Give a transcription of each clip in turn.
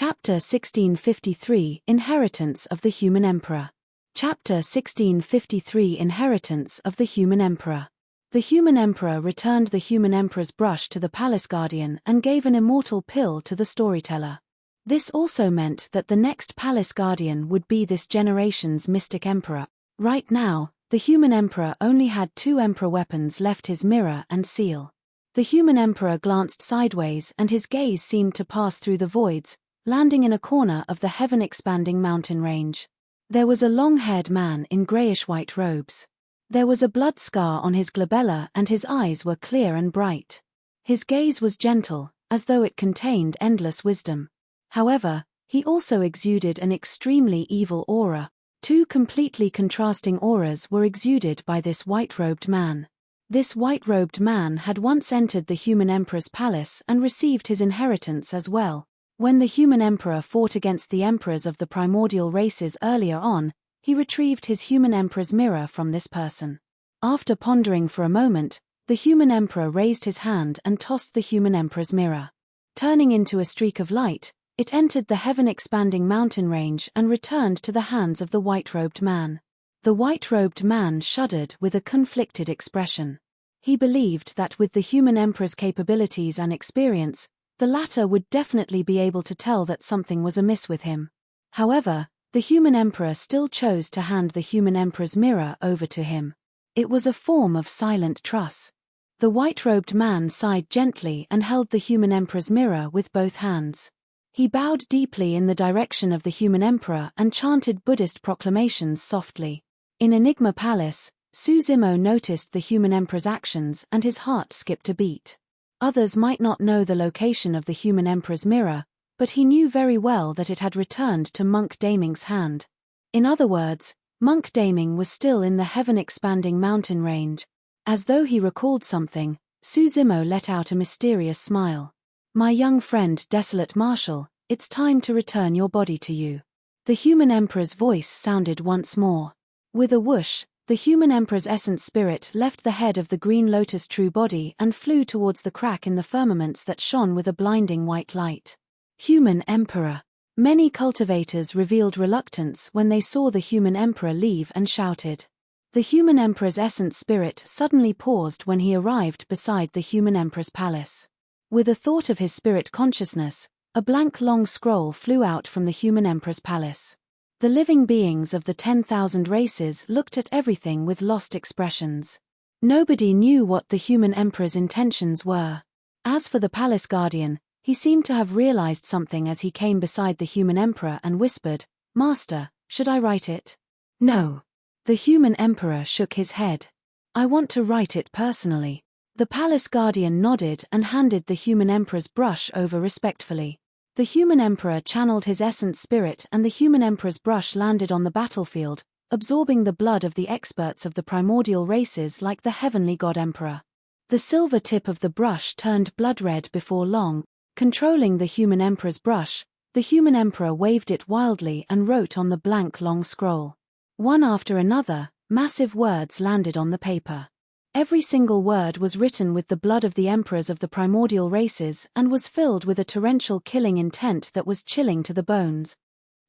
Chapter 1653 Inheritance of the Human Emperor. Chapter 1653 Inheritance of the Human Emperor. The Human Emperor returned the Human Emperor's brush to the Palace Guardian and gave an immortal pill to the storyteller. This also meant that the next Palace Guardian would be this generation's mystic emperor. Right now, the Human Emperor only had two emperor weapons left: his mirror and seal. The Human Emperor glanced sideways and his gaze seemed to pass through the voids, landing in a corner of the heaven-expanding mountain range. There was a long-haired man in grayish-white robes. There was a blood scar on his glabella and his eyes were clear and bright. His gaze was gentle, as though it contained endless wisdom. However, he also exuded an extremely evil aura. Two completely contrasting auras were exuded by this white-robed man. This white-robed man had once entered the Human Emperor's palace and received his inheritance as well. When the Human Emperor fought against the emperors of the primordial races earlier on, he retrieved his Human Emperor's mirror from this person. After pondering for a moment, the Human Emperor raised his hand and tossed the Human Emperor's mirror. Turning into a streak of light, it entered the heaven-expanding mountain range and returned to the hands of the white-robed man. The white-robed man shuddered with a conflicted expression. He believed that with the Human Emperor's capabilities and experience, the latter would definitely be able to tell that something was amiss with him. However, the Human Emperor still chose to hand the Human Emperor's mirror over to him. It was a form of silent trust. The white-robed man sighed gently and held the Human Emperor's mirror with both hands. He bowed deeply in the direction of the Human Emperor and chanted Buddhist proclamations softly. In Enigma Palace, Suzimo noticed the Human Emperor's actions and his heart skipped a beat. Others might not know the location of the Human Emperor's mirror, but he knew very well that it had returned to Monk Daming's hand. In other words, Monk Daming was still in the heaven-expanding mountain range. As though he recalled something, Suzimo let out a mysterious smile. "My young friend Desolate Marshal, it's time to return your body to you." The Human Emperor's voice sounded once more. With a whoosh, the Human Emperor's essence spirit left the head of the Green Lotus true body and flew towards the crack in the firmaments that shone with a blinding white light. Human Emperor. Many cultivators revealed reluctance when they saw the Human Emperor leave and shouted. The Human Emperor's essence spirit suddenly paused when he arrived beside the Human Emperor's palace. With a thought of his spirit consciousness, a blank long scroll flew out from the Human Emperor's palace. The living beings of the 10,000 races looked at everything with lost expressions. Nobody knew what the Human Emperor's intentions were. As for the Palace Guardian, he seemed to have realized something as he came beside the Human Emperor and whispered, "Master, should I write it?" "No." The Human Emperor shook his head. "I want to write it personally." The Palace Guardian nodded and handed the Human Emperor's brush over respectfully. The Human Emperor channeled his essence spirit and the Human Emperor's brush landed on the battlefield, absorbing the blood of the experts of the primordial races like the heavenly God Emperor. The silver tip of the brush turned blood-red before long. Controlling the Human Emperor's brush, the Human Emperor waved it wildly and wrote on the blank long scroll. One after another, massive words landed on the paper. Every single word was written with the blood of the emperors of the primordial races and was filled with a torrential killing intent that was chilling to the bones.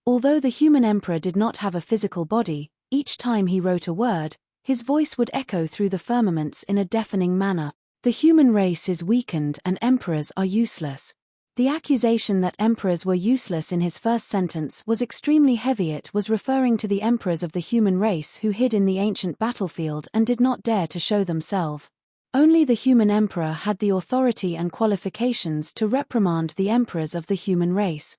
Although the Human Emperor did not have a physical body, each time he wrote a word, his voice would echo through the firmaments in a deafening manner. The human race is weakened and emperors are useless. The accusation that emperors were useless in his first sentence was extremely heavy. It was referring to the emperors of the human race who hid in the ancient battlefield and did not dare to show themselves. Only the Human Emperor had the authority and qualifications to reprimand the emperors of the human race.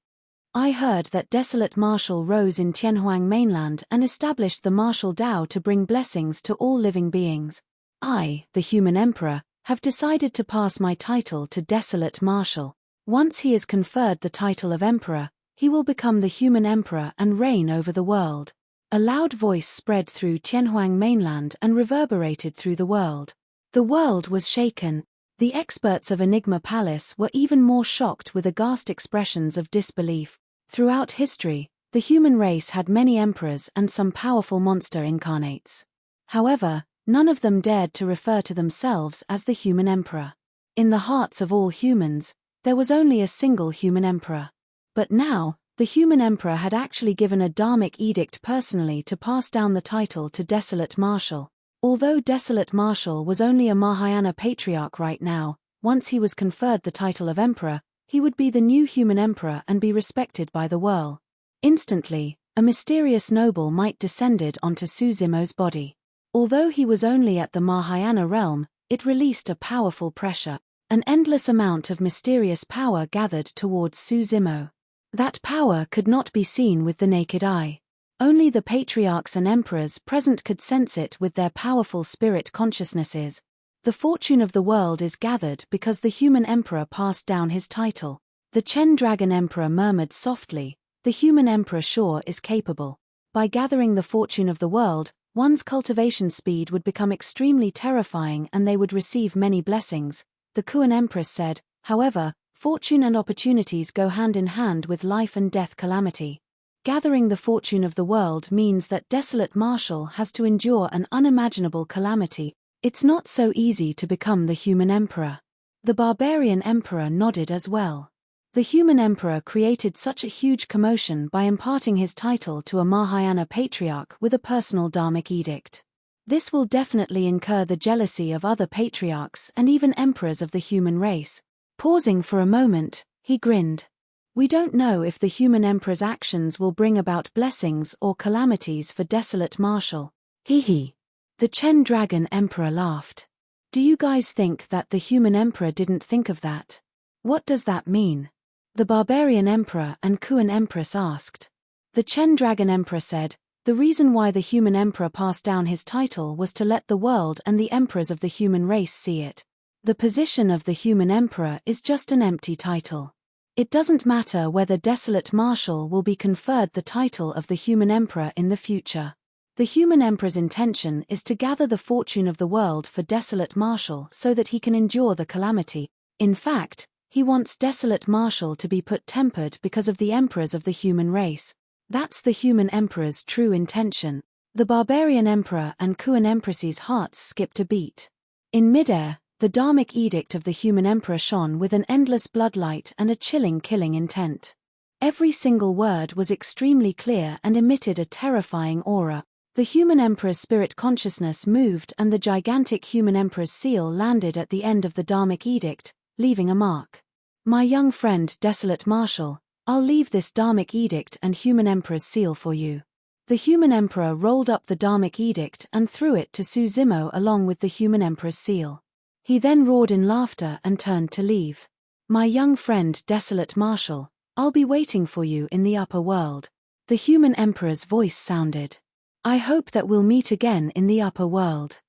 "I heard that Desolate Marshal rose in Tianhuang mainland and established the martial Dao to bring blessings to all living beings. I, the Human Emperor, have decided to pass my title to Desolate Marshal. Once he is conferred the title of Emperor, he will become the Human Emperor and reign over the world." A loud voice spread through Tianhuang mainland and reverberated through the world. The world was shaken. The experts of Enigma Palace were even more shocked with aghast expressions of disbelief. Throughout history, the human race had many emperors and some powerful monster incarnates. However, none of them dared to refer to themselves as the Human Emperor. In the hearts of all humans, there was only a single Human Emperor. But now, the human emperor had actually given a dharmic edict personally to pass down the title to Desolate Marshal. Although Desolate Marshal was only a Mahayana patriarch right now, once he was conferred the title of emperor, he would be the new human emperor and be respected by the world. Instantly, a mysterious noble might descended onto Suzimo's body. Although he was only at the Mahayana realm, it released a powerful pressure. An endless amount of mysterious power gathered towards Suzimo. That power could not be seen with the naked eye. Only the patriarchs and emperors present could sense it with their powerful spirit consciousnesses. The fortune of the world is gathered because the human emperor passed down his title. The Chen Dragon Emperor murmured softly, "The human emperor sure is capable. By gathering the fortune of the world, one's cultivation speed would become extremely terrifying and they would receive many blessings." The Kuan Empress said. However, fortune and opportunities go hand in hand with life and death calamity. Gathering the fortune of the world means that Desolate Marshal has to endure an unimaginable calamity. It's not so easy to become the human emperor. The barbarian emperor nodded as well. The human emperor created such a huge commotion by imparting his title to a Mahayana patriarch with a personal dharmic edict. This will definitely incur the jealousy of other patriarchs and even emperors of the human race. Pausing for a moment, he grinned. We don't know if the human emperor's actions will bring about blessings or calamities for Desolate Marshal. Hee. The Chen Dragon Emperor laughed. Do you guys think that the human emperor didn't think of that? What does that mean? The barbarian emperor and Kuan Empress asked. The Chen Dragon Emperor said, the reason why the human emperor passed down his title was to let the world and the emperors of the human race see it. The position of the human emperor is just an empty title. It doesn't matter whether Desolate Marshal will be conferred the title of the human emperor in the future. The human emperor's intention is to gather the fortune of the world for Desolate Marshal so that he can endure the calamity. In fact, he wants Desolate Marshal to be put tempered because of the emperors of the human race. That's the human emperor's true intention. The barbarian emperor and Kuan Empress's hearts skipped a beat. In midair, the dharmic edict of the human emperor shone with an endless bloodlight and a chilling killing intent. Every single word was extremely clear and emitted a terrifying aura. The human emperor's spirit consciousness moved and the gigantic human emperor's seal landed at the end of the dharmic edict, leaving a mark. My young friend Desolate Marshal, I'll leave this dharmic edict and human emperor's seal for you. The human emperor rolled up the dharmic edict and threw it to Suzimo along with the human emperor's seal. He then roared in laughter and turned to leave. My young friend Desolate Marshal, I'll be waiting for you in the upper world. The human emperor's voice sounded. I hope that we'll meet again in the upper world.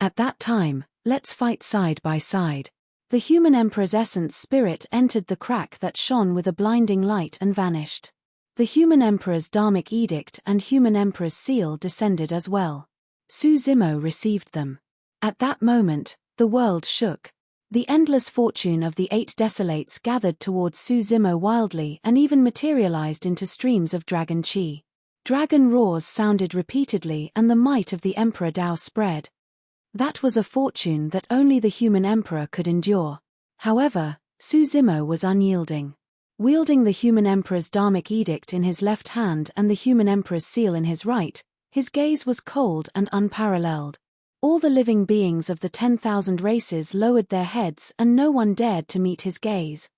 At that time, let's fight side by side. The human emperor's essence spirit entered the crack that shone with a blinding light and vanished. The human emperor's dharmic edict and human emperor's seal descended as well. Suzimo received them. At that moment, the world shook. The endless fortune of the 8 desolates gathered towards Suzimo wildly and even materialized into streams of dragon chi. Dragon roars sounded repeatedly and the might of the Emperor Dao spread. That was a fortune that only the human emperor could endure. However, Suzimo was unyielding. Wielding the human emperor's dharmic edict in his left hand and the human emperor's seal in his right, his gaze was cold and unparalleled. All the living beings of the 10,000 races lowered their heads and no one dared to meet his gaze.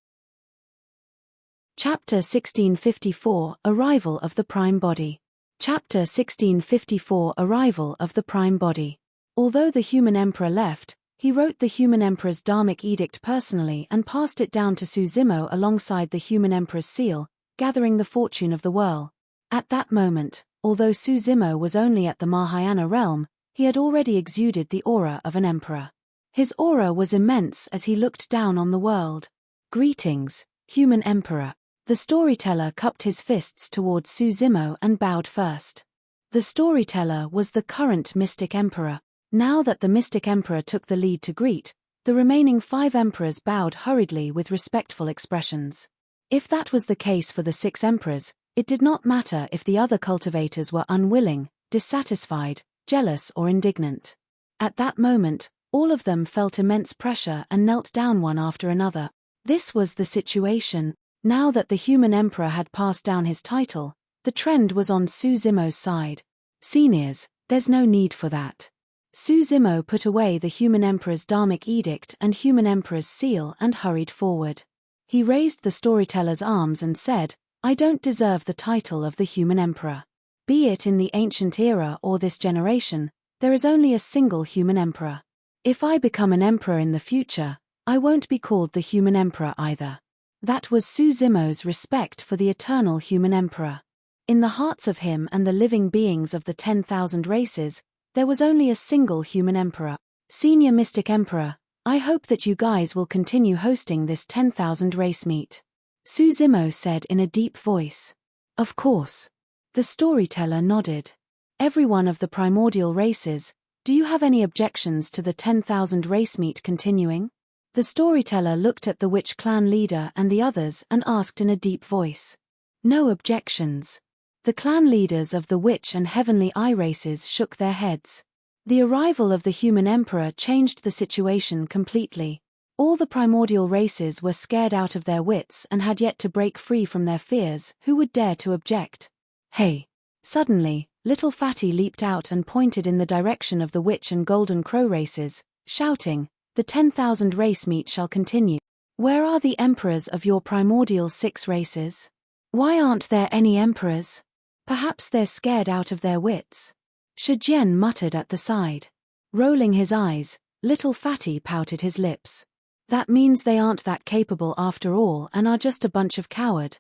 Chapter 1654 Arrival of the Prime Body. Chapter 1654 Arrival of the Prime Body. Although the human emperor left, he wrote the human emperor's dharmic edict personally and passed it down to Suzimo alongside the human emperor's seal, gathering the fortune of the world. At that moment, although Suzimo was only at the Mahayana realm, he had already exuded the aura of an emperor. His aura was immense as he looked down on the world. Greetings, human emperor. The storyteller cupped his fists towards Suzimo and bowed first. The storyteller was the current mystic emperor. Now that the mystic emperor took the lead to greet, the remaining 5 emperors bowed hurriedly with respectful expressions. If that was the case for the 6 emperors, it did not matter if the other cultivators were unwilling, dissatisfied, jealous or indignant. At that moment, all of them felt immense pressure and knelt down one after another. This was the situation. Now that the human emperor had passed down his title, the trend was on Su Zimo's side. Seniors, there's no need for that. Su Zimo put away the human emperor's dharmic edict and human emperor's seal and hurried forward. He raised the storyteller's arms and said, "I don't deserve the title of the human emperor. Be it in the ancient era or this generation, there is only a single human emperor. If I become an emperor in the future, I won't be called the human emperor either." That was Su Zimo's respect for the eternal human emperor. In the hearts of him and the living beings of the 10,000 races, there was only a single human emperor. Senior Mystic Emperor, I hope that you guys will continue hosting this 10,000 race meet. Su Zimo said in a deep voice. Of course. The storyteller nodded. Everyone of the primordial races, do you have any objections to the 10,000 race meet continuing? The storyteller looked at the witch clan leader and the others and asked in a deep voice. No objections. The clan leaders of the witch and heavenly eye races shook their heads. The arrival of the human emperor changed the situation completely. All the primordial races were scared out of their wits and had yet to break free from their fears. Who would dare to object? Hey! Suddenly, Little Fatty leaped out and pointed in the direction of the witch and golden crow races, shouting, "The 10,000 race meet shall continue. Where are the emperors of your primordial 6 races? Why aren't there any emperors? Perhaps they're scared out of their wits." Shijian muttered at the side. Rolling his eyes, Little Fatty pouted his lips. That means they aren't that capable after all and are just a bunch of coward.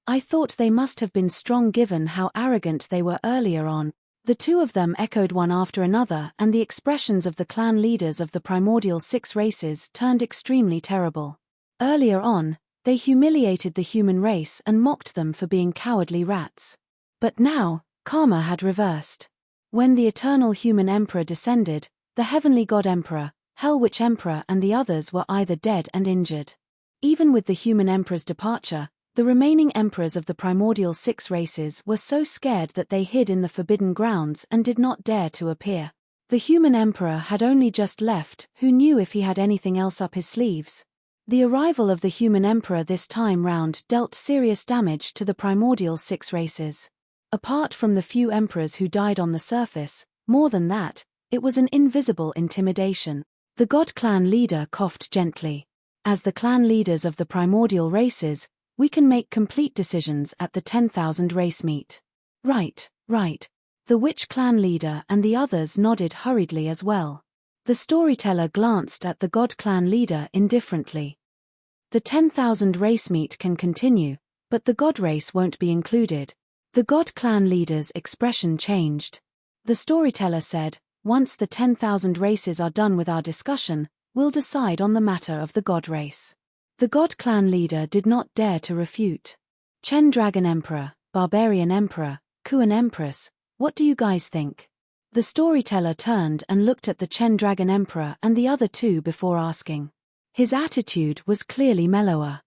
I thought they must have been strong given how arrogant they were earlier on. The two of them echoed one after another, and the expressions of the clan leaders of the primordial 6 races turned extremely terrible. Earlier on, they humiliated the human race and mocked them for being cowardly rats. But now, karma had reversed. When the eternal human emperor descended, the heavenly god emperor, hell witch emperor and the others were either dead and injured. Even with the human emperor's departure, the remaining emperors of the primordial 6 races were so scared that they hid in the forbidden grounds and did not dare to appear. The human emperor had only just left, who knew if he had anything else up his sleeves. The arrival of the human emperor this time round dealt serious damage to the primordial 6 races. Apart from the few emperors who died on the surface, more than that, it was an invisible intimidation. The god clan leader coughed gently. As the clan leaders of the primordial races, we can make complete decisions at the 10,000 race meet. Right. The witch clan leader and the others nodded hurriedly as well. The storyteller glanced at the god clan leader indifferently. The 10,000 race meet can continue, but the god race won't be included. The god clan leader's expression changed. The storyteller said, "Once the 10,000 races are done with our discussion, we'll decide on the matter of the god race." The god clan leader did not dare to refute. Chen Dragon Emperor, Barbarian Emperor, Kuan Empress, what do you guys think? The storyteller turned and looked at the Chen Dragon Emperor and the other two before asking. His attitude was clearly mellower.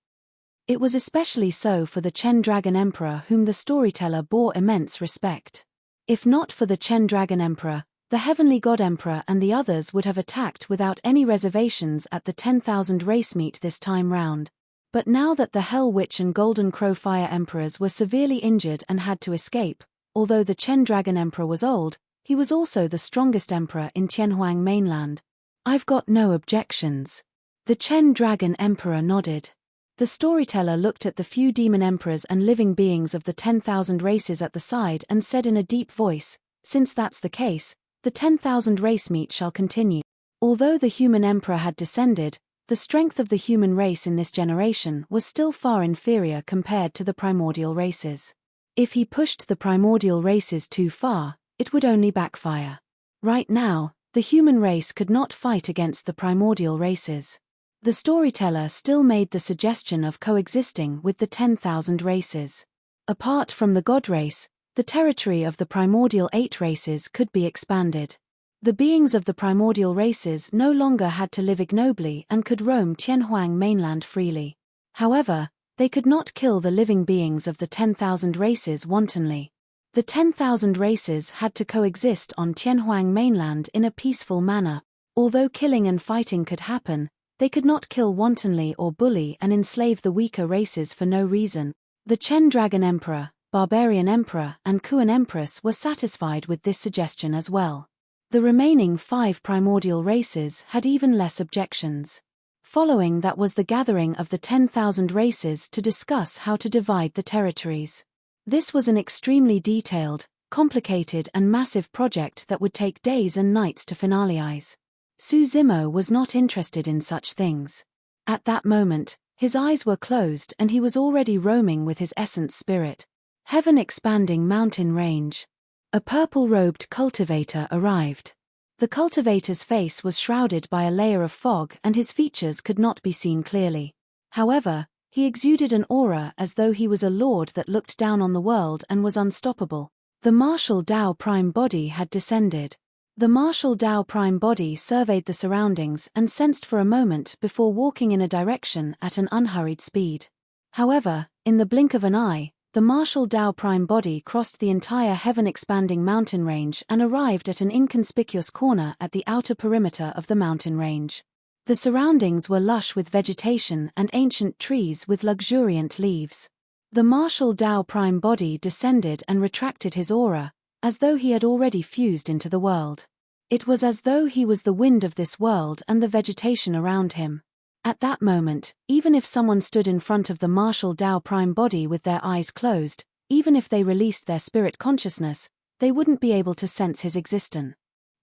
It was especially so for the Chen Dragon Emperor, whom the storyteller bore immense respect. If not for the Chen Dragon Emperor, the Heavenly God Emperor and the others would have attacked without any reservations at the 10,000 race meet this time round. But now that the Hell Witch and Golden Crow Fire Emperors were severely injured and had to escape, although the Chen Dragon Emperor was old, he was also the strongest emperor in Tianhuang mainland. I've got no objections. The Chen Dragon Emperor nodded. The storyteller looked at the few demon emperors and living beings of the 10,000 races at the side and said in a deep voice, "Since that's the case, the 10,000 race meet shall continue." Although the human emperor had descended, the strength of the human race in this generation was still far inferior compared to the primordial races. If he pushed the primordial races too far, it would only backfire. Right now, the human race could not fight against the primordial races. The storyteller still made the suggestion of coexisting with the 10,000 races. Apart from the god race, the territory of the primordial 8 races could be expanded. The beings of the primordial races no longer had to live ignobly and could roam Tianhuang mainland freely. However, they could not kill the living beings of the 10,000 races wantonly. The 10,000 races had to coexist on Tianhuang mainland in a peaceful manner. Although killing and fighting could happen, They could not kill wantonly or bully and enslave the weaker races for no reason. The Chen Dragon Emperor, Barbarian Emperor, and Kuan Empress were satisfied with this suggestion as well. The remaining 5 primordial races had even less objections. Following that was the gathering of the 10,000 races to discuss how to divide the territories. This was an extremely detailed, complicated and massive project that would take days and nights to finalize. Su Zimo was not interested in such things. At that moment, his eyes were closed and he was already roaming with his essence spirit. Heaven-expanding mountain range. A purple-robed cultivator arrived. The cultivator's face was shrouded by a layer of fog and his features could not be seen clearly. However, he exuded an aura as though he was a lord that looked down on the world and was unstoppable. The martial Dao Prime Body had descended. The martial Dao Prime Body surveyed the surroundings and sensed for a moment before walking in a direction at an unhurried speed. However, in the blink of an eye, the martial Dao Prime Body crossed the entire heaven-expanding mountain range and arrived at an inconspicuous corner at the outer perimeter of the mountain range. The surroundings were lush with vegetation and ancient trees with luxuriant leaves. The martial Dao Prime Body descended and retracted his aura, as though he had already fused into the world. It was as though he was the wind of this world and the vegetation around him. At that moment, even if someone stood in front of the martial Dao Prime Body with their eyes closed, even if they released their spirit consciousness, they wouldn't be able to sense his existence.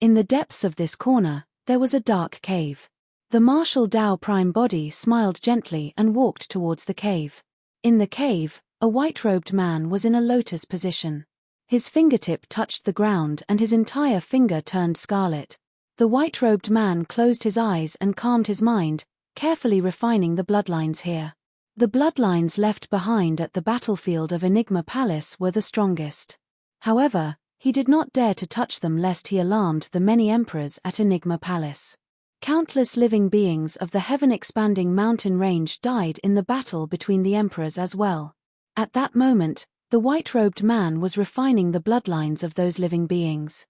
In the depths of this corner, there was a dark cave. The martial Dao Prime Body smiled gently and walked towards the cave. In the cave, a white-robed man was in a lotus position. His fingertip touched the ground and his entire finger turned scarlet. The white-robed man closed his eyes and calmed his mind, carefully refining the bloodlines here. The bloodlines left behind at the battlefield of Enigma Palace were the strongest. However, he did not dare to touch them lest he alarmed the many emperors at Enigma Palace. Countless living beings of the heaven-expanding mountain range died in the battle between the emperors as well. At that moment, the white-robed man was refining the bloodlines of those living beings.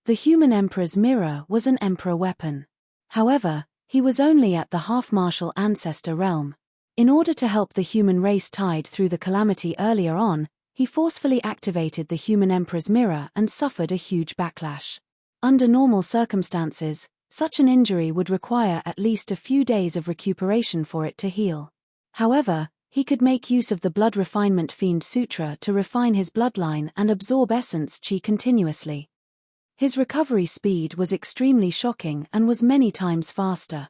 The human emperor's mirror was an emperor weapon. However, he was only at the half-martial ancestor realm. In order to help the human race tide through the calamity earlier on, he forcefully activated the human emperor's mirror and suffered a huge backlash. Under normal circumstances, such an injury would require at least a few days of recuperation for it to heal. However, he could make use of the Blood Refinement Fiend Sutra to refine his bloodline and absorb essence chi continuously. His recovery speed was extremely shocking and was many times faster.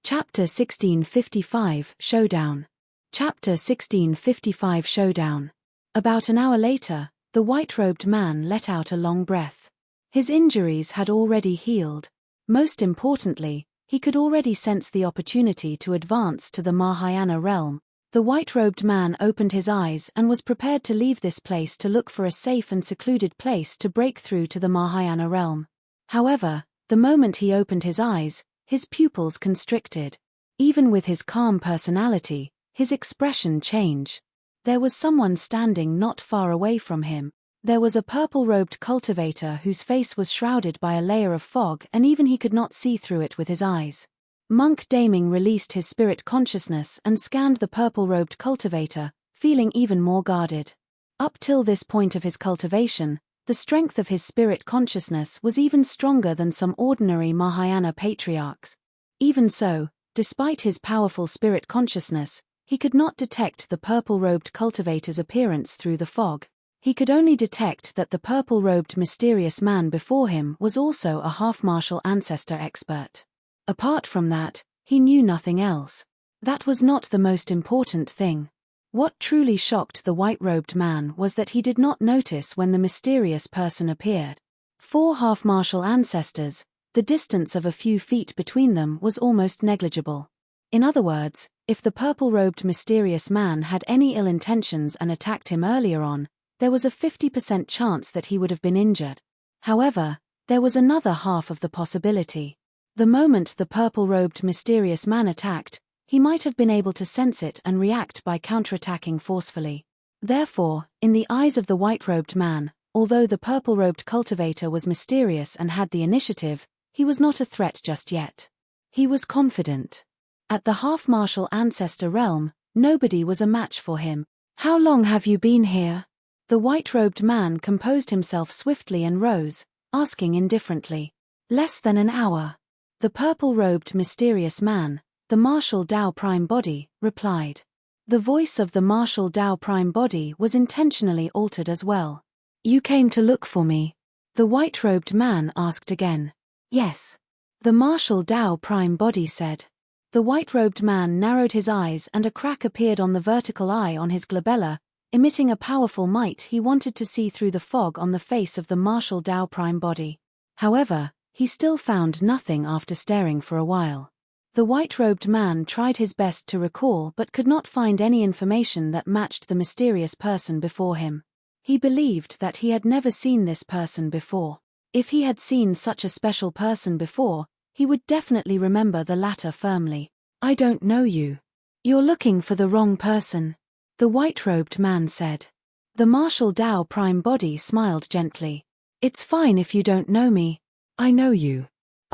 Chapter 1655 Showdown. Chapter 1655 Showdown. About an hour later, the white-robed man let out a long breath. His injuries had already healed. Most importantly, he could already sense the opportunity to advance to the Mahayana realm. The white-robed man opened his eyes and was prepared to leave this place to look for a safe and secluded place to break through to the Mahayana realm. However, the moment he opened his eyes, his pupils constricted. Even with his calm personality, his expression changed. There was someone standing not far away from him. There was a purple-robed cultivator whose face was shrouded by a layer of fog and even he could not see through it with his eyes. Monk Daming released his spirit consciousness and scanned the purple-robed cultivator, feeling even more guarded. Up till this point of his cultivation, the strength of his spirit consciousness was even stronger than some ordinary Mahayana patriarchs. Even so, despite his powerful spirit consciousness, he could not detect the purple-robed cultivator's appearance through the fog. He could only detect that the purple-robed mysterious man before him was also a half-martial ancestor expert. Apart from that, he knew nothing else. That was not the most important thing. What truly shocked the white-robed man was that he did not notice when the mysterious person appeared. 4 half-martial ancestors, the distance of a few feet between them was almost negligible. In other words, if the purple-robed mysterious man had any ill intentions and attacked him earlier on, there was a 50% chance that he would have been injured. However, there was another half of the possibility. The moment the purple-robed mysterious man attacked, he might have been able to sense it and react by counterattacking forcefully. Therefore, in the eyes of the white-robed man, although the purple-robed cultivator was mysterious and had the initiative, he was not a threat just yet. He was confident. At the half-martial ancestor realm, nobody was a match for him. How long have you been here? The white-robed man composed himself swiftly and rose, asking indifferently. Less than an hour. The purple-robed mysterious man, the martial Tao prime body, replied. The voice of the martial Tao prime body was intentionally altered as well. You came to look for me? The white-robed man asked again. Yes. The martial Tao prime body said. The white-robed man narrowed his eyes and a crack appeared on the vertical eye on his glabella, emitting a powerful might he wanted to see through the fog on the face of the martial Tao prime body. However, he still found nothing after staring for a while. The white-robed man tried his best to recall but could not find any information that matched the mysterious person before him. He believed that he had never seen this person before. If he had seen such a special person before, he would definitely remember the latter firmly. I don't know you. You're looking for the wrong person, the white-robed man said. The martial Tao prime body smiled gently. It's fine if you don't know me. I know you.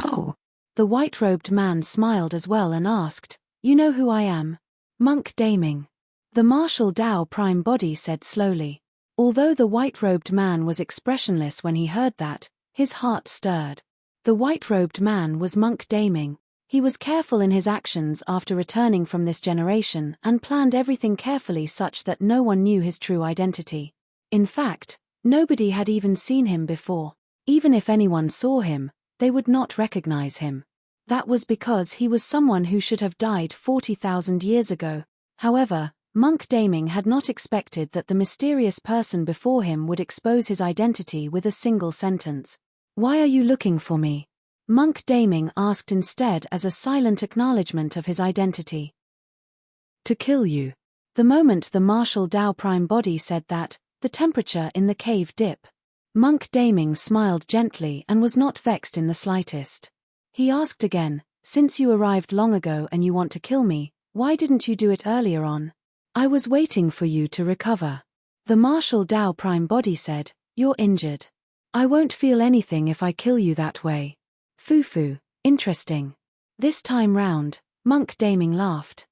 Oh. The white-robed man smiled as well and asked, You know who I am? Monk Daming. The martial Tao prime body said slowly. Although the white-robed man was expressionless when he heard that, his heart stirred. The white-robed man was Monk Daming. He was careful in his actions after returning from this generation and planned everything carefully such that no one knew his true identity. In fact, nobody had even seen him before. Even if anyone saw him, they would not recognize him. That was because he was someone who should have died 40,000 years ago. However, Monk Daming had not expected that the mysterious person before him would expose his identity with a single sentence. Why are you looking for me? Monk Daming asked instead as a silent acknowledgement of his identity. To kill you. The moment the martial Tao prime body said that, the temperature in the cave dipped. Monk Daming smiled gently and was not vexed in the slightest. He asked again, Since you arrived long ago and you want to kill me, why didn't you do it earlier on? I was waiting for you to recover. The martial Tao prime body said, You're injured. I won't feel anything if I kill you that way. Foo-foo, interesting. This time round, Monk Daming laughed.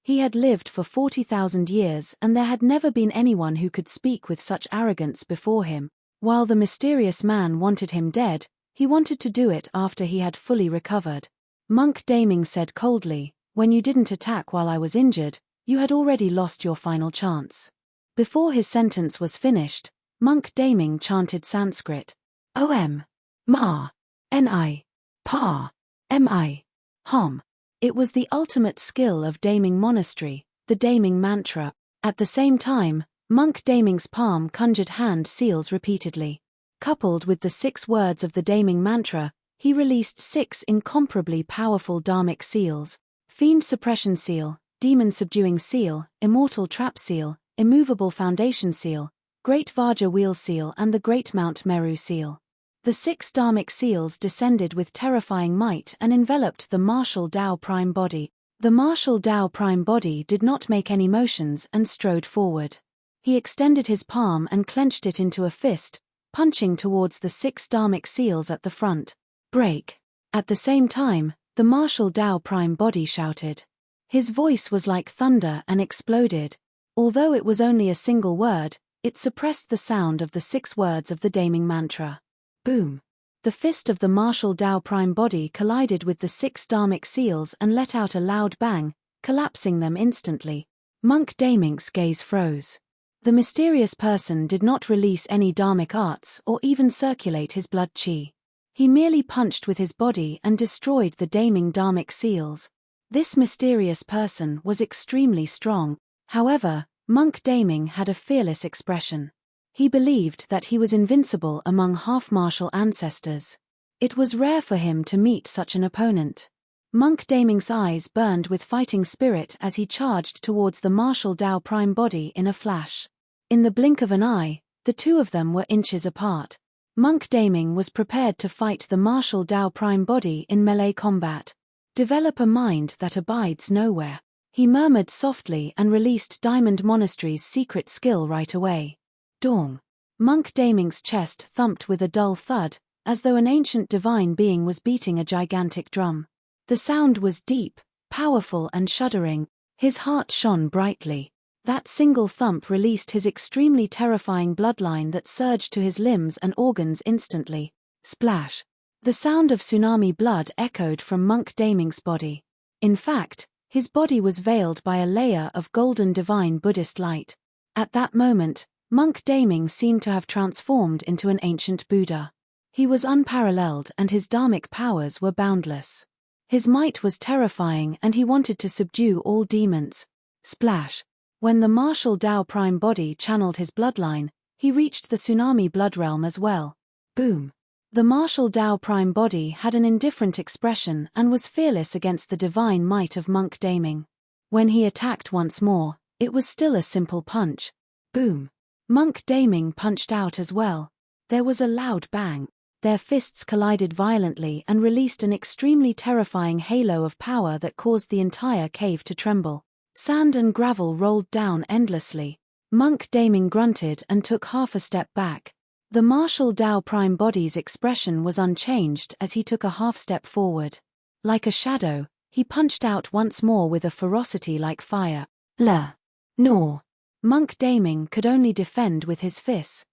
He had lived for 40,000 years and there had never been anyone who could speak with such arrogance before him. While the mysterious man wanted him dead, he wanted to do it after he had fully recovered. Monk Daming said coldly, When you didn't attack while I was injured, you had already lost your final chance. Before his sentence was finished, Monk Daming chanted Sanskrit. Om. Ma. Ni. Pa. Mi. Hom. It was the ultimate skill of Daming Monastery, the Daming mantra. At the same time, Monk Daming's palm conjured hand seals repeatedly. Coupled with the 6 words of the Daming mantra, he released 6 incomparably powerful dharmic seals: Fiend Suppression Seal, Demon Subduing Seal, Immortal Trap Seal, Immovable Foundation Seal, Great Vaja Wheel Seal and the Great Mount Meru Seal. The 6 dharmic seals descended with terrifying might and enveloped the martial Tao prime body. The martial Tao prime body did not make any motions and strode forward. He extended his palm and clenched it into a fist, punching towards the 6 dharmic seals at the front. Break. At the same time, the martial Tao prime body shouted. His voice was like thunder and exploded. Although it was only a single word, it suppressed the sound of the 6 words of the Daming mantra. Boom. The fist of the martial Tao prime body collided with the 6 dharmic seals and let out a loud bang, collapsing them instantly. Monk Daming's gaze froze. The mysterious person did not release any dharmic arts or even circulate his blood chi. He merely punched with his body and destroyed the Daming dharmic seals. This mysterious person was extremely strong. However, Monk Daming had a fearless expression. He believed that he was invincible among half-martial ancestors. It was rare for him to meet such an opponent. Monk Daming's eyes burned with fighting spirit as he charged towards the martial Tao prime body in a flash. In the blink of an eye, the two of them were inches apart. Monk Daming was prepared to fight the martial Tao prime body in melee combat. Develop a mind that abides nowhere. He murmured softly and released Diamond Monastery's secret skill right away. Dong. Monk Daming's chest thumped with a dull thud, as though an ancient divine being was beating a gigantic drum. The sound was deep, powerful and shuddering. His heart shone brightly. That single thump released his extremely terrifying bloodline that surged to his limbs and organs instantly. Splash! The sound of tsunami blood echoed from Monk Daming's body. In fact, his body was veiled by a layer of golden divine Buddhist light. At that moment, Monk Daming seemed to have transformed into an ancient Buddha. He was unparalleled and his dharmic powers were boundless. His might was terrifying and he wanted to subdue all demons. Splash! When the martial Tao Prime body channeled his bloodline, he reached the tsunami blood realm as well. Boom! The martial Tao Prime body had an indifferent expression and was fearless against the divine might of Monk Daming. When he attacked once more, it was still a simple punch. Boom! Monk Daming punched out as well. There was a loud bang. Their fists collided violently and released an extremely terrifying halo of power that caused the entire cave to tremble. Sand and gravel rolled down endlessly. Monk Daming grunted and took half a step back. The martial Tao Prime body's expression was unchanged as he took a half step forward. Like a shadow, he punched out once more with a ferocity like fire. La! Nor! Monk Daming could only defend with his fists.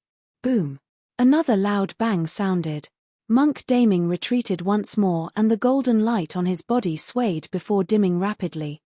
Boom! Another loud bang sounded. Monk Daming retreated once more and the golden light on his body swayed before dimming rapidly.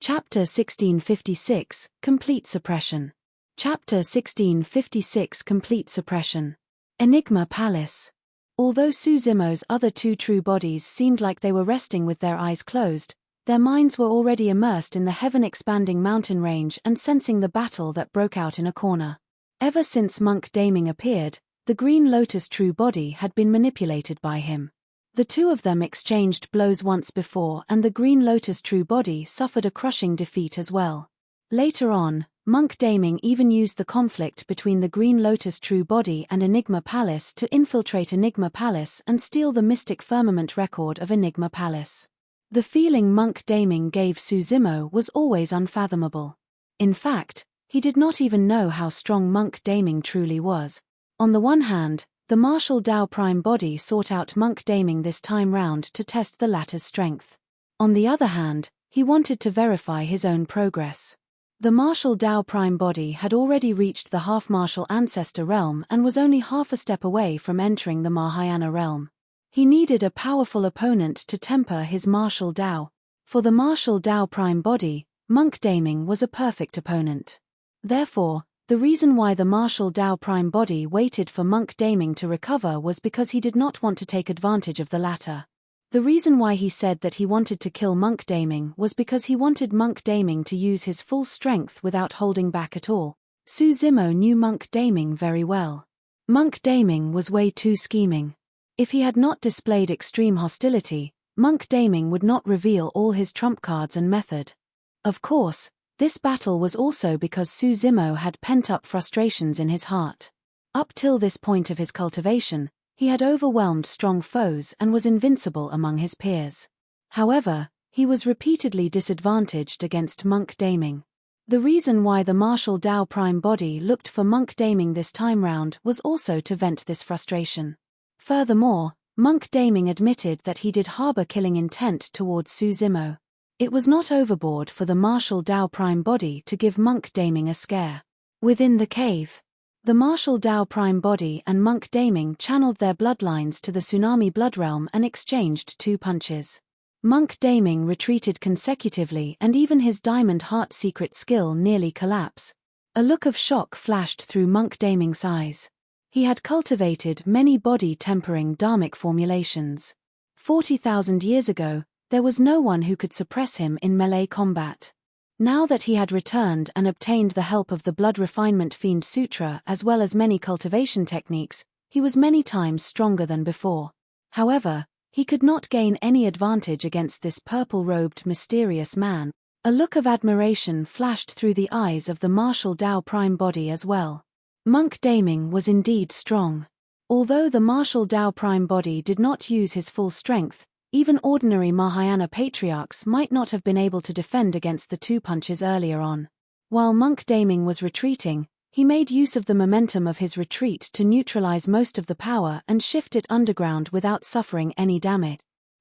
Chapter 1656, Complete Suppression. Chapter 1656, Complete Suppression. Enigma Palace. Although Suzimo's other two true bodies seemed like they were resting with their eyes closed, their minds were already immersed in the heaven-expanding mountain range and sensing the battle that broke out in a corner. Ever since Monk Daming appeared, the Green Lotus true body had been manipulated by him. The two of them exchanged blows once before and the Green Lotus true body suffered a crushing defeat as well. Later on, Monk Daming even used the conflict between the Green Lotus true body and Enigma Palace to infiltrate Enigma Palace and steal the mystic firmament record of Enigma Palace. The feeling Monk Daming gave Suzimo was always unfathomable. In fact, he did not even know how strong Monk Daming truly was. On the one hand, the martial Tao Prime body sought out Monk Daming this time round to test the latter's strength. On the other hand, he wanted to verify his own progress. The martial Tao Prime body had already reached the half-martial ancestor realm and was only half a step away from entering the Mahayana realm. He needed a powerful opponent to temper his martial Tao. For the martial Tao Prime body, Monk Daming was a perfect opponent. Therefore, the reason why the martial Tao Prime body waited for Monk Daming to recover was because he did not want to take advantage of the latter. The reason why he said that he wanted to kill Monk Daming was because he wanted Monk Daming to use his full strength without holding back at all. Suzimo knew Monk Daming very well. Monk Daming was way too scheming. If he had not displayed extreme hostility, Monk Daming would not reveal all his trump cards and method. Of course, this battle was also because Suzimo had pent-up frustrations in his heart. Up till this point of his cultivation, he had overwhelmed strong foes and was invincible among his peers. However, he was repeatedly disadvantaged against Monk Daming. The reason why the martial Tao Prime body looked for Monk Daming this time round was also to vent this frustration. Furthermore, Monk Daming admitted that he did harbor killing intent towards Suzimo. It was not overboard for the martial Tao Prime body to give Monk Daming a scare. Within the cave, the martial Tao Prime body and Monk Daming channeled their bloodlines to the tsunami blood realm and exchanged two punches. Monk Daming retreated consecutively and even his diamond heart secret skill nearly collapsed. A look of shock flashed through Monk Daming's eyes. He had cultivated many body-tempering dharmic formulations. 40,000 years ago, there was no one who could suppress him in melee combat. Now that he had returned and obtained the help of the Blood Refinement Fiend Sutra as well as many cultivation techniques, he was many times stronger than before. However, he could not gain any advantage against this purple-robed mysterious man. A look of admiration flashed through the eyes of the martial Tao Prime body as well. Monk Daming was indeed strong. Although the martial Tao Prime body did not use his full strength, even ordinary Mahayana patriarchs might not have been able to defend against the two punches earlier on. While Monk Daming was retreating, he made use of the momentum of his retreat to neutralize most of the power and shift it underground without suffering any damage.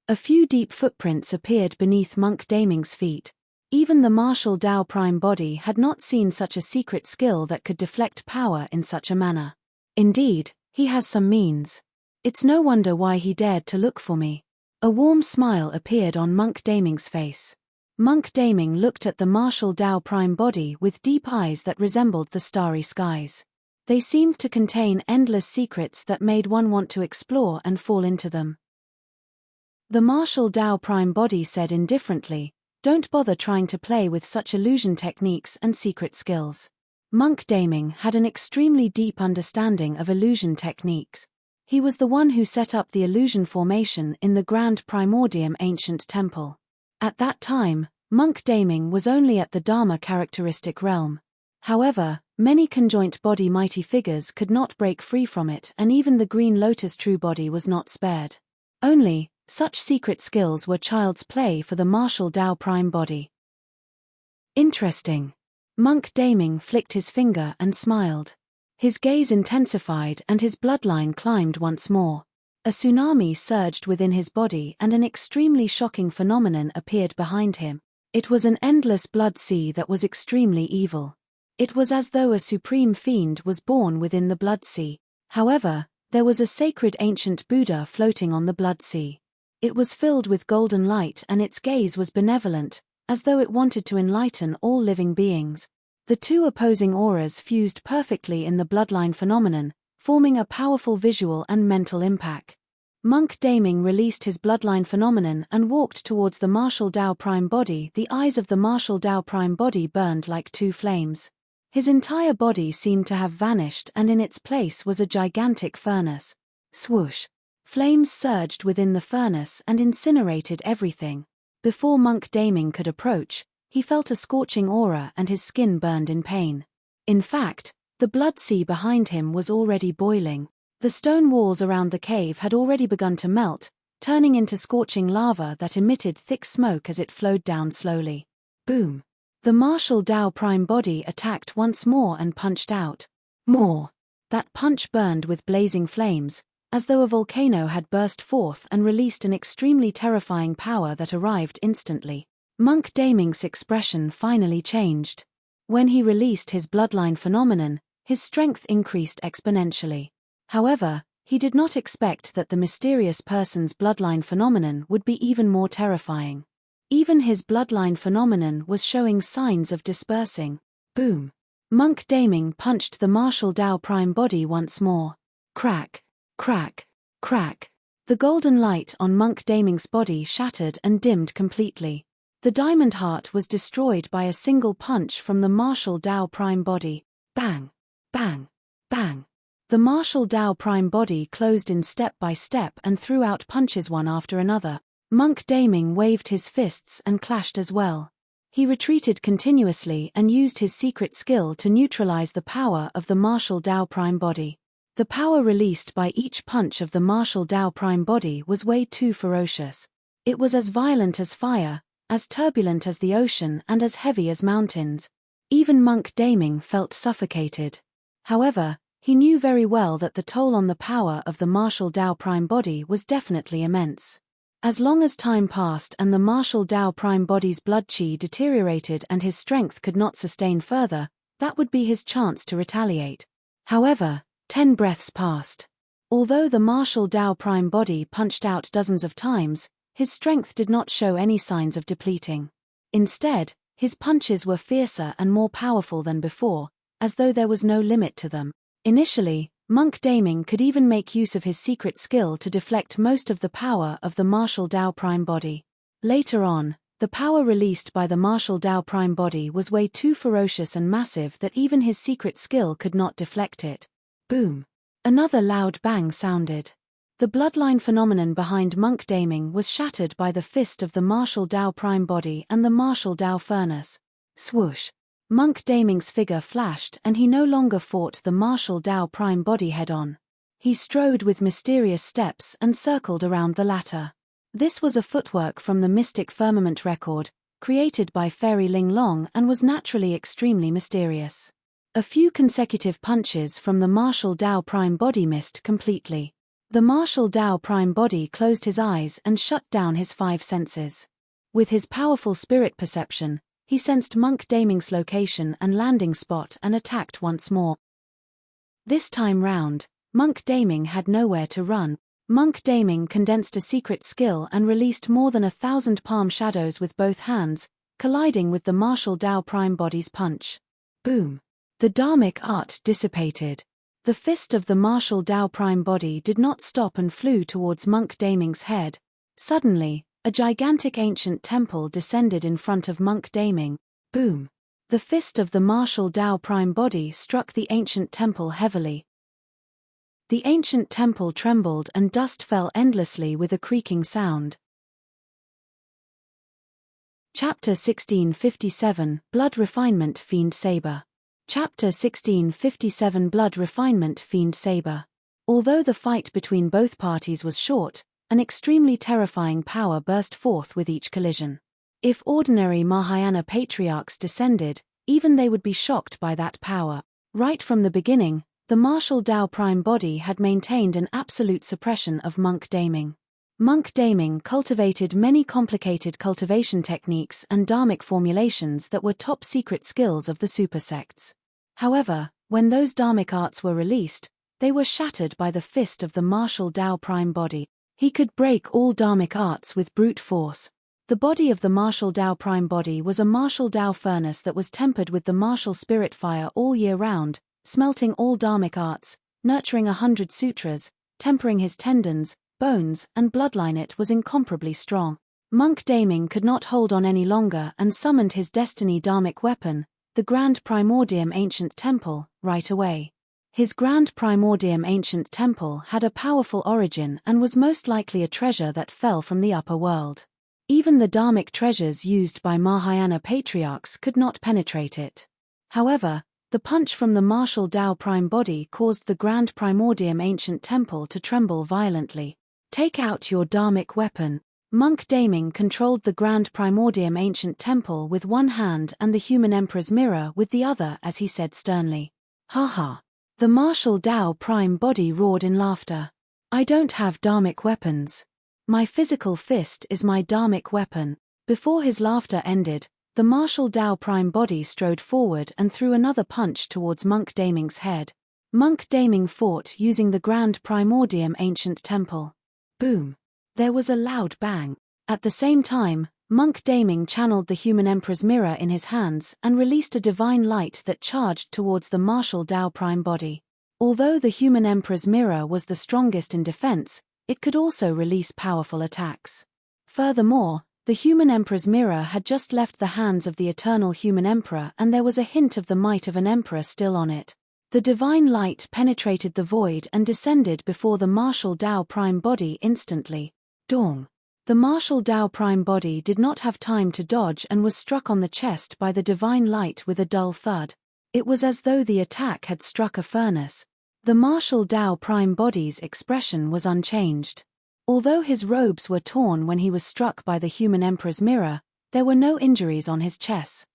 A few deep footprints appeared beneath Monk Daming's feet. Even the martial Tao prime body had not seen such a secret skill that could deflect power in such a manner. Indeed, he has some means. It's no wonder why he dared to look for me. A warm smile appeared on Monk Daming's face. Monk Daming looked at the martial Tao prime body with deep eyes that resembled the starry skies. They seemed to contain endless secrets that made one want to explore and fall into them. The martial Tao prime body said indifferently, "Don't bother trying to play with such illusion techniques and secret skills." Monk Daming had an extremely deep understanding of illusion techniques. He was the one who set up the illusion formation in the Grand Primordium ancient temple. At that time, Monk Daming was only at the Dharma characteristic realm. However, many conjoint body mighty figures could not break free from it, and even the Green Lotus true body was not spared. Only, such secret skills were child's play for the martial Tao prime body. Interesting. Monk Daming flicked his finger and smiled. His gaze intensified and his bloodline climbed once more. A tsunami surged within his body and an extremely shocking phenomenon appeared behind him. It was an endless blood sea that was extremely evil. It was as though a supreme fiend was born within the blood sea. However, there was a sacred ancient Buddha floating on the blood sea. It was filled with golden light and its gaze was benevolent, as though it wanted to enlighten all living beings. The two opposing auras fused perfectly in the bloodline phenomenon, forming a powerful visual and mental impact. Monk Daming released his bloodline phenomenon and walked towards the martial Tao prime body. The eyes of the martial Tao prime body burned like two flames. His entire body seemed to have vanished and in its place was a gigantic furnace. Swoosh! Flames surged within the furnace and incinerated everything. Before Monk Daming could approach, he felt a scorching aura and his skin burned in pain. In fact, the blood sea behind him was already boiling. The stone walls around the cave had already begun to melt, turning into scorching lava that emitted thick smoke as it flowed down slowly. Boom! The martial Tao prime body attacked once more and punched out. More! That punch burned with blazing flames, as though a volcano had burst forth and released an extremely terrifying power that arrived instantly. Monk Daming's expression finally changed. When he released his bloodline phenomenon, his strength increased exponentially. However, he did not expect that the mysterious person's bloodline phenomenon would be even more terrifying. Even his bloodline phenomenon was showing signs of dispersing. Boom! Monk Daming punched the martial Tao prime body once more. Crack! Crack! Crack! The golden light on Monk Daming's body shattered and dimmed completely. The diamond heart was destroyed by a single punch from the martial Tao prime body. Bang! Bang! Bang! The martial Tao prime body closed in step by step and threw out punches one after another. Monk Daming waved his fists and clashed as well. He retreated continuously and used his secret skill to neutralize the power of the martial Tao prime body. The power released by each punch of the martial Tao prime body was way too ferocious. It was as violent as fire, as turbulent as the ocean and as heavy as mountains. Even Monk Daming felt suffocated. However, he knew very well that the toll on the power of the martial Tao prime body was definitely immense. As long as time passed and the martial Tao prime body's blood chi deteriorated and his strength could not sustain further, that would be his chance to retaliate. However, 10 breaths passed. Although the martial Tao prime body punched out dozens of times, his strength did not show any signs of depleting. Instead, his punches were fiercer and more powerful than before, as though there was no limit to them. Initially, Monk Daming could even make use of his secret skill to deflect most of the power of the martial Tao prime body. Later on, the power released by the martial Tao prime body was way too ferocious and massive that even his secret skill could not deflect it. Boom! Another loud bang sounded. The bloodline phenomenon behind Monk Daming was shattered by the fist of the martial Tao prime body and the martial Tao furnace. Swoosh! Monk Daming's figure flashed and he no longer fought the martial Tao prime body head-on. He strode with mysterious steps and circled around the latter. This was a footwork from the mystic firmament record, created by Fairy Ling Long and was naturally extremely mysterious. A few consecutive punches from the martial Tao prime body missed completely. The martial Tao prime body closed his eyes and shut down his 5 senses. With his powerful spirit perception, he sensed Monk Daming's location and landing spot and attacked once more. This time round, Monk Daming had nowhere to run. Monk Daming condensed a secret skill and released more than 1,000 palm shadows with both hands, colliding with the martial Tao prime body's punch. Boom! The Dharmic art dissipated. The fist of the martial Tao prime body did not stop and flew towards Monk Daming's head. Suddenly, a gigantic ancient temple descended in front of Monk Daming. Boom! The fist of the martial Tao prime body struck the ancient temple heavily. The ancient temple trembled and dust fell endlessly with a creaking sound. Chapter 1657, Blood Refinement Fiend Saber. Chapter 1657, Blood Refinement Fiend Saber. Although the fight between both parties was short, an extremely terrifying power burst forth with each collision. If ordinary Mahayana patriarchs descended, even they would be shocked by that power. Right from the beginning, the martial Tao prime body had maintained an absolute suppression of Monk Daming. Monk Daming cultivated many complicated cultivation techniques and dharmic formulations that were top secret skills of the super sects. However, when those dharmic arts were released, they were shattered by the fist of the martial Tao prime body. He could break all dharmic arts with brute force. The body of the martial Tao prime body was a martial Tao furnace that was tempered with the martial spirit fire all year round, smelting all dharmic arts, nurturing 100 sutras, tempering his tendons, bones, and bloodline. It was incomparably strong. Monk Daming could not hold on any longer and summoned his destiny dharmic weapon, the Grand Primordium Ancient Temple, right away. His Grand Primordium Ancient Temple had a powerful origin and was most likely a treasure that fell from the upper world. Even the dharmic treasures used by Mahayana patriarchs could not penetrate it. However, the punch from the martial Tao prime body caused the Grand Primordium Ancient Temple to tremble violently. Take out your dharmic weapon. Monk Daming controlled the Grand Primordium Ancient Temple with one hand and the human emperor's mirror with the other as he said sternly. Ha ha. The martial Tao prime body roared in laughter. I don't have dharmic weapons. My physical fist is my dharmic weapon. Before his laughter ended, the martial Tao prime body strode forward and threw another punch towards Monk Daming's head. Monk Daming fought using the Grand Primordium Ancient Temple. Boom! There was a loud bang. At the same time, Monk Daming channeled the human emperor's mirror in his hands and released a divine light that charged towards the martial Tao prime body. Although the human emperor's mirror was the strongest in defense, it could also release powerful attacks. Furthermore, the human emperor's mirror had just left the hands of the eternal human emperor and there was a hint of the might of an emperor still on it. The divine light penetrated the void and descended before the martial Tao prime body instantly. Dong! The martial Tao prime body did not have time to dodge and was struck on the chest by the divine light with a dull thud. It was as though the attack had struck a furnace. The martial Tao prime body's expression was unchanged. Although his robes were torn when he was struck by the human emperor's mirror, there were no injuries on his chest.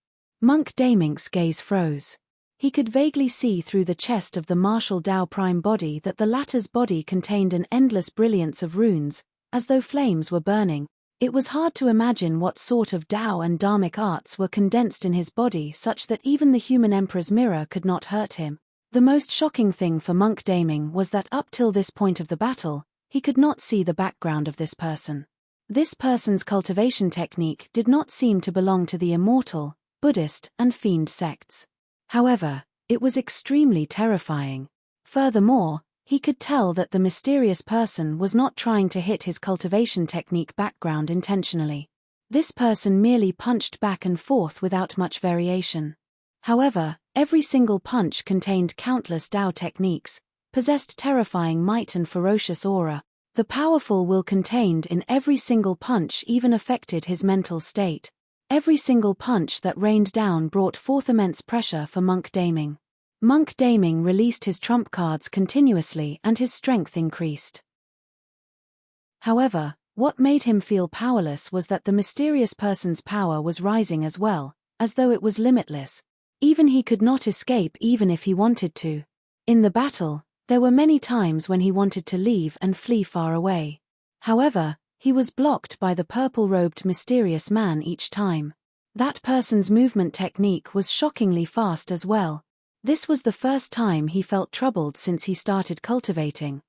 Monk Daming's gaze froze. He could vaguely see through the chest of the martial Tao prime body that the latter's body contained an endless brilliance of runes, as though flames were burning. It was hard to imagine what sort of Tao and dharmic arts were condensed in his body such that even the human emperor's mirror could not hurt him. The most shocking thing for Monk Daming was that up till this point of the battle, he could not see the background of this person. This person's cultivation technique did not seem to belong to the Immortal, Buddhist, and Fiend sects. However, it was extremely terrifying. Furthermore, he could tell that the mysterious person was not trying to hit his cultivation technique background intentionally. This person merely punched back and forth without much variation. However, every single punch contained countless Tao techniques, possessed terrifying might and ferocious aura. The powerful will contained in every single punch even affected his mental state. Every single punch that rained down brought forth immense pressure for Monk Daming. Monk Daming released his trump cards continuously and his strength increased. However, what made him feel powerless was that the mysterious person's power was rising as well, as though it was limitless. Even he could not escape even if he wanted to. In the battle, There were many times when he wanted to leave and flee far away. However, he was blocked by the purple-robed mysterious man each time. That person's movement technique was shockingly fast as well. This was the first time he felt troubled since he started cultivating.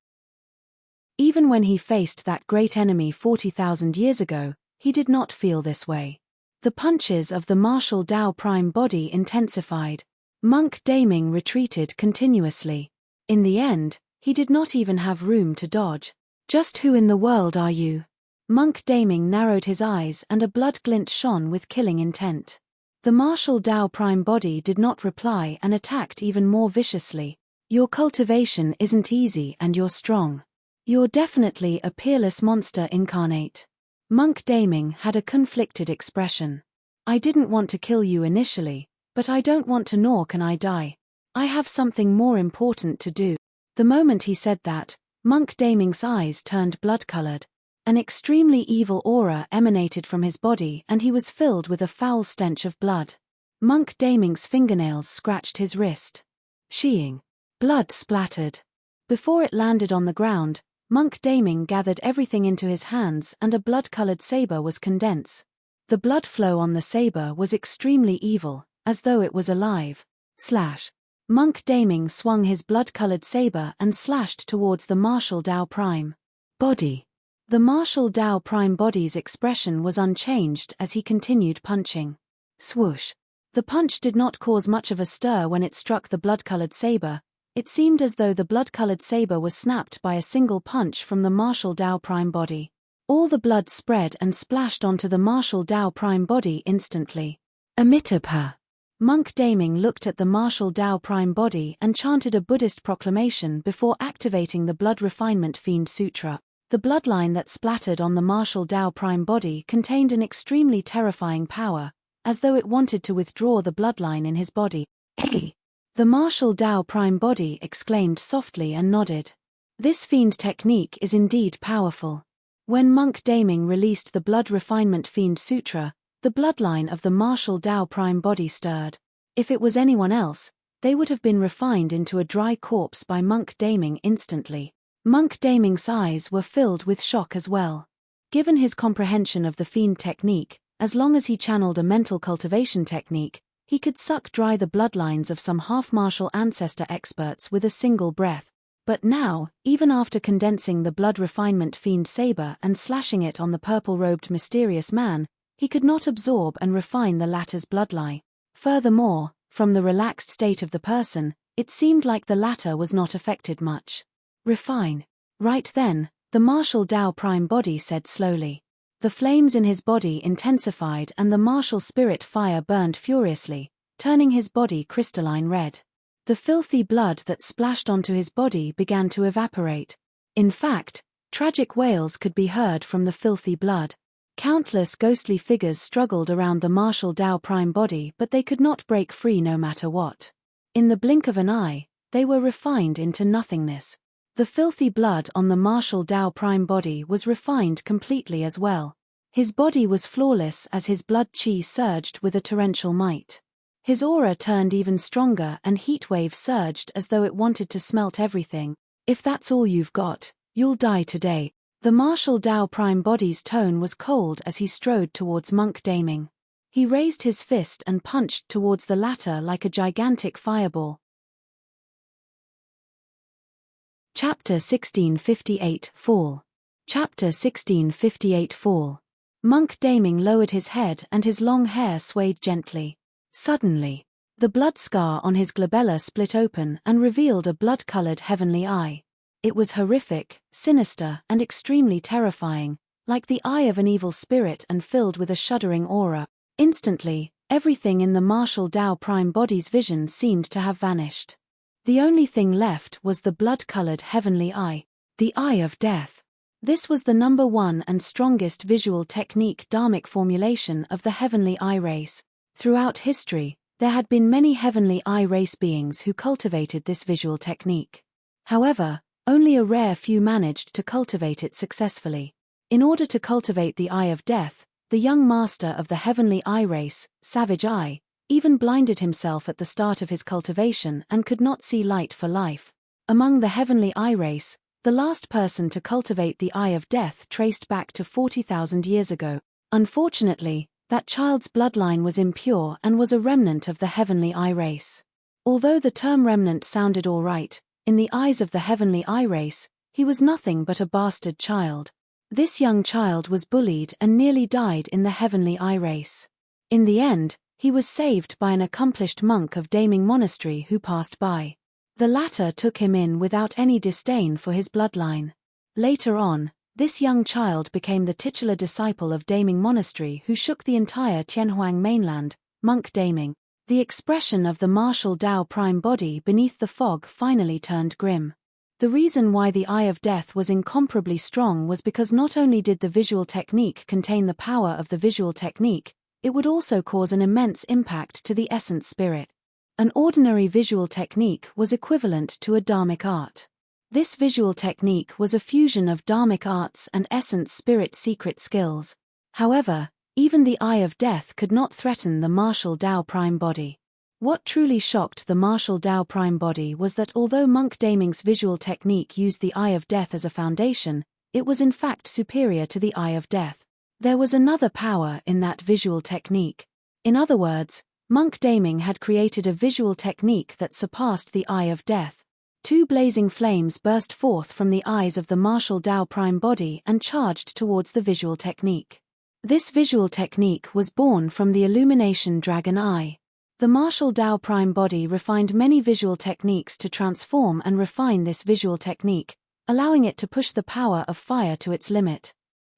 Even when he faced that great enemy 40,000 years ago, he did not feel this way. The punches of the martial Tao prime body intensified. Monk Daming retreated continuously. In the end, he did not even have room to dodge. Just who in the world are you? Monk Daming narrowed his eyes and a blood glint shone with killing intent. The martial Tao prime body did not reply and attacked even more viciously. Your cultivation isn't easy and you're strong. You're definitely a peerless monster incarnate. Monk Daming had a conflicted expression. I didn't want to kill you initially, but I don't want to nor can I die. I have something more important to do. The moment he said that, Monk Daming's eyes turned blood-colored. An extremely evil aura emanated from his body and he was filled with a foul stench of blood. Monk Daming's fingernails scratched his wrist. Sheeing. Blood splattered. Before it landed on the ground, Monk Daming gathered everything into his hands and a blood-colored saber was condensed. The blood flow on the saber was extremely evil, as though it was alive. Slash. Monk Daming swung his blood-colored saber and slashed towards the martial Tao prime body. The martial Tao prime body's expression was unchanged as he continued punching. Swoosh. The punch did not cause much of a stir when it struck the blood-colored saber. It seemed as though the blood-colored saber was snapped by a single punch from the martial Tao prime body. All the blood spread and splashed onto the martial Tao prime body instantly. Amitabha. Monk Daming looked at the martial Tao prime body and chanted a Buddhist proclamation before activating the Blood Refinement Fiend Sutra. The bloodline that splattered on the martial Tao prime body contained an extremely terrifying power, as though it wanted to withdraw the bloodline in his body. Hey! The martial Tao prime body exclaimed softly and nodded. This fiend technique is indeed powerful. When Monk Daming released the Blood Refinement Fiend Sutra, the bloodline of the martial Tao prime body stirred. If it was anyone else, they would have been refined into a dry corpse by Monk Daming instantly. Monk Daming's eyes were filled with shock as well. Given his comprehension of the fiend technique, as long as he channeled a mental cultivation technique, he could suck dry the bloodlines of some half-martial ancestor experts with a single breath. But now, even after condensing the Blood Refinement Fiend saber and slashing it on the purple-robed mysterious man, he could not absorb and refine the latter's bloodline. Furthermore, from the relaxed state of the person, it seemed like the latter was not affected much. Refine. Right then, the martial Tao prime body said slowly. The flames in his body intensified and the martial spirit fire burned furiously, turning his body crystalline red. The filthy blood that splashed onto his body began to evaporate. In fact, tragic wails could be heard from the filthy blood. Countless ghostly figures struggled around the martial Tao prime body but they could not break free no matter what. In the blink of an eye, they were refined into nothingness. The filthy blood on the martial Tao prime body was refined completely as well. His body was flawless as his blood chi surged with a torrential might. His aura turned even stronger and heatwave surged as though it wanted to smelt everything. If that's all you've got, you'll die today. The martial Tao prime body's tone was cold as he strode towards Monk Daming. He raised his fist and punched towards the latter like a gigantic fireball. Chapter 1658 Fall. Chapter 1658 Fall. Monk Daming lowered his head and his long hair swayed gently. Suddenly, the blood scar on his glabella split open and revealed a blood-colored heavenly eye. It was horrific, sinister, and extremely terrifying, like the eye of an evil spirit and filled with a shuddering aura. Instantly, everything in the martial Tao prime body's vision seemed to have vanished. The only thing left was the blood-colored heavenly eye, the eye of death. This was the number one and strongest visual technique dharmic formulation of the heavenly eye race. Throughout history, there had been many heavenly eye race beings who cultivated this visual technique. However, only a rare few managed to cultivate it successfully. In order to cultivate the eye of death, the young master of the heavenly eye race, Savage Eye, even blinded himself at the start of his cultivation and could not see light for life. Among the heavenly eye race, the last person to cultivate the eye of death traced back to 40,000 years ago. Unfortunately, that child's bloodline was impure and was a remnant of the heavenly eye race. Although the term remnant sounded all right, in the eyes of the heavenly eye race, he was nothing but a bastard child. This young child was bullied and nearly died in the heavenly eye race. In the end, he was saved by an accomplished monk of Daming Monastery who passed by. The latter took him in without any disdain for his bloodline. Later on, this young child became the titular disciple of Daming Monastery who shook the entire Tianhuang mainland. Monk Daming. The expression of the martial Dao prime body beneath the fog finally turned grim. The reason why the Eye of Death was incomparably strong was because not only did the visual technique contain the power of the visual technique, it would also cause an immense impact to the essence spirit. An ordinary visual technique was equivalent to a dharmic art. This visual technique was a fusion of dharmic arts and essence spirit secret skills. However, even the Eye of Death could not threaten the martial Dao prime body. What truly shocked the martial Dao prime body was that although Monk Daming's visual technique used the Eye of Death as a foundation, it was in fact superior to the Eye of Death. There was another power in that visual technique. In other words, Monk Daming had created a visual technique that surpassed the Eye of Death. Two blazing flames burst forth from the eyes of the martial Dao prime body and charged towards the visual technique. This visual technique was born from the Illumination Dragon Eye. The martial Dao prime body refined many visual techniques to transform and refine this visual technique, allowing it to push the power of fire to its limit.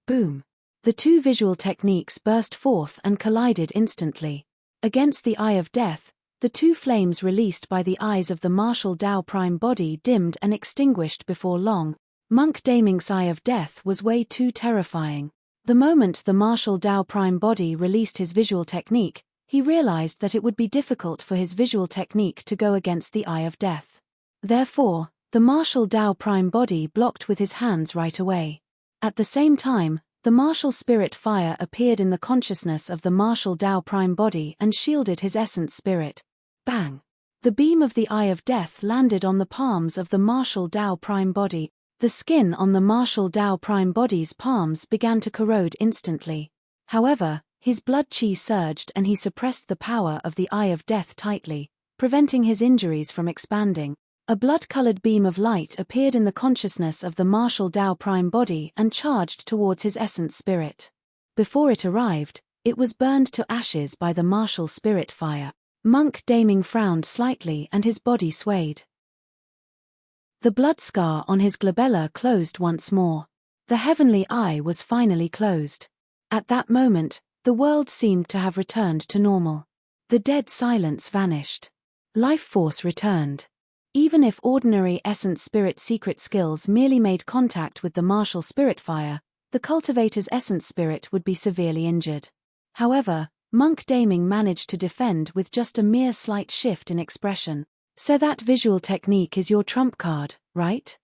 Boom! The two visual techniques burst forth and collided instantly. Against the Eye of Death, the two flames released by the eyes of the martial Dao prime body dimmed and extinguished before long. Monk Daming's Eye of Death was way too terrifying. The moment the martial Dao prime body released his visual technique, he realized that it would be difficult for his visual technique to go against the Eye of Death. Therefore, the martial Dao prime body blocked with his hands right away. At the same time, the martial spirit fire appeared in the consciousness of the martial Dao prime body and shielded his essence spirit. Bang! The beam of the Eye of Death landed on the palms of the martial Dao prime body. The skin on the martial Dao prime body's palms began to corrode instantly. However, his blood chi surged and he suppressed the power of the Eye of Death tightly, preventing his injuries from expanding. A blood-colored beam of light appeared in the consciousness of the martial Dao prime body and charged towards his essence spirit. Before it arrived, it was burned to ashes by the martial spirit fire. Monk Daming frowned slightly and his body swayed. The blood scar on his glabella closed once more. The heavenly eye was finally closed. At that moment, the world seemed to have returned to normal. The dead silence vanished. Life force returned. Even if ordinary essence spirit secret skills merely made contact with the martial spirit fire, the cultivator's essence spirit would be severely injured. However, Monk Daming managed to defend with just a mere slight shift in expression. So that visual technique is your trump card, right?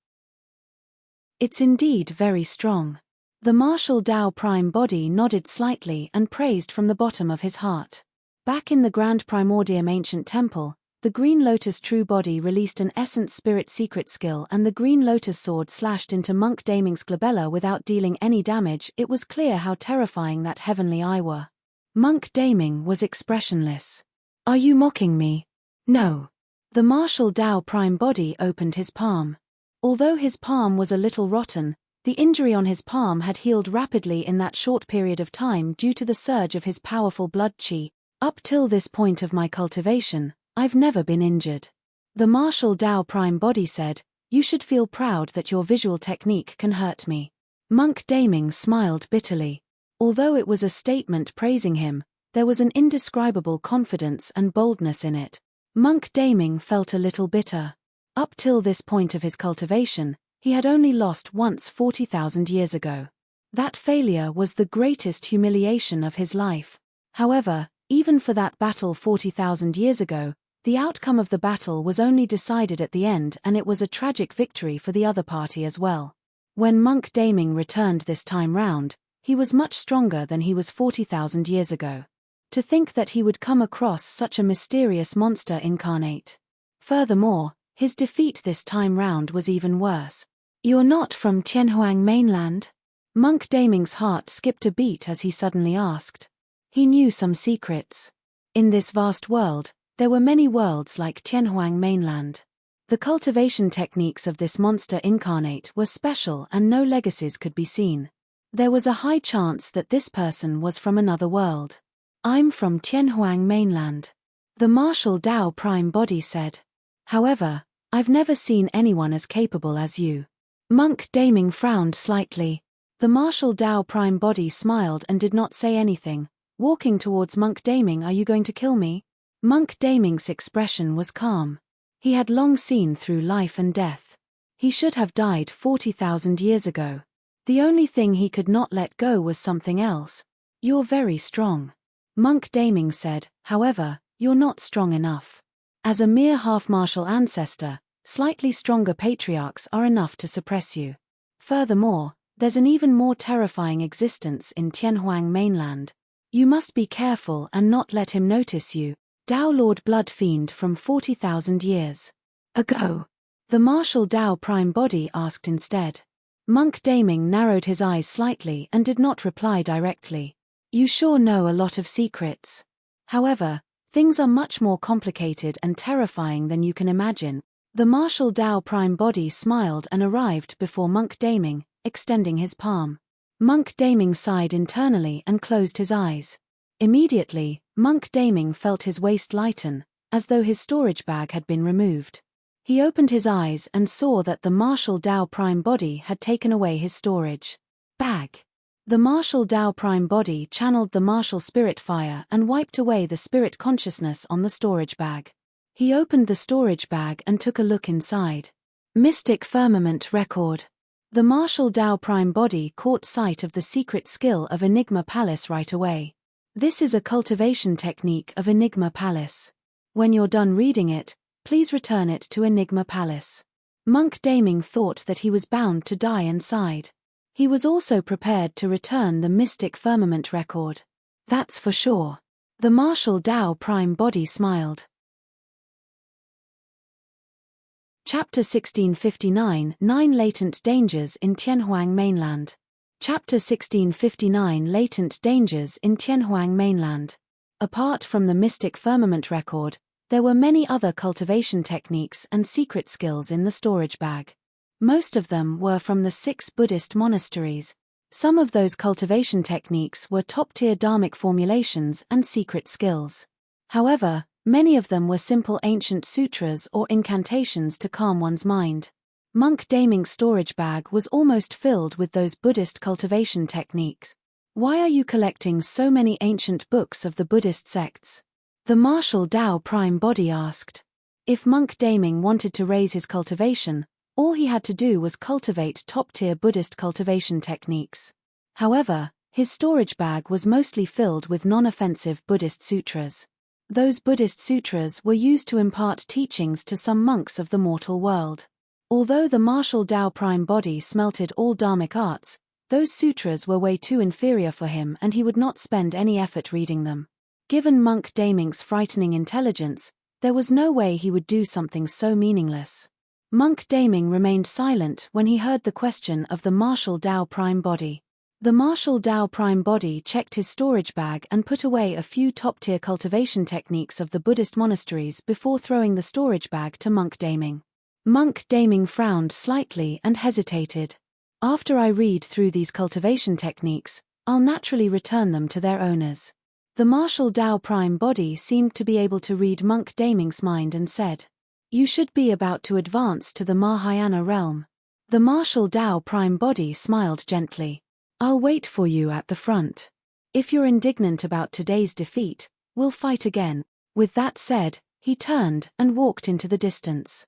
It's indeed very strong. The martial Dao prime body nodded slightly and praised from the bottom of his heart. Back in the Grand Primordium ancient temple, the Green Lotus true body released an essence spirit secret skill and the Green Lotus sword slashed into Monk Daming's glabella without dealing any damage. It was clear how terrifying that heavenly eye were. Monk Daming was expressionless. Are you mocking me? No. The martial Dao prime body opened his palm. Although his palm was a little rotten, the injury on his palm had healed rapidly in that short period of time due to the surge of his powerful blood chi. Up till this point of my cultivation, I've never been injured. The martial Dao prime body said, you should feel proud that your visual technique can hurt me. Monk Daming smiled bitterly. Although it was a statement praising him, there was an indescribable confidence and boldness in it. Monk Daming felt a little bitter. Up till this point of his cultivation, he had only lost once 40,000 years ago. That failure was the greatest humiliation of his life. However, even for that battle 40,000 years ago, the outcome of the battle was only decided at the end and it was a tragic victory for the other party as well. When Monk Daming returned this time round, he was much stronger than he was 40,000 years ago. To think that he would come across such a mysterious monster incarnate. Furthermore, His defeat this time round was even worse. "You're not from Tianhuang mainland?" Monk Daming's heart skipped a beat as he suddenly asked. He knew some secrets. In this vast world, there were many worlds like Tianhuang mainland. The cultivation techniques of this monster incarnate were special and no legacies could be seen. There was a high chance that this person was from another world. "I'm from Tianhuang mainland," the martial Tao prime body said. "However, I've never seen anyone as capable as you." Monk Daming frowned slightly. The martial Tao prime body smiled and did not say anything, walking towards Monk Daming. "Are you going to kill me?" Monk Daming's expression was calm. He had long seen through life and death. He should have died 40,000 years ago. The only thing he could not let go was something else. "You're very strong," Monk Daming said, "however, you're not strong enough. As a mere half-martial ancestor, slightly stronger patriarchs are enough to suppress you. Furthermore, there's an even more terrifying existence in Tianhuang mainland. You must be careful and not let him notice you." Tao Lord Blood Fiend from 40,000 years ago, the martial Tao prime body asked instead. Monk Daming narrowed his eyes slightly and did not reply directly. "You sure know a lot of secrets. However, things are much more complicated and terrifying than you can imagine." The martial Tao prime body smiled and arrived before Monk Daming, extending his palm. Monk Daming sighed internally and closed his eyes. Immediately, Monk Daming felt his waist lighten, as though his storage bag had been removed. He opened his eyes and saw that the martial Tao prime body had taken away his storage bag. The martial Tao prime body channeled the martial spirit fire and wiped away the spirit consciousness on the storage bag. He opened the storage bag and took a look inside. Mystic firmament record. The martial Tao prime body caught sight of the secret skill of Enigma Palace right away. This is a cultivation technique of Enigma Palace. When you're done reading it, please return it to Enigma Palace. Monk Daming thought that he was bound to die inside. He was also prepared to return the mystic firmament record. "That's for sure." The martial Tao prime body smiled. Chapter 1659 9 Latent Dangers in Tianhuang mainland. Chapter 1659 Latent Dangers in Tianhuang mainland. Apart from the mystic firmament record, there were many other cultivation techniques and secret skills in the storage bag. Most of them were from the 6 Buddhist monasteries. Some of those cultivation techniques were top-tier dharmic formulations and secret skills. However, many of them were simple ancient sutras or incantations to calm one's mind. Monk Daming's storage bag was almost filled with those Buddhist cultivation techniques. "Why are you collecting so many ancient books of the Buddhist sects?" the martial Tao prime body asked. If Monk Daming wanted to raise his cultivation, all he had to do was cultivate top-tier Buddhist cultivation techniques. However, his storage bag was mostly filled with non-offensive Buddhist sutras. Those Buddhist sutras were used to impart teachings to some monks of the mortal world. Although the martial Tao prime body smelted all dharmic arts, those sutras were way too inferior for him and he would not spend any effort reading them. Given Monk Daming's frightening intelligence, there was no way he would do something so meaningless. Monk Daming remained silent when he heard the question of the martial Tao prime body. The martial Tao prime body checked his storage bag and put away a few top-tier cultivation techniques of the Buddhist monasteries before throwing the storage bag to Monk Daming. Monk Daming frowned slightly and hesitated. "After I read through these cultivation techniques, I'll naturally return them to their owners." The martial Tao prime body seemed to be able to read Monk Daming's mind and said, "You should be about to advance to the Mahayana realm." The martial Tao prime body smiled gently. "I'll wait for you at the front. If you're indignant about today's defeat, we'll fight again." With that said, he turned and walked into the distance.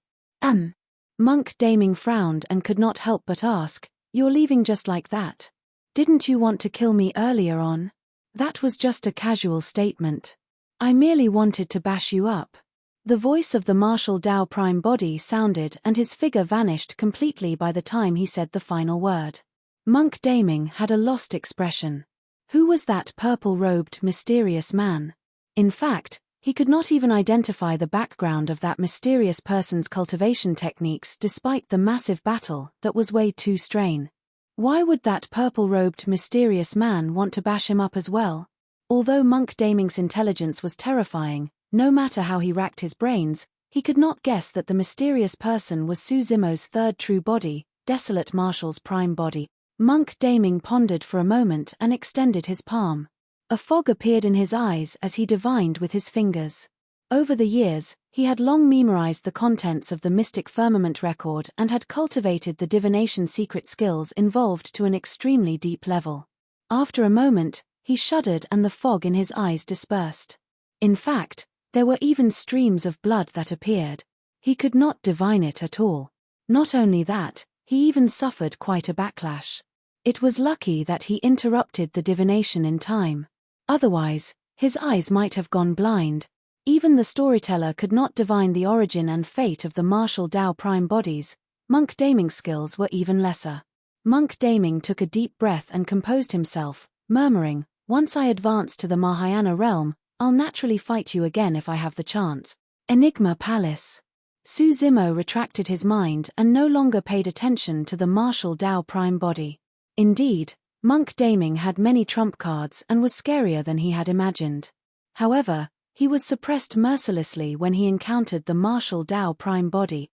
Monk Daming frowned and could not help but ask, "You're leaving just like that? Didn't you want to kill me earlier on?" "That was just a casual statement. I merely wanted to bash you up." The voice of the martial Tao prime body sounded and his figure vanished completely by the time he said the final word. Monk Daming had a lost expression. Who was that purple-robed, mysterious man? In fact, He could not even identify the background of that mysterious person's cultivation techniques despite the massive battle that was weighed too strain. Why would that purple-robed mysterious man want to bash him up as well? Although Monk Daming's intelligence was terrifying, no matter how he racked his brains, he could not guess that the mysterious person was Su Zimo's third true body, Desolate Marshall's prime body. Monk Daming pondered for a moment and extended his palm. A fog appeared in his eyes as he divined with his fingers. Over the years, he had long memorized the contents of the Mystic Firmament record and had cultivated the divination secret skills involved to an extremely deep level. After a moment, he shuddered and the fog in his eyes dispersed. In fact, there were even streams of blood that appeared. He could not divine it at all. Not only that, he even suffered quite a backlash. It was lucky that he interrupted the divination in time. Otherwise, his eyes might have gone blind. Even the storyteller could not divine the origin and fate of the Marshall Dao prime bodies. Monk Daming's skills were even lesser. Monk Daming took a deep breath and composed himself, murmuring, "Once I advance to the Mahayana realm, I'll naturally fight you again if I have the chance." Enigma Palace. Su Zimo retracted his mind and no longer paid attention to the Marshall Dao prime body. Indeed, Monk Daming had many trump cards and was scarier than he had imagined. However, he was suppressed mercilessly when he encountered the Marshall Dao prime body.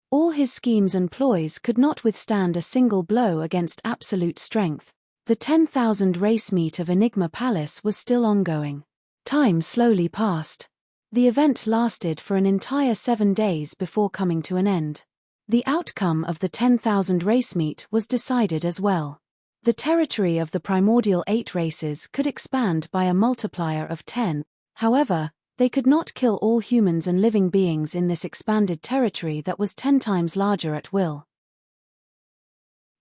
All his schemes and ploys could not withstand a single blow against absolute strength. The 10,000 race meet of Enigma Palace was still ongoing. Time slowly passed. The event lasted for an entire 7 days before coming to an end. The outcome of the 10,000 race meet was decided as well. The territory of the primordial 8 races could expand by a multiplier of 10, however, they could not kill all humans and living beings in this expanded territory that was 10 times larger at will.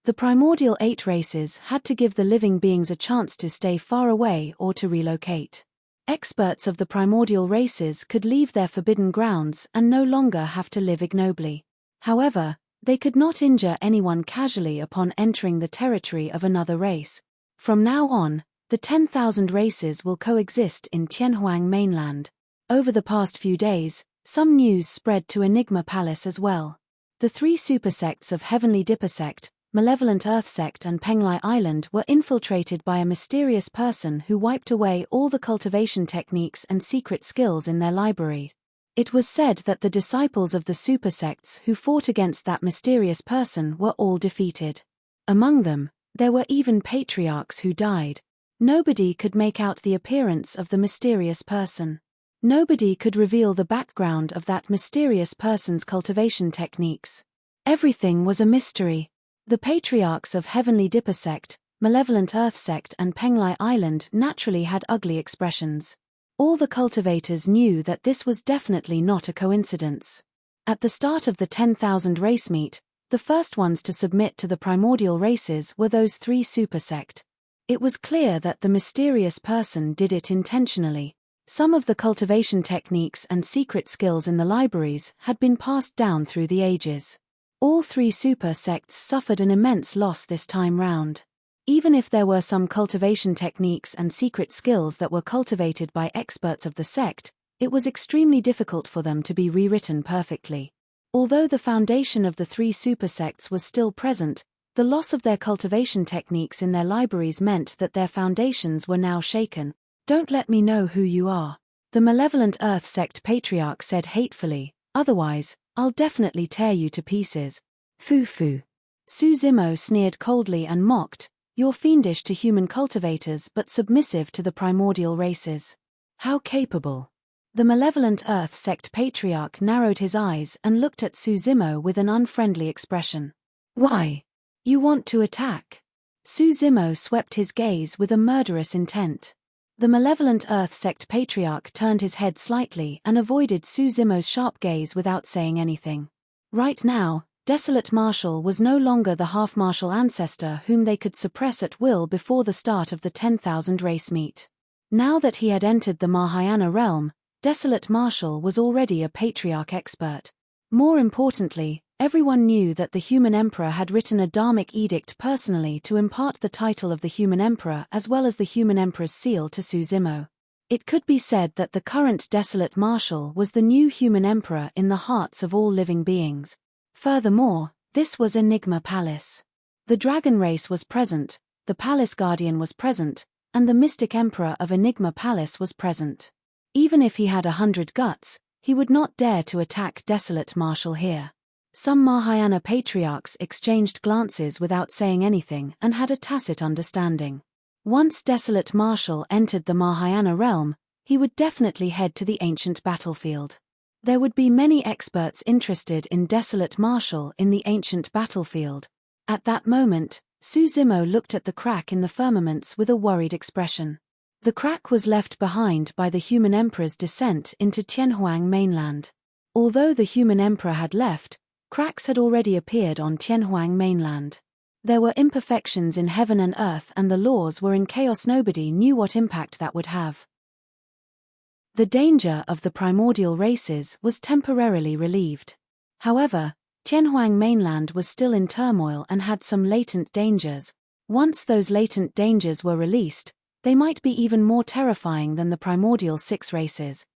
The primordial 8 races had to give the living beings a chance to stay far away or to relocate. Experts of the primordial races could leave their forbidden grounds and no longer have to live ignobly. However, they could not injure anyone casually upon entering the territory of another race. From now on, the 10,000 races will coexist in Tianhuang mainland. Over the past few days, some news spread to Enigma Palace as well. The 3 supersects of Heavenly Dipper Sect, Malevolent Earth Sect and Penglai Island were infiltrated by a mysterious person who wiped away all the cultivation techniques and secret skills in their library. It was said that the disciples of the supersects who fought against that mysterious person were all defeated. Among them, there were even patriarchs who died. Nobody could make out the appearance of the mysterious person. Nobody could reveal the background of that mysterious person's cultivation techniques. Everything was a mystery. The patriarchs of Heavenly Dipper Sect, Malevolent Earth Sect and Penglai Island naturally had ugly expressions. All the cultivators knew that this was definitely not a coincidence. At the start of the 10,000 race meet, the first ones to submit to the primordial races were those 3 supersect. It was clear that the mysterious person did it intentionally. Some of the cultivation techniques and secret skills in the libraries had been passed down through the ages. All 3 supersects suffered an immense loss this time round. Even if there were some cultivation techniques and secret skills that were cultivated by experts of the sect, it was extremely difficult for them to be rewritten perfectly. Although the foundation of the 3 supersects was still present, the loss of their cultivation techniques in their libraries meant that their foundations were now shaken. "Don't let me know who you are," the Malevolent Earth Sect Patriarch said hatefully, "otherwise, I'll definitely tear you to pieces." "Foo-foo." Su Zimo sneered coldly and mocked, "You're fiendish to human cultivators but submissive to the primordial races. How capable." The Malevolent Earth Sect Patriarch narrowed his eyes and looked at Su Zimo with an unfriendly expression. "Why? You want to attack?" Su Zimo swept his gaze with a murderous intent. The Malevolent Earth Sect Patriarch turned his head slightly and avoided Su Zimo's sharp gaze without saying anything. Right now, Desolate Marshall was no longer the half-martial ancestor whom they could suppress at will before the start of the 10,000 race meet. Now that he had entered the Mahayana realm, Desolate Marshall was already a patriarch expert. More importantly, everyone knew that the Human Emperor had written a dharmic edict personally to impart the title of the Human Emperor as well as the Human Emperor's seal to Su Zimo. It could be said that the current desolate marshal was the new human emperor in the hearts of all living beings. Furthermore, this was Enigma Palace. The dragon race was present, the palace guardian was present, and the mystic emperor of Enigma Palace was present. Even if he had 100 guts, he would not dare to attack desolate marshal here. Some Mahayana patriarchs exchanged glances without saying anything and had a tacit understanding. Once desolate marshal entered the Mahayana realm, he would definitely head to the ancient battlefield. There would be many experts interested in desolate marshal in the ancient battlefield. At that moment, Su Zimo looked at the crack in the firmaments with a worried expression. The crack was left behind by the human emperor's descent into Tianhuang mainland. Although the human emperor had left, cracks had already appeared on Tianhuang mainland. There were imperfections in heaven and earth and the laws were in chaos. Nobody knew what impact that would have. The danger of the primordial races was temporarily relieved. However, Tianhuang mainland was still in turmoil and had some latent dangers. Once those latent dangers were released, they might be even more terrifying than the primordial 6 races.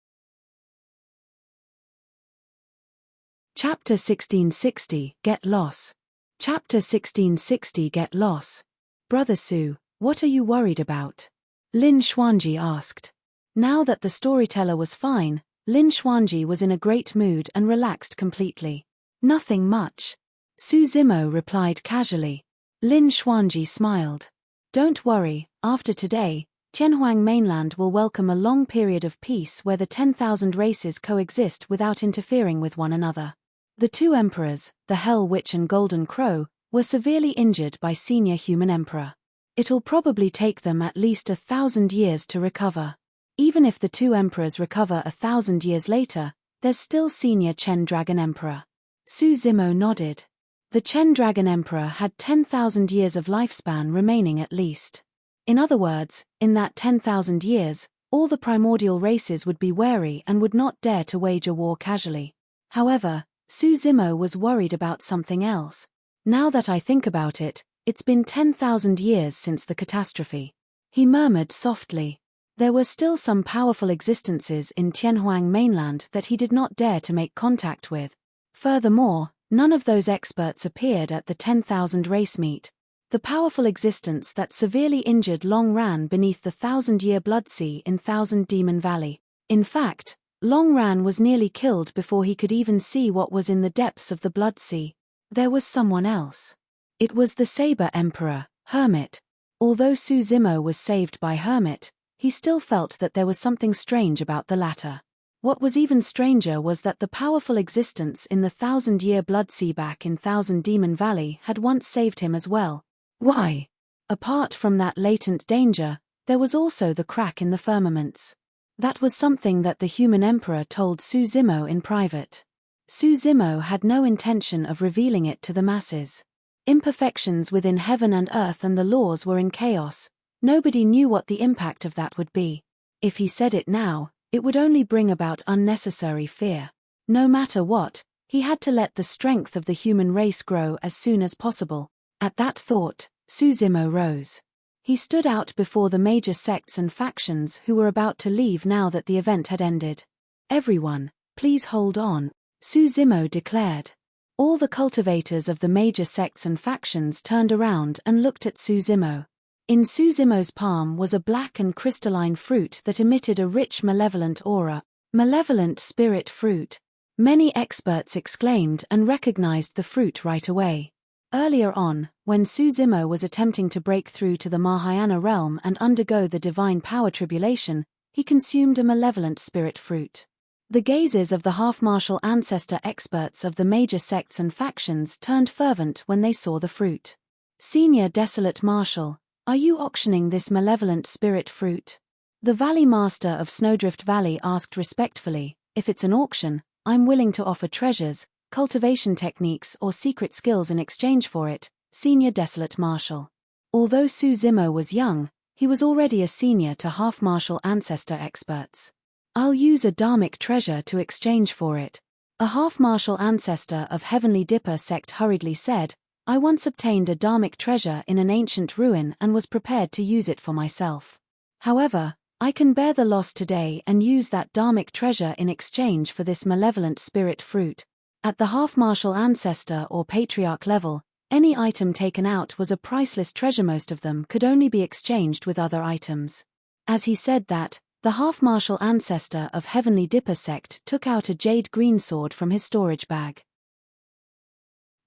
Chapter 1660, Get Loss. Chapter 1660, Get Loss. Brother Su, what are you worried about? Lin Xuanji asked. Now that the storyteller was fine, Lin Xuanji was in a great mood and relaxed completely. Nothing much. Su Zimo replied casually. Lin Xuanji smiled. Don't worry, after today, Tianhuang mainland will welcome a long period of peace where the 10,000 races coexist without interfering with one another. The 2 emperors, the Hell Witch and Golden Crow, were severely injured by senior human emperor. It'll probably take them at least 1,000 years to recover. Even if the 2 emperors recover 1,000 years later, there's still senior Chen Dragon Emperor. Su Zimo nodded. The Chen Dragon Emperor had 10,000 years of lifespan remaining at least. In other words, in that 10,000 years, all the primordial races would be wary and would not dare to wage a war casually. However, Su Zimo was worried about something else. Now that I think about it, it's been 10,000 years since the catastrophe. He murmured softly. There were still some powerful existences in Tianhuang mainland that he did not dare to make contact with. Furthermore, none of those experts appeared at the 10,000 race meet. The powerful existence that severely injured Long ran beneath the 1,000-year blood sea in Thousand Demon Valley. In fact, Long ran was nearly killed before he could even see what was in the depths of the blood sea. There was someone else. It was the Saber Emperor, Hermit. Although Su Zimo was saved by Hermit, he still felt that there was something strange about the latter. What was even stranger was that the powerful existence in the 1,000-year blood sea back in Thousand Demon Valley had once saved him as well. Why? Apart from that latent danger, there was also the crack in the firmaments. That was something that the human emperor told Su Zimo in private. Su Zimo had no intention of revealing it to the masses. Imperfections within heaven and earth and the laws were in chaos. Nobody knew what the impact of that would be. If he said it now, it would only bring about unnecessary fear. No matter what, he had to let the strength of the human race grow as soon as possible. At that thought, Su Zimo rose. He stood out before the major sects and factions who were about to leave now that the event had ended. Everyone, please hold on, Su Zimo declared. All the cultivators of the major sects and factions turned around and looked at Su Zimo. In Su Zimo's palm was a black and crystalline fruit that emitted a rich malevolent aura. Malevolent spirit fruit. Many experts exclaimed and recognized the fruit right away. Earlier on, when Su Zimo was attempting to break through to the Mahayana realm and undergo the divine power tribulation, he consumed a malevolent spirit fruit. The gazes of the half-martial ancestor experts of the major sects and factions turned fervent when they saw the fruit. Senior Desolate Marshal, are you auctioning this malevolent spirit fruit? The Valley Master of Snowdrift Valley asked respectfully. If it's an auction, I'm willing to offer treasures, cultivation techniques or secret skills in exchange for it, Senior Desolate Marshal. Although Su Zimo was young, he was already a senior to half-martial ancestor experts. I'll use a dharmic treasure to exchange for it. A half-martial ancestor of Heavenly Dipper sect hurriedly said, I once obtained a dharmic treasure in an ancient ruin and was prepared to use it for myself. However, I can bear the loss today and use that dharmic treasure in exchange for this malevolent spirit fruit. At the half-martial ancestor or patriarch level, any item taken out was a priceless treasure. Most of them could only be exchanged with other items. As he said that, the half-martial ancestor of Heavenly Dipper sect took out a jade green sword from his storage bag.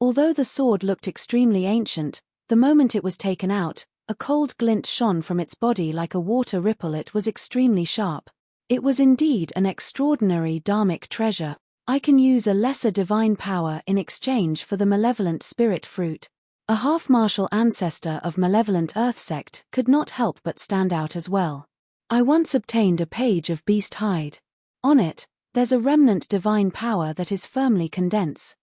Although the sword looked extremely ancient, the moment it was taken out, a cold glint shone from its body like a water ripple. It was extremely sharp. It was indeed an extraordinary dharmic treasure. I can use a lesser divine power in exchange for the malevolent spirit fruit. A half-martial ancestor of malevolent earth sect could not help but stand out as well. I once obtained a page of beast hide. On it, there's a remnant divine power that is firmly condensed.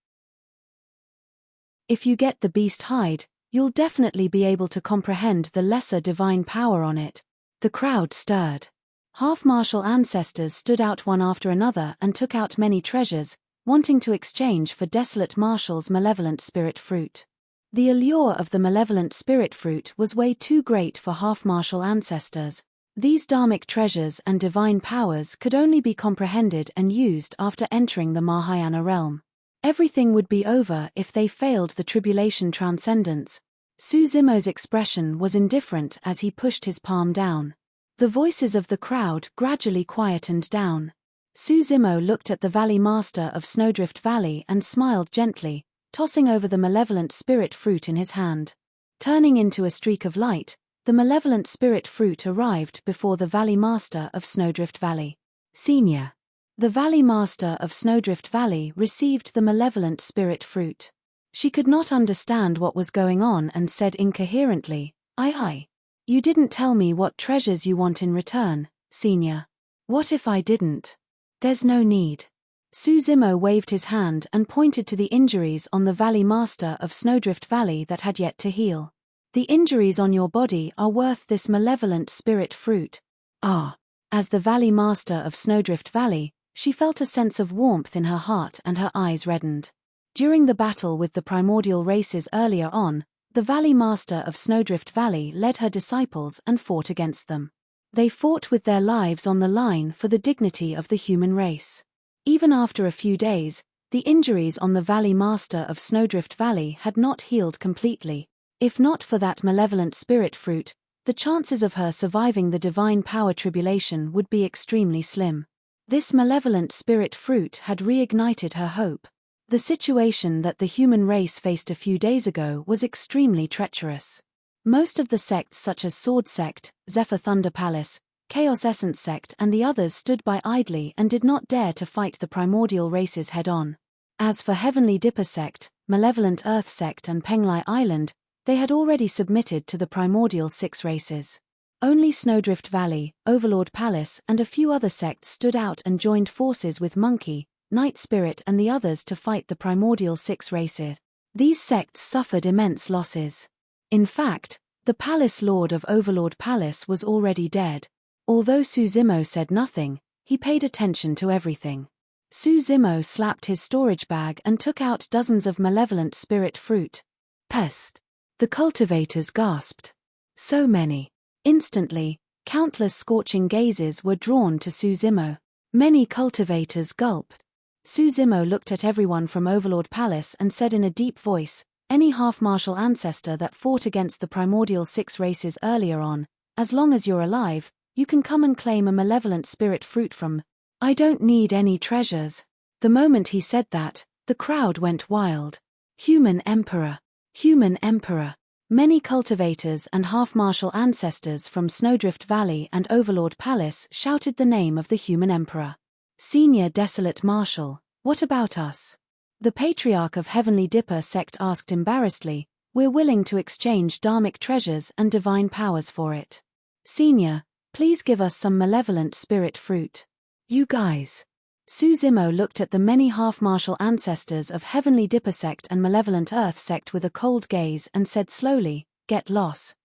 If you get the beast hide, you'll definitely be able to comprehend the lesser divine power on it. The crowd stirred. Half-martial ancestors stood out one after another and took out many treasures, wanting to exchange for desolate Marshall's malevolent spirit fruit. The allure of the malevolent spirit fruit was way too great for half-martial ancestors. These dharmic treasures and divine powers could only be comprehended and used after entering the Mahayana realm. Everything would be over if they failed the tribulation transcendence. Suzimo's expression was indifferent as he pushed his palm down. The voices of the crowd gradually quietened down. Suzimo looked at the Valley Master of Snowdrift Valley and smiled gently, tossing over the malevolent spirit fruit in his hand. Turning into a streak of light, the malevolent spirit fruit arrived before the Valley Master of Snowdrift Valley. Senior. The Valley Master of Snowdrift Valley received the malevolent spirit fruit. She could not understand what was going on and said incoherently, "Aye. You didn't tell me what treasures you want in return, Senior. What if I didn't?" "There's no need." Suzimo waved his hand and pointed to the injuries on the Valley Master of Snowdrift Valley that had yet to heal. "The injuries on your body are worth this malevolent spirit fruit." Ah. As the Valley Master of Snowdrift Valley, she felt a sense of warmth in her heart and her eyes reddened. During the battle with the primordial races earlier on, the Valley Master of Snowdrift Valley led her disciples and fought against them. They fought with their lives on the line for the dignity of the human race. Even after a few days, the injuries on the Valley Master of Snowdrift Valley had not healed completely. If not for that malevolent spirit fruit, the chances of her surviving the divine power tribulation would be extremely slim. This malevolent spirit fruit had reignited her hope. The situation that the human race faced a few days ago was extremely treacherous. Most of the sects such as Sword Sect, Zephyr Thunder Palace, Chaos Essence Sect and the others stood by idly and did not dare to fight the primordial races head-on. As for Heavenly Dipper Sect, Malevolent Earth Sect and Penglai Island, they had already submitted to the primordial 6 races. Only Snowdrift Valley, Overlord Palace and a few other sects stood out and joined forces with Monkey, Night Spirit and the others to fight the primordial 6 races. These sects suffered immense losses. In fact, the Palace Lord of Overlord Palace was already dead. Although Suzimo said nothing, he paid attention to everything. Suzimo slapped his storage bag and took out dozens of malevolent spirit fruit. Pest! The cultivators gasped. So many. Instantly, countless scorching gazes were drawn to Suzimo. Many cultivators gulped. Suzimo looked at everyone from Overlord Palace and said in a deep voice, "Any half-martial ancestor that fought against the primordial 6 races earlier on, as long as you're alive, you can come and claim a malevolent spirit fruit from. I don't need any treasures." The moment he said that, the crowd went wild. Human Emperor! Human Emperor! Many cultivators and half-martial ancestors from Snowdrift Valley and Overlord Palace shouted the name of the Human Emperor. "Senior Desolate Marshal, what about us?" The Patriarch of Heavenly Dipper sect asked embarrassedly. "We're willing to exchange dharmic treasures and divine powers for it. Senior, please give us some malevolent spirit fruit." "You guys." Suzimo looked at the many half-martial ancestors of Heavenly Dipper sect and Malevolent Earth sect with a cold gaze and said slowly, "Get lost."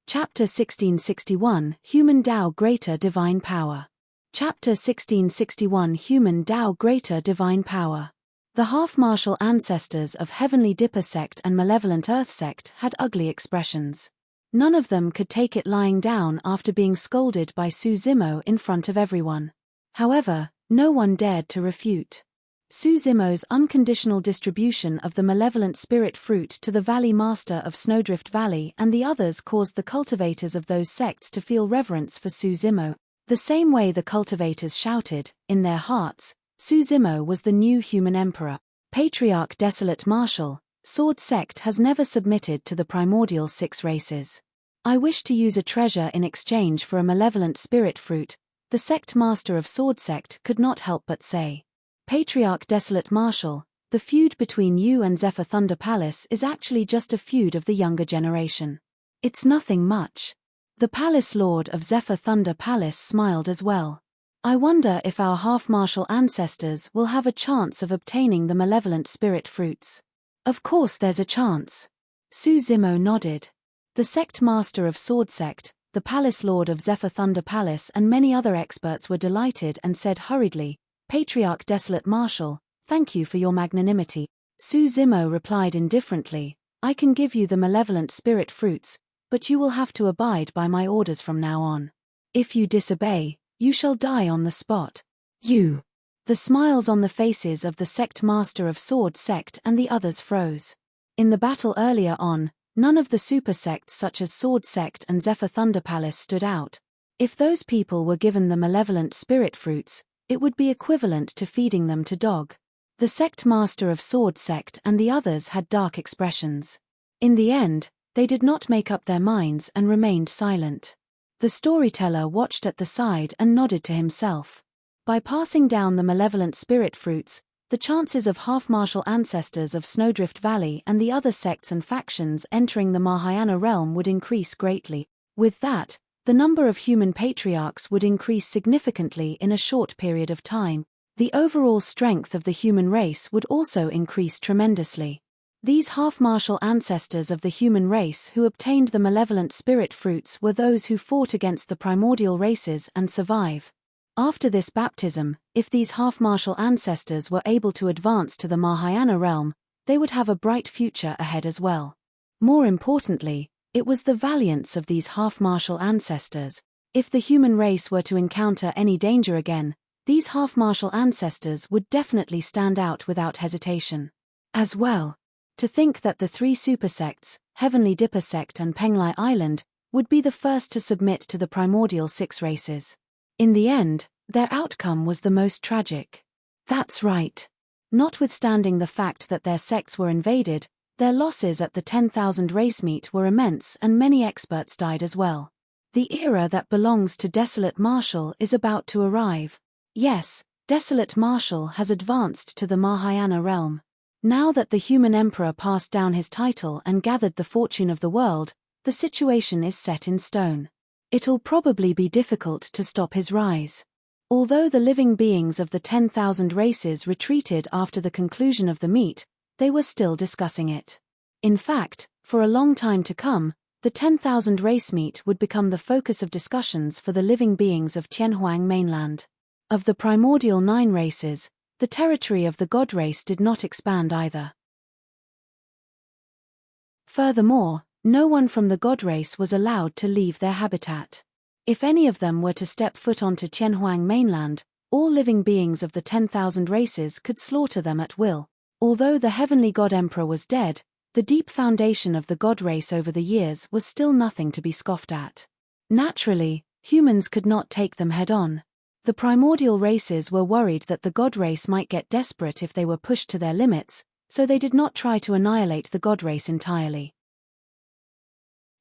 Chapter 1661, Human Tao Greater Divine Power. Chapter 1661, Human Tao Greater Divine Power. The half-martial ancestors of Heavenly Dipper sect and Malevolent Earth sect had ugly expressions. None of them could take it lying down after being scolded by Su Zimo in front of everyone. However, no one dared to refute Su Zimo's unconditional distribution of the malevolent spirit fruit to the Valley Master of Snowdrift Valley, and the others caused the cultivators of those sects to feel reverence for Su Zimo. The same way the cultivators shouted, in their hearts, Su Zimo was the new human emperor. Patriarch Desolate Marshal, Sword Sect has never submitted to the primordial 6 races. I wish to use a treasure in exchange for a malevolent spirit fruit, the sect master of Sword Sect could not help but say. Patriarch Desolate Marshal, the feud between you and Zephyr Thunder Palace is actually just a feud of the younger generation. It's nothing much. The Palace Lord of Zephyr Thunder Palace smiled as well. I wonder if our half-martial ancestors will have a chance of obtaining the malevolent spirit fruits. Of course there's a chance. Su Zimo nodded. The sect master of Sword Sect, the Palace Lord of Zephyr Thunder Palace, and many other experts were delighted and said hurriedly, Patriarch Desolate Marshal, thank you for your magnanimity. Su Zimo replied indifferently, I can give you the malevolent spirit fruits, but you will have to abide by my orders from now on. If you disobey, you shall die on the spot. You. The smiles on the faces of the sect master of Sword Sect and the others froze. In the battle earlier on, none of the super sects such as Sword Sect and Zephyr Thunder Palace stood out. If those people were given the malevolent spirit fruits, it would be equivalent to feeding them to dog. The sect master of Sword Sect and the others had dark expressions. In the end, they did not make up their minds and remained silent. The storyteller watched at the side and nodded to himself. By passing down the malevolent spirit fruits, the chances of half-martial ancestors of Snowdrift Valley and the other sects and factions entering the Mahayana realm would increase greatly. With that, the number of human patriarchs would increase significantly in a short period of time. The overall strength of the human race would also increase tremendously. These half-martial ancestors of the human race who obtained the malevolent spirit fruits were those who fought against the primordial races and survive. After this baptism, if these half-martial ancestors were able to advance to the Mahayana realm, they would have a bright future ahead as well. More importantly, it was the valiance of these half-martial ancestors. If the human race were to encounter any danger again, these half-martial ancestors would definitely stand out without hesitation. As well, to think that the 3 super sects, Heavenly Dipper Sect and Penglai Island, would be the first to submit to the primordial 6 races. In the end, their outcome was the most tragic. That's right. Notwithstanding the fact that their sects were invaded, their losses at the 10,000 race meet were immense and many experts died as well. The era that belongs to Desolate Marshal is about to arrive. Yes, Desolate Marshal has advanced to the Mahayana realm. Now that the human emperor passed down his title and gathered the fortune of the world, the situation is set in stone. It'll probably be difficult to stop his rise. Although the living beings of the 10,000 races retreated after the conclusion of the meet, they were still discussing it. In fact, for a long time to come, the 10,000 race meet would become the focus of discussions for the living beings of Tianhuang mainland. Of the primordial 9 races, the territory of the god race did not expand either. Furthermore, no one from the god race was allowed to leave their habitat. If any of them were to step foot onto Tianhuang mainland, all living beings of the 10,000 races could slaughter them at will. Although the heavenly god emperor was dead, the deep foundation of the god race over the years was still nothing to be scoffed at. Naturally, humans could not take them head-on. The primordial races were worried that the god race might get desperate if they were pushed to their limits, so they did not try to annihilate the god race entirely.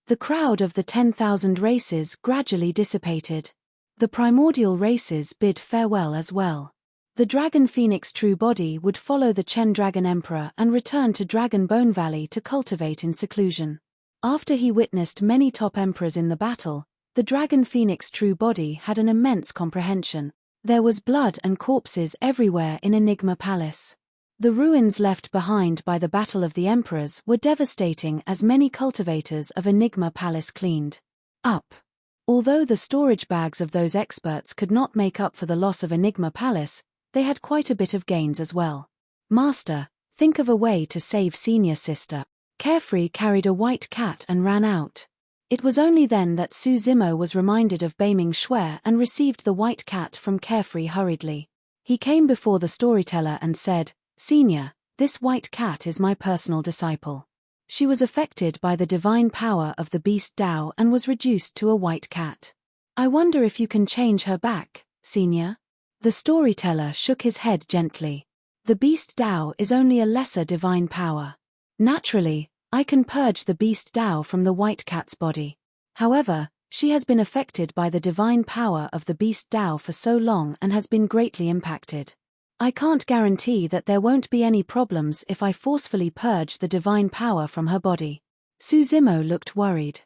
The crowd of the 10,000 races gradually dissipated. The primordial races bid farewell as well. The Dragon Phoenix True Body would follow the Chen Dragon Emperor and return to Dragon Bone Valley to cultivate in seclusion. After he witnessed many top emperors in the battle, the Dragon Phoenix True Body had an immense comprehension. There was blood and corpses everywhere in Enigma Palace. The ruins left behind by the Battle of the Emperors were devastating as many cultivators of Enigma Palace cleaned up. Although the storage bags of those experts could not make up for the loss of Enigma Palace, they had quite a bit of gains as well. Master, think of a way to save senior sister. Carefree carried a white cat and ran out. It was only then that Su Zimo was reminded of Beiming Shui and received the white cat from Carefree hurriedly. He came before the storyteller and said, "Senior, this white cat is my personal disciple. She was affected by the divine power of the beast Tao and was reduced to a white cat. I wonder if you can change her back, Senior?" The storyteller shook his head gently. "The beast Tao is only a lesser divine power. Naturally, I can purge the beast Tao from the white cat's body. However, she has been affected by the divine power of the beast Tao for so long and has been greatly impacted. I can't guarantee that there won't be any problems if I forcefully purge the divine power from her body." Su Zimo looked worried.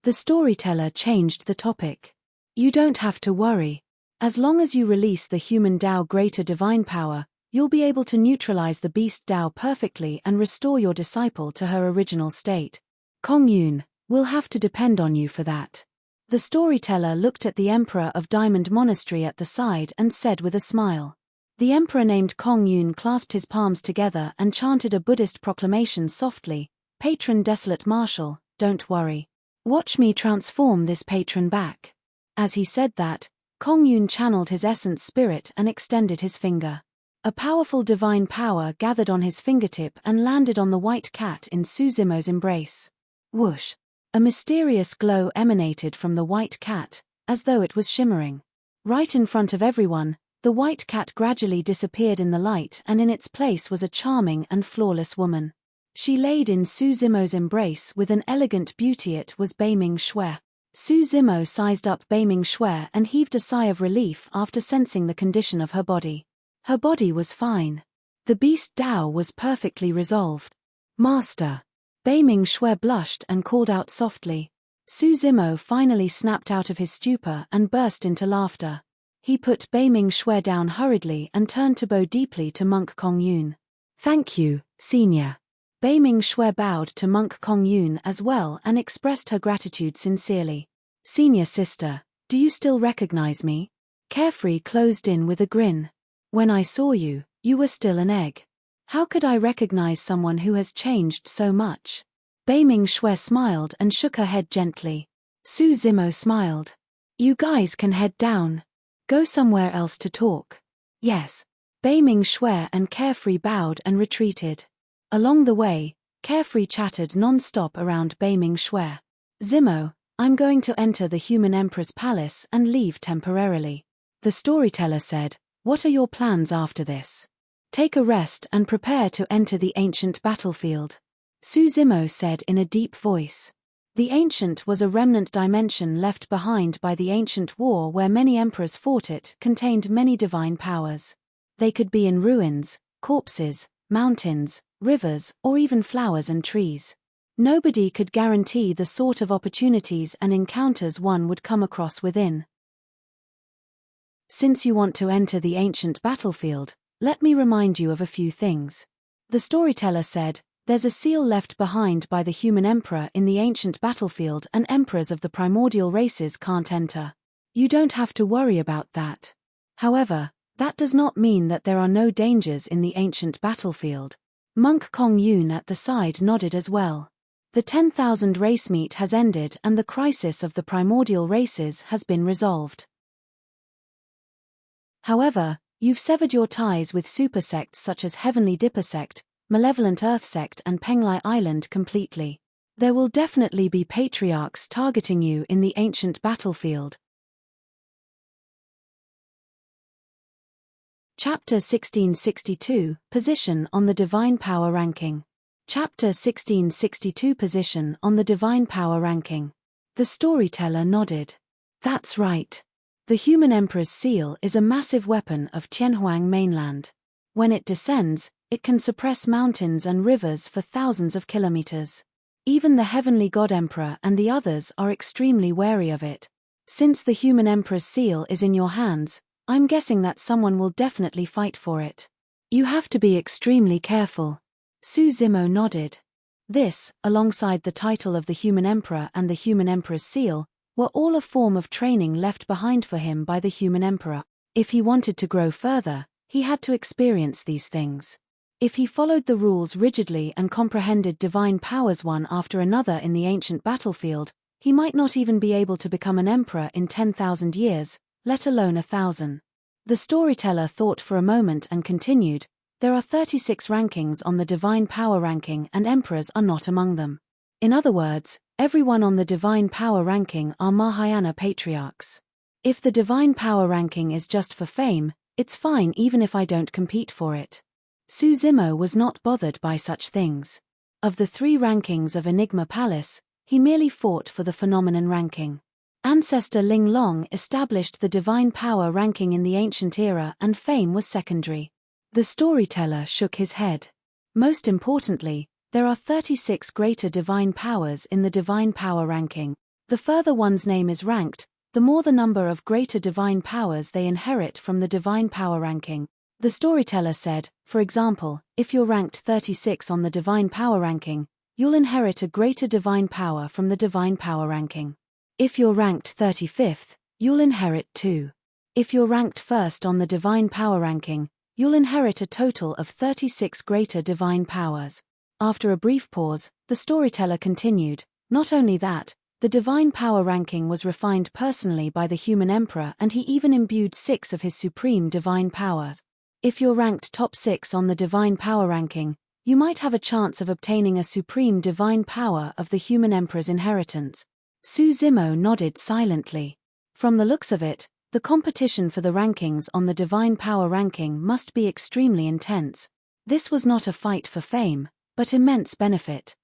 The storyteller changed the topic. "You don't have to worry. As long as you release the human Tao greater divine power, you'll be able to neutralize the beast Tao perfectly and restore your disciple to her original state. Kong Yun, we'll have to depend on you for that." The storyteller looked at the Emperor of Diamond Monastery at the side and said with a smile. The emperor named Kong Yun clasped his palms together and chanted a Buddhist proclamation softly, "Patron Desolate Marshal, don't worry. Watch me transform this patron back." As he said that, Kong Yun channeled his essence spirit and extended his finger. A powerful divine power gathered on his fingertip and landed on the white cat in Su Zimo's embrace. Whoosh! A mysterious glow emanated from the white cat, as though it was shimmering. Right in front of everyone, the white cat gradually disappeared in the light and in its place was a charming and flawless woman. She laid in Su Zimo's embrace with an elegant beauty. It was Beiming Shui. Su Zimo sized up Beiming Shui and heaved a sigh of relief after sensing the condition of her body. Her body was fine. The beast Tao was perfectly resolved. "Master." Beiming Shui blushed and called out softly. Su Zimo finally snapped out of his stupor and burst into laughter. He put Beiming Shui down hurriedly and turned to bow deeply to Monk Kong Yun. "Thank you, Senior." Beiming Shui bowed to Monk Kong Yun as well and expressed her gratitude sincerely. "Senior sister, do you still recognize me?" Carefree closed in with a grin. "When I saw you, you were still an egg. How could I recognize someone who has changed so much?" Beiming Shui smiled and shook her head gently. Su Zimo smiled. "You guys can head down. Go somewhere else to talk." "Yes." Beiming Shui and Carefree bowed and retreated. Along the way, Carefree chattered non-stop around Beiming Shui. "Zimo, I'm going to enter the human emperor's palace and leave temporarily." The storyteller said, "What are your plans after this?" "Take a rest and prepare to enter the ancient battlefield." Su Zimo said in a deep voice. The ancient was a remnant dimension left behind by the ancient war where many emperors fought. It contained many divine powers. They could be in ruins, corpses, mountains, rivers, or even flowers and trees. Nobody could guarantee the sort of opportunities and encounters one would come across within. Since you want to enter the ancient battlefield, let me remind you of a few things. The storyteller said, "There's a seal left behind by the human emperor in the ancient battlefield and emperors of the primordial races can't enter. You don't have to worry about that. However, that does not mean that there are no dangers in the ancient battlefield." Monk Kong Yun at the side nodded as well. The 10,000 race meet has ended and the crisis of the primordial races has been resolved. However, you've severed your ties with super sects such as Heavenly Dipper Sect, Malevolent Earth Sect and Penglai Island completely. There will definitely be patriarchs targeting you in the ancient battlefield. Chapter 1662, Position on the Divine Power Ranking. Chapter 1662, Position on the Divine Power Ranking. The storyteller nodded. That's right. The human emperor's seal is a massive weapon of Tianhuang mainland. When it descends, it can suppress mountains and rivers for thousands of kilometers. Even the heavenly god emperor and the others are extremely wary of it. Since the human emperor's seal is in your hands, I'm guessing that someone will definitely fight for it. You have to be extremely careful. Su Zimo nodded. This, alongside the title of the human emperor and the human emperor's seal, were all a form of training left behind for him by the human emperor. If he wanted to grow further, he had to experience these things. If he followed the rules rigidly and comprehended divine powers one after another in the ancient battlefield, He might not even be able to become an emperor in 10,000 years, let alone 1,000. The storyteller thought for a moment and continued, there are 36 rankings on the divine power ranking and emperors are not among them. In other words, everyone on the divine power ranking are Mahayana patriarchs. If the divine power ranking is just for fame, it's fine even if I don't compete for it. Suzimo was not bothered by such things. Of the 3 rankings of Enigma Palace, he merely fought for the phenomenon ranking. Ancestor Ling Long established the divine power ranking in the ancient era and fame was secondary. The storyteller shook his head. Most importantly, there are 36 greater divine powers in the divine power ranking. The further one's name is ranked, the more the number of greater divine powers they inherit from the divine power ranking. The storyteller said, for example, if you're ranked 36 on the divine power ranking, you'll inherit a greater divine power from the divine power ranking. If you're ranked 35th, you'll inherit 2. If you're ranked 1st on the divine power ranking, you'll inherit a total of 36 greater divine powers. After a brief pause, the storyteller continued, not only that, the divine power ranking was refined personally by the human emperor and he even imbued 6 of his supreme divine powers. If you're ranked top 6 on the divine power ranking, you might have a chance of obtaining a supreme divine power of the human emperor's inheritance. Suzimo nodded silently. From the looks of it, the competition for the rankings on the divine power ranking must be extremely intense. This was not a fight for fame, but immense benefit.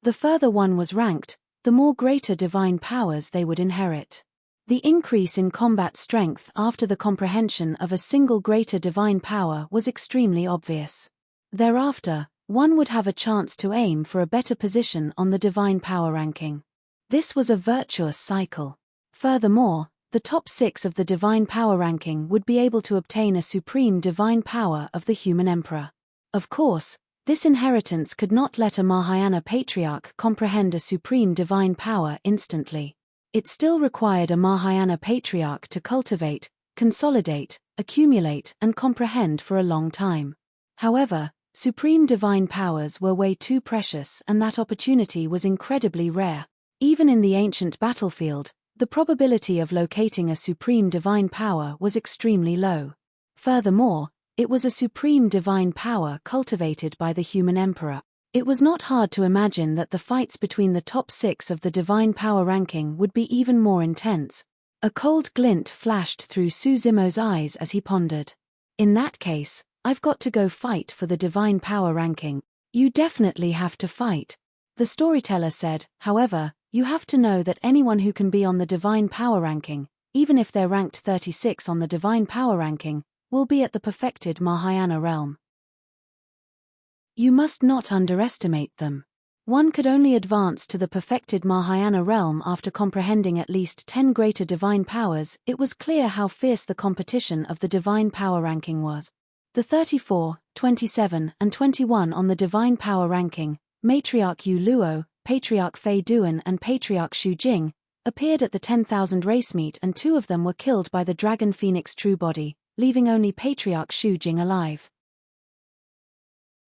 The further one was ranked, the more greater divine powers they would inherit. The increase in combat strength after the comprehension of a single greater divine power was extremely obvious. Thereafter, one would have a chance to aim for a better position on the divine power ranking. This was a virtuous cycle. Furthermore, the top 6 of the divine power ranking would be able to obtain a supreme divine power of the human emperor. Of course, this inheritance could not let a Mahayana patriarch comprehend a supreme divine power instantly. It still required a Mahayana patriarch to cultivate, consolidate, accumulate, and comprehend for a long time. However, supreme divine powers were way too precious and that opportunity was incredibly rare. Even in the ancient battlefield, the probability of locating a supreme divine power was extremely low. Furthermore, it was a supreme divine power cultivated by the human emperor. It was not hard to imagine that the fights between the top 6 of the divine power ranking would be even more intense. A cold glint flashed through Suzimo's eyes as he pondered. In that case, I've got to go fight for the divine power ranking. You definitely have to fight. The storyteller said, however, you have to know that anyone who can be on the divine power ranking, even if they're ranked 36 on the divine power ranking, will be at the perfected Mahayana realm. You must not underestimate them. One could only advance to the perfected Mahayana realm after comprehending at least 10 greater divine powers. It was clear how fierce the competition of the divine power ranking was. The 34, 27, and 21 on the divine power ranking, Matriarch Yu Luo, Patriarch Fei Duan and Patriarch Xu Jing, appeared at the 10,000 race meet and 2 of them were killed by the Dragon Phoenix True Body, leaving only Patriarch Xu Jing alive.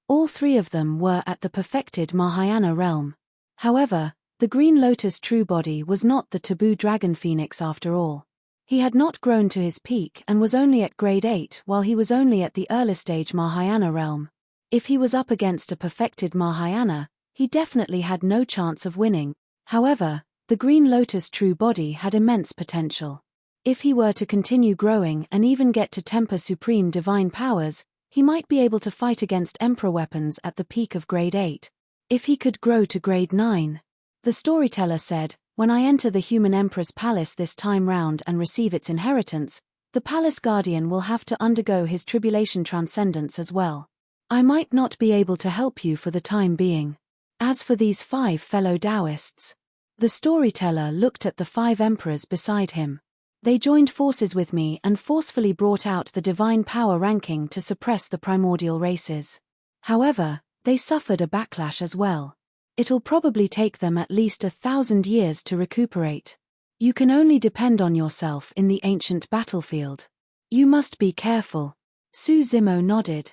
All 3 of them were at the perfected Mahayana realm. However, the Green Lotus True Body was not the taboo Dragon Phoenix after all. He had not grown to his peak and was only at grade 8 while he was only at the early stage Mahayana realm. If he was up against a perfected Mahayana, he definitely had no chance of winning. However, the Green Lotus True Body had immense potential. If he were to continue growing and even get to temper supreme divine powers, he might be able to fight against Emperor weapons at the peak of grade 8. If he could grow to grade 9. The storyteller said, when I enter the human emperor's palace this time round and receive its inheritance, the palace guardian will have to undergo his tribulation transcendence as well. I might not be able to help you for the time being. As for these 5 fellow Taoists, the storyteller looked at the 5 emperors beside him. They joined forces with me and forcefully brought out the divine power ranking to suppress the primordial races. However, they suffered a backlash as well. It'll probably take them at least 1,000 years to recuperate. You can only depend on yourself in the ancient battlefield. You must be careful. Suzimo nodded.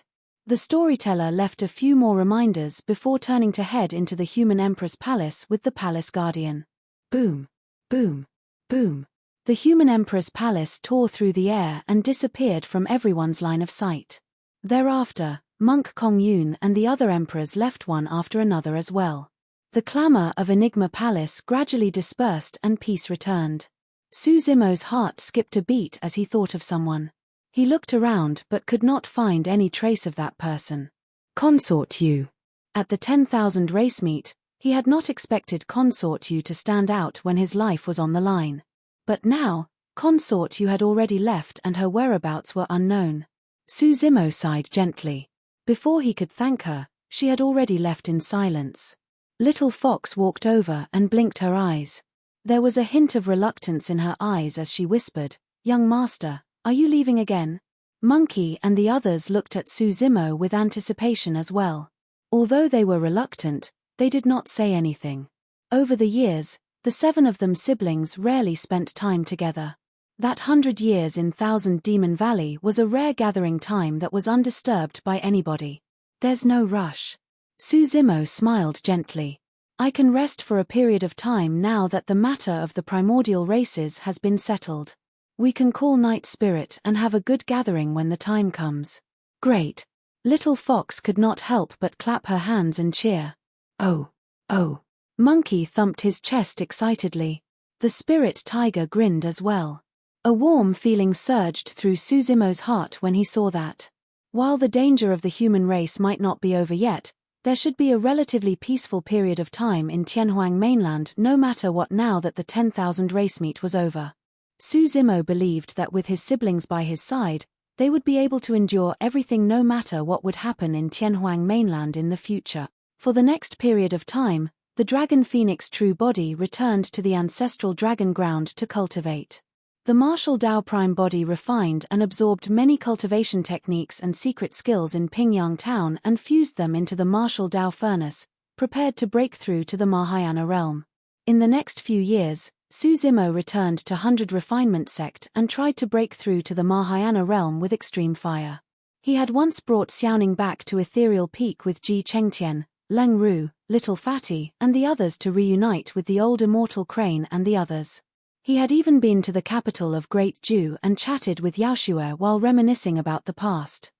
The storyteller left a few more reminders before turning to head into the human emperor's palace with the palace guardian. Boom. Boom! Boom! The human emperor's palace tore through the air and disappeared from everyone's line of sight. Thereafter, Monk Kong Yun and the other emperors left one after another as well. The clamor of Enigma Palace gradually dispersed and peace returned. Su Zimo's heart skipped a beat as he thought of someone. He looked around but could not find any trace of that person. Consort Yu. At the 10,000 race meet, he had not expected Consort Yu to stand out when his life was on the line. But now, Consort Yu had already left and her whereabouts were unknown. Su Zimo sighed gently. Before he could thank her, she had already left in silence. Little Fox walked over and blinked her eyes. There was a hint of reluctance in her eyes as she whispered, "Young master, are you leaving again?" Monkey and the others looked at Su Zimo with anticipation as well. Although they were reluctant, they did not say anything. Over the years, the 7 of them siblings rarely spent time together. That 100 years in Thousand Demon Valley was a rare gathering time that was undisturbed by anybody. There's no rush. Su Zimo smiled gently. I can rest for a period of time now that the matter of the primordial races has been settled. We can call Night Spirit and have a good gathering when the time comes. Great. Little Fox could not help but clap her hands and cheer. Oh, oh. Monkey thumped his chest excitedly. The spirit tiger grinned as well. A warm feeling surged through Su Zimo's heart when he saw that. While the danger of the human race might not be over yet, there should be a relatively peaceful period of time in Tianhuang mainland no matter what now that the 10,000 race meet was over. Su Zimo believed that with his siblings by his side, they would be able to endure everything no matter what would happen in Tianhuang mainland in the future. For the next period of time, the Dragon Phoenix true body returned to the ancestral dragon ground to cultivate. The martial Dao Prime body refined and absorbed many cultivation techniques and secret skills in Pingyang town and fused them into the martial Dao furnace, prepared to break through to the Mahayana realm. In the next few years, Su Zimo returned to 100 Refinement Sect and tried to break through to the Mahayana realm with extreme fire. He had once brought Xiaoning back to Ethereal Peak with Ji Chengtian, Leng Ru, Little Fatty, and the others to reunite with the old Immortal Crane and the others. He had even been to the capital of Great Ju and chatted with Yaoshue while reminiscing about the past.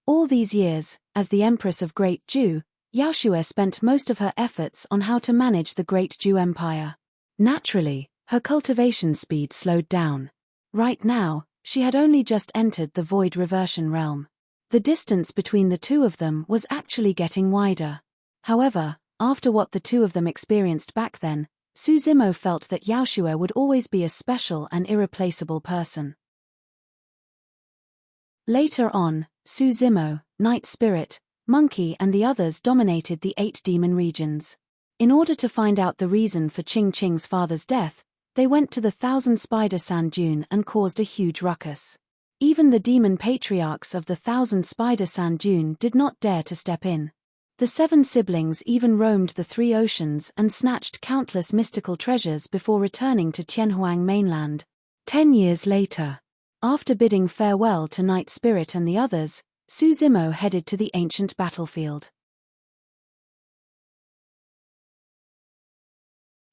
All these years, as the Empress of Great Ju, Yaoshue spent most of her efforts on how to manage the Great Ju Empire. Naturally, her cultivation speed slowed down. Right now, she had only just entered the Void Reversion realm. The distance between the two of them was actually getting wider. However, after what the two of them experienced back then, Su Zimo felt that Yaoshue would always be a special and irreplaceable person. Later on, Su Zimo, Night Spirit, Monkey and the others dominated the 8 demon regions. In order to find out the reason for Ching Ching's father's death, they went to the 1,000 Spider Sand Dune and caused a huge ruckus. Even the demon patriarchs of the 1,000 Spider Sand Dune did not dare to step in. The 7 siblings even roamed the 3 oceans and snatched countless mystical treasures before returning to Tianhuang mainland. 10 years later, after bidding farewell to Night Spirit and the others, Su Zimo headed to the ancient battlefield.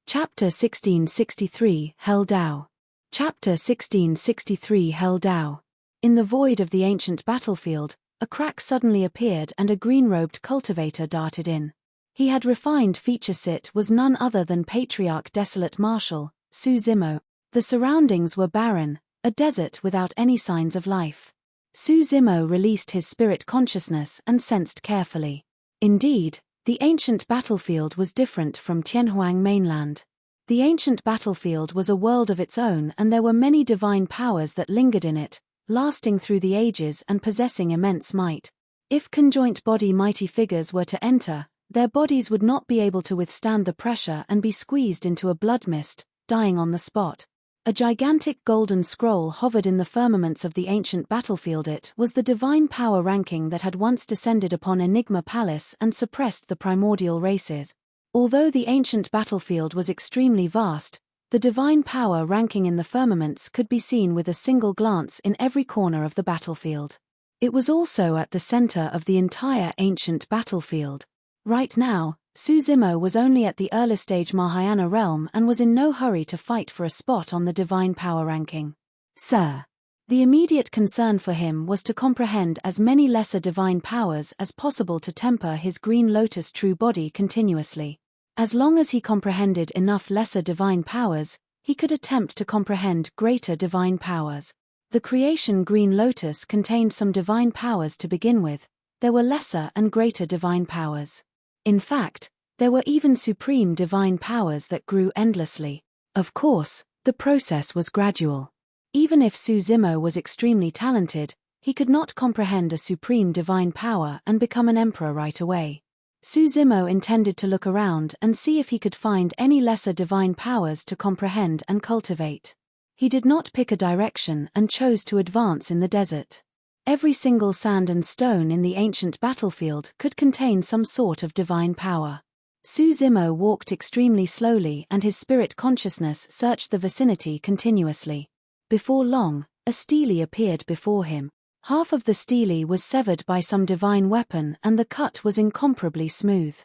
Chapter 1663 Hell Dao. Chapter 1663 Hell Dao. In the void of the ancient battlefield, a crack suddenly appeared and a green-robed cultivator darted in. He had refined feature sit was none other than Patriarch Desolate Marshal, Su Zimo. The surroundings were barren, a desert without any signs of life. Su Zimo released his spirit consciousness and sensed carefully. Indeed, the ancient battlefield was different from Tianhuang mainland. The ancient battlefield was a world of its own and there were many divine powers that lingered in it, lasting through the ages and possessing immense might. If conjoint body mighty figures were to enter, their bodies would not be able to withstand the pressure and be squeezed into a blood mist, dying on the spot. A gigantic golden scroll hovered in the firmaments of the ancient battlefield. It was the divine power ranking that had once descended upon Enigma Palace and suppressed the primordial races. Although the ancient battlefield was extremely vast, the divine power ranking in the firmaments could be seen with a single glance in every corner of the battlefield. It was also at the center of the entire ancient battlefield. Right now, Suzimo was only at the early stage Mahayana realm and was in no hurry to fight for a spot on the divine power ranking. Sir. The immediate concern for him was to comprehend as many lesser divine powers as possible to temper his green lotus true body continuously. As long as he comprehended enough lesser divine powers, he could attempt to comprehend greater divine powers. The creation green lotus contained some divine powers to begin with. There were lesser and greater divine powers. In fact, there were even supreme divine powers that grew endlessly. Of course, the process was gradual. Even if Suzimo was extremely talented, he could not comprehend a supreme divine power and become an emperor right away. Suzimo intended to look around and see if he could find any lesser divine powers to comprehend and cultivate. He did not pick a direction and chose to advance in the desert. Every single sand and stone in the ancient battlefield could contain some sort of divine power. Suzimo walked extremely slowly and his spirit consciousness searched the vicinity continuously. Before long, a stele appeared before him. Half of the stele was severed by some divine weapon and the cut was incomparably smooth.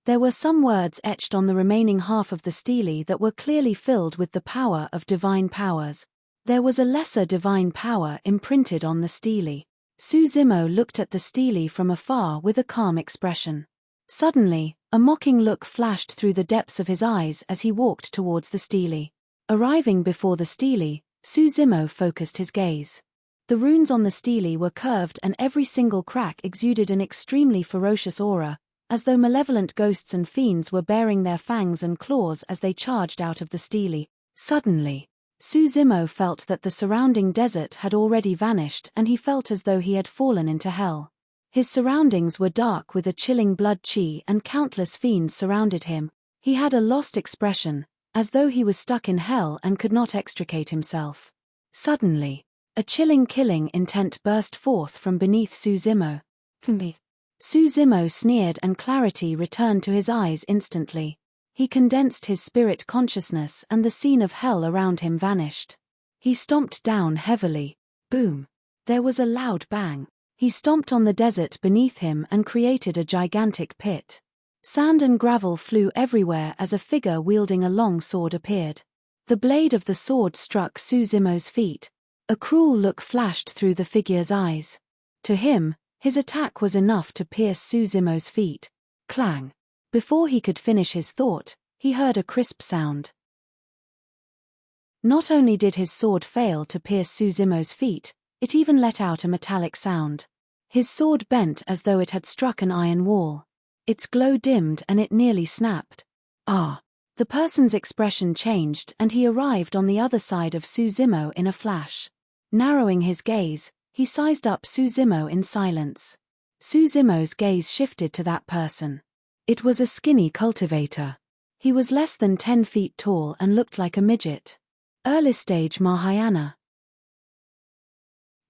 There were some words etched on the remaining half of the stele that were clearly filled with the power of divine powers. There was a lesser divine power imprinted on the stele. Suzimo looked at the stele from afar with a calm expression. Suddenly, a mocking look flashed through the depths of his eyes as he walked towards the stele. Arriving before the stele, Suzimo focused his gaze. The runes on the stele were curved and every single crack exuded an extremely ferocious aura, as though malevolent ghosts and fiends were baring their fangs and claws as they charged out of the stele. Suddenly, Suzimo felt that the surrounding desert had already vanished and he felt as though he had fallen into hell. His surroundings were dark with a chilling blood chi and countless fiends surrounded him. He had a lost expression, as though he was stuck in hell and could not extricate himself. Suddenly, a chilling killing intent burst forth from beneath Suzimo. Suzimo sneered and clarity returned to his eyes instantly. He condensed his spirit consciousness and the scene of hell around him vanished. He stomped down heavily. Boom! There was a loud bang. He stomped on the desert beneath him and created a gigantic pit. Sand and gravel flew everywhere as a figure wielding a long sword appeared. The blade of the sword struck Suzimo's feet. A cruel look flashed through the figure's eyes. To him, his attack was enough to pierce Suzimo's feet. Clang! Before he could finish his thought, he heard a crisp sound. Not only did his sword fail to pierce Suzimo's feet, it even let out a metallic sound. His sword bent as though it had struck an iron wall. Its glow dimmed and it nearly snapped. Ah! The person's expression changed and he arrived on the other side of Suzimo in a flash. Narrowing his gaze, he sized up Suzimo in silence. Suzimo's gaze shifted to that person. It was a skinny cultivator. He was less than 10 feet tall and looked like a midget. Early stage Mahayana.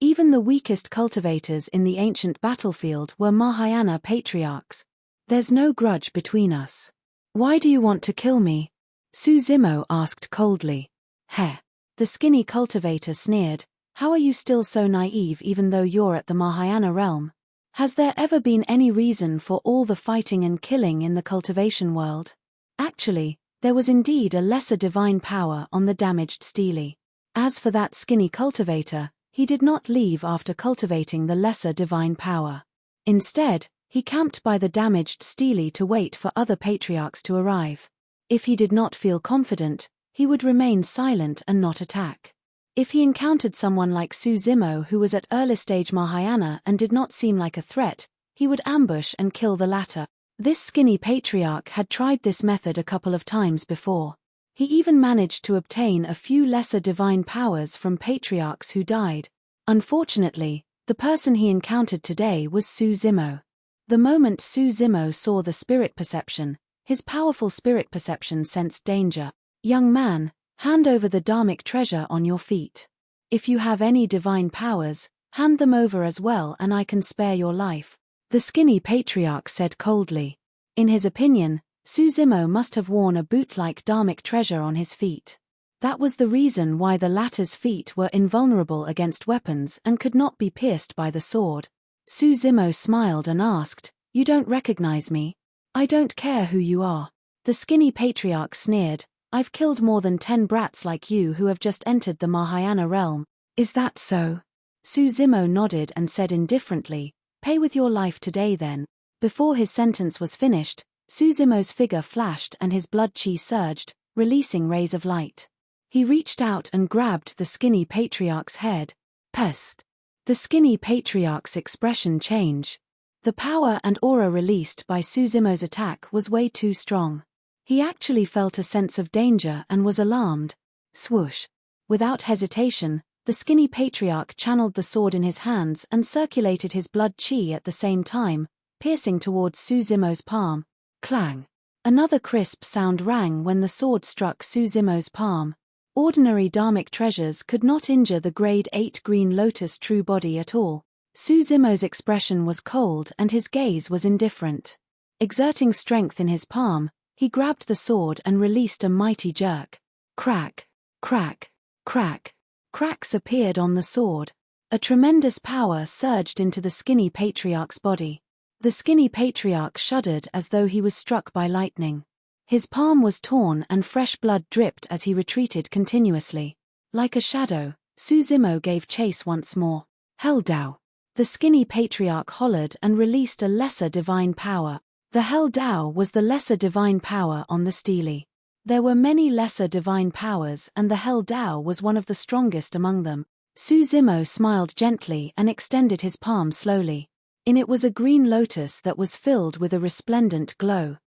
Even the weakest cultivators in the ancient battlefield were Mahayana patriarchs. There's no grudge between us. Why do you want to kill me? Suzimo asked coldly. Heh. The skinny cultivator sneered. How are you still so naive even though you're at the Mahayana realm? Has there ever been any reason for all the fighting and killing in the cultivation world? Actually, there was indeed a lesser divine power on the damaged stele. As for that skinny cultivator, he did not leave after cultivating the lesser divine power. Instead, he camped by the damaged stele to wait for other patriarchs to arrive. If he did not feel confident, he would remain silent and not attack. If he encountered someone like Suzimo who was at early stage Mahayana and did not seem like a threat, he would ambush and kill the latter. This skinny patriarch had tried this method a couple of times before. He even managed to obtain a few lesser divine powers from patriarchs who died. Unfortunately, the person he encountered today was Suzimo. The moment Suzimo saw the spirit perception, his powerful spirit perception sensed danger. Young man, hand over the dharmic treasure on your feet. If you have any divine powers, hand them over as well and I can spare your life, the skinny patriarch said coldly. In his opinion, Suzimo must have worn a boot-like dharmic treasure on his feet. That was the reason why the latter's feet were invulnerable against weapons and could not be pierced by the sword. Suzimo smiled and asked, "You don't recognize me? I don't care who you are. The skinny patriarch sneered. I've killed more than 10 brats like you who have just entered the Mahayana realm. Is that so? Suzimo nodded and said indifferently, pay with your life today then. Before his sentence was finished, Suzimo's figure flashed and his blood chi surged, releasing rays of light. He reached out and grabbed the skinny patriarch's head. Pest! The skinny patriarch's expression changed. The power and aura released by Suzimo's attack was way too strong. He actually felt a sense of danger and was alarmed. Swoosh! Without hesitation, the skinny patriarch channeled the sword in his hands and circulated his blood chi at the same time, piercing towards Suzimo's palm. Clang! Another crisp sound rang when the sword struck Suzimo's palm. Ordinary dharmic treasures could not injure the grade 8 green lotus true body at all. Suzimo's expression was cold and his gaze was indifferent. Exerting strength in his palm, he grabbed the sword and released a mighty jerk. Crack! Crack! Crack! Cracks appeared on the sword. A tremendous power surged into the skinny patriarch's body. The skinny patriarch shuddered as though he was struck by lightning. His palm was torn and fresh blood dripped as he retreated continuously. Like a shadow, Suzimo gave chase once more. Hell Dao! The skinny patriarch hollered and released a lesser divine power. The Hell Dao was the lesser divine power on the stele. There were many lesser divine powers and the Hell Dao was one of the strongest among them. Suzimo smiled gently and extended his palm slowly. In it was a green lotus that was filled with a resplendent glow.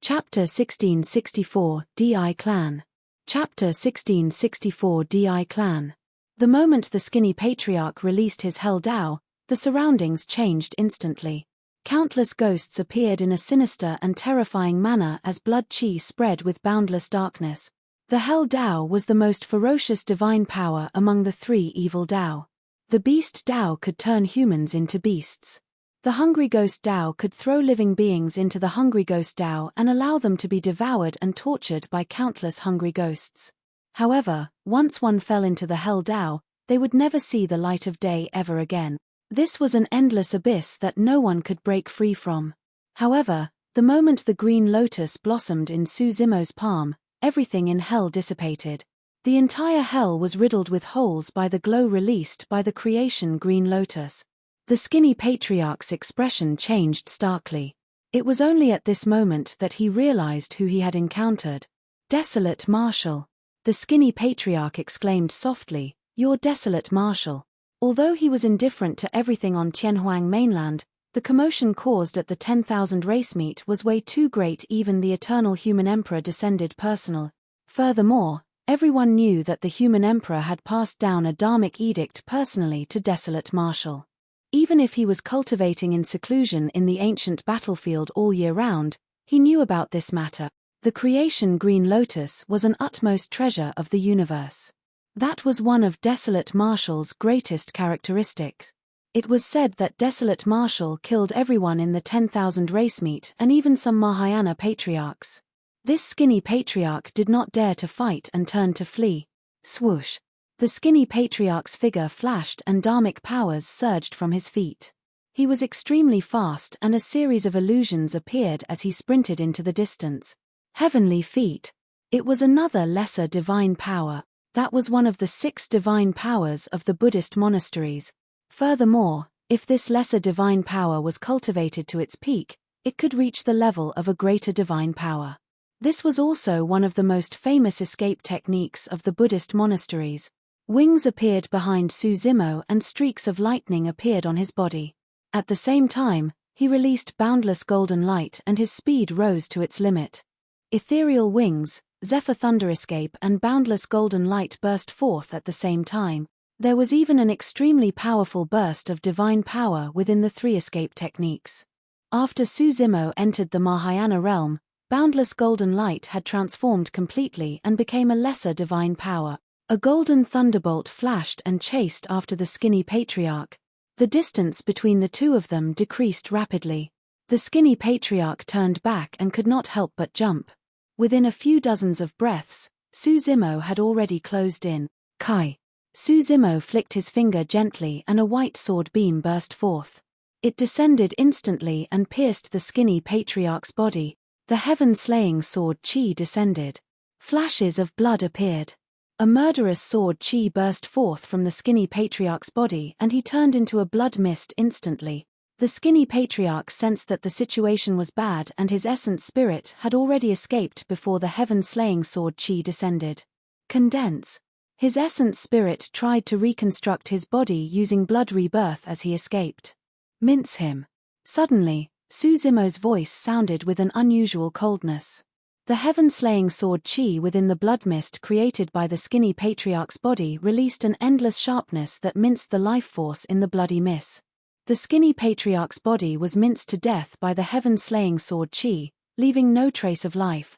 Chapter 1664, Di Clan. Chapter 1664 Di Clan. The moment the skinny patriarch released his Hell Dao, the surroundings changed instantly. Countless ghosts appeared in a sinister and terrifying manner as blood chi spread with boundless darkness. The Hell Dao was the most ferocious divine power among the 3 evil Dao. The Beast Dao could turn humans into beasts. The Hungry Ghost Dao could throw living beings into the Hungry Ghost Dao and allow them to be devoured and tortured by countless hungry ghosts. However, once one fell into the Hell Dao, they would never see the light of day ever again. This was an endless abyss that no one could break free from. However, the moment the green lotus blossomed in Suzimo's palm, everything in hell dissipated. The entire hell was riddled with holes by the glow released by the creation green lotus. The skinny patriarch's expression changed starkly. It was only at this moment that he realized who he had encountered. Desolate Marshal. The skinny patriarch exclaimed softly, "You're Desolate Marshal." Although he was indifferent to everything on Tianhuang mainland, the commotion caused at the 10,000 race meet was way too great. Even the eternal human emperor descended personal. Furthermore, everyone knew that the human emperor had passed down a dharmic edict personally to Desolate Marshal. Even if he was cultivating in seclusion in the ancient battlefield all year round, he knew about this matter. The creation green lotus was an utmost treasure of the universe. That was one of Desolate Marshal's greatest characteristics. It was said that Desolate Marshal killed everyone in the 10,000 race meet and even some Mahayana patriarchs. This skinny patriarch did not dare to fight and turned to flee. Swoosh! The skinny patriarch's figure flashed and dharmic powers surged from his feet. He was extremely fast and a series of illusions appeared as he sprinted into the distance. Heavenly feet. It was another lesser divine power. That was one of the 6 divine powers of the Buddhist monasteries. Furthermore, if this lesser divine power was cultivated to its peak, it could reach the level of a greater divine power. This was also one of the most famous escape techniques of the Buddhist monasteries. Wings appeared behind Suzimo and streaks of lightning appeared on his body. At the same time, he released boundless golden light and his speed rose to its limit. Ethereal wings, Zephyr Thunder Escape and boundless golden light burst forth at the same time. There was even an extremely powerful burst of divine power within the 3 escape techniques. After Suzimo entered the Mahayana realm, boundless golden light had transformed completely and became a lesser divine power. A golden thunderbolt flashed and chased after the skinny patriarch. The distance between the two of them decreased rapidly. The skinny patriarch turned back and could not help but jump. Within a few dozens of breaths, Suzimo had already closed in. Kai! Suzimo flicked his finger gently and a white sword beam burst forth. It descended instantly and pierced the skinny patriarch's body. The heaven-slaying sword Chi descended. Flashes of blood appeared. A murderous sword Chi burst forth from the skinny patriarch's body and he turned into a blood mist instantly. The skinny patriarch sensed that the situation was bad and his essence spirit had already escaped before the heaven-slaying sword Chi descended. Condense. His essence spirit tried to reconstruct his body using blood rebirth as he escaped. Mince him. Suddenly, Suzumo's voice sounded with an unusual coldness. The heaven-slaying sword Chi within the blood mist created by the skinny patriarch's body released an endless sharpness that minced the life force in the bloody mist. The skinny patriarch's body was minced to death by the heaven-slaying sword Chi, leaving no trace of life.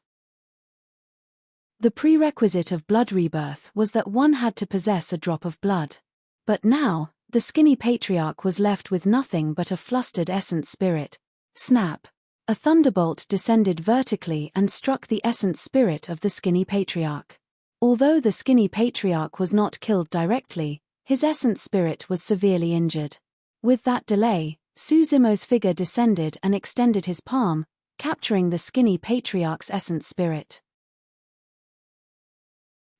The prerequisite of blood rebirth was that one had to possess a drop of blood. But now, the skinny patriarch was left with nothing but a flustered essence spirit. Snap! A thunderbolt descended vertically and struck the essence spirit of the skinny patriarch. Although the skinny patriarch was not killed directly, his essence spirit was severely injured. With that delay, Suzumo's figure descended and extended his palm, capturing the skinny patriarch's essence spirit.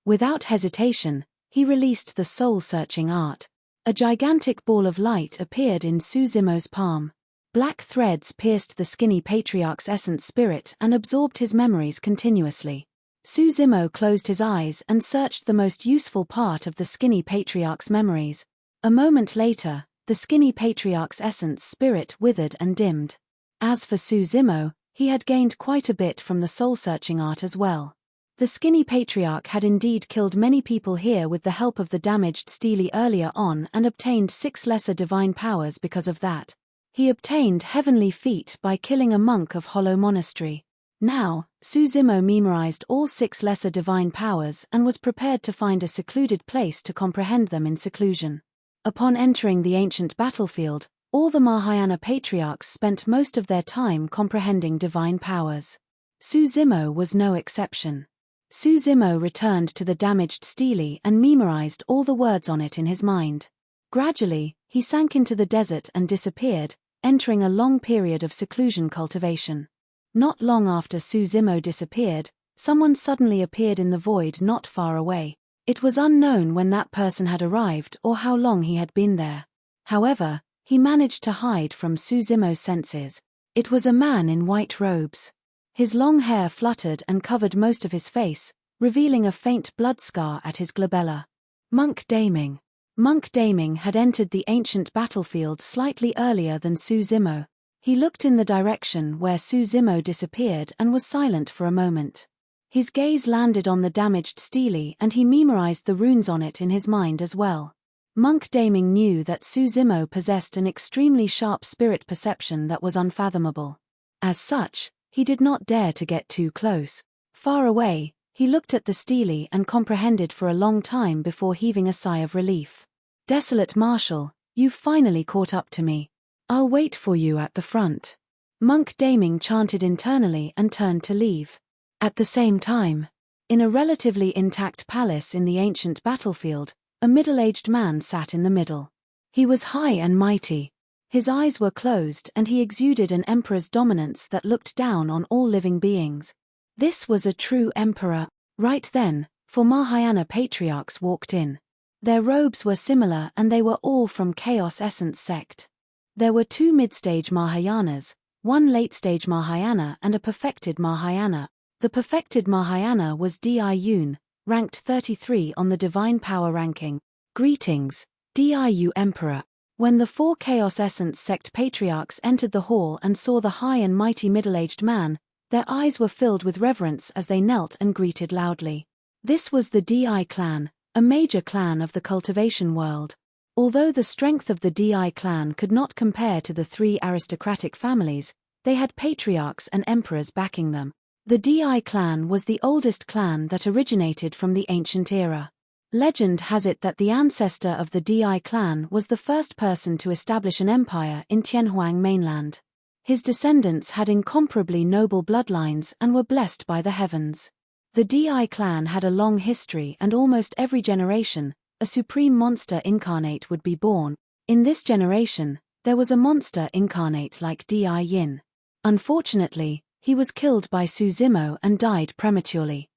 Without hesitation, he released the soul-searching art. A gigantic ball of light appeared in Suzumo's palm. Black threads pierced the skinny patriarch's essence spirit and absorbed his memories continuously. Suzumo closed his eyes and searched the most useful part of the skinny patriarch's memories. A moment later, the skinny patriarch's essence spirit withered and dimmed. As for Suzumo, he had gained quite a bit from the soul-searching art as well. The skinny patriarch had indeed killed many people here with the help of the damaged stele earlier on and obtained 6 lesser divine powers because of that. He obtained heavenly feat by killing a monk of Hollow Monastery. Now, Suzumo memorized all 6 lesser divine powers and was prepared to find a secluded place to comprehend them in seclusion. Upon entering the ancient battlefield, all the Mahayana patriarchs spent most of their time comprehending divine powers. Suzumo was no exception. Suzumo returned to the damaged stele and memorized all the words on it in his mind. Gradually, he sank into the desert and disappeared, entering a long period of seclusion cultivation. Not long after Suzumo disappeared, someone suddenly appeared in the void not far away. It was unknown when that person had arrived or how long he had been there. However, he managed to hide from Suzumo's senses. It was a man in white robes. His long hair fluttered and covered most of his face, revealing a faint blood scar at his glabella. Monk Daming. Monk Daming had entered the ancient battlefield slightly earlier than Suzumo. He looked in the direction where Suzumo disappeared and was silent for a moment. His gaze landed on the damaged stele and he memorized the runes on it in his mind as well. Monk Daming knew that Suzumo possessed an extremely sharp spirit perception that was unfathomable. As such, he did not dare to get too close. Far away, he looked at the stele and comprehended for a long time before heaving a sigh of relief. Desolate Marshal, you've finally caught up to me. I'll wait for you at the front. Monk Daming chanted internally and turned to leave. At the same time, in a relatively intact palace in the ancient battlefield, a middle-aged man sat in the middle. He was high and mighty. His eyes were closed and he exuded an emperor's dominance that looked down on all living beings. This was a true emperor. Right then, 4 Mahayana patriarchs walked in. Their robes were similar and they were all from Chaos Essence sect. There were 2 mid-stage Mahayanas, 1 late-stage Mahayana and a perfected Mahayana. The perfected Mahayana was Diun, ranked 33 on the Divine Power ranking. Greetings, Diu Emperor. When the 4 Chaos Essence sect patriarchs entered the hall and saw the high and mighty middle-aged man, their eyes were filled with reverence as they knelt and greeted loudly. This was the Di clan, a major clan of the cultivation world. Although the strength of the Di clan could not compare to the 3 aristocratic families, they had patriarchs and emperors backing them. The Di clan was the oldest clan that originated from the ancient era. Legend has it that the ancestor of the Di clan was the first person to establish an empire in Tianhuang mainland. His descendants had incomparably noble bloodlines and were blessed by the heavens. The Di clan had a long history and almost every generation, a supreme monster incarnate would be born. In this generation, There was a monster incarnate like Di Yin. Unfortunately, he was killed by Su Zimo and died prematurely.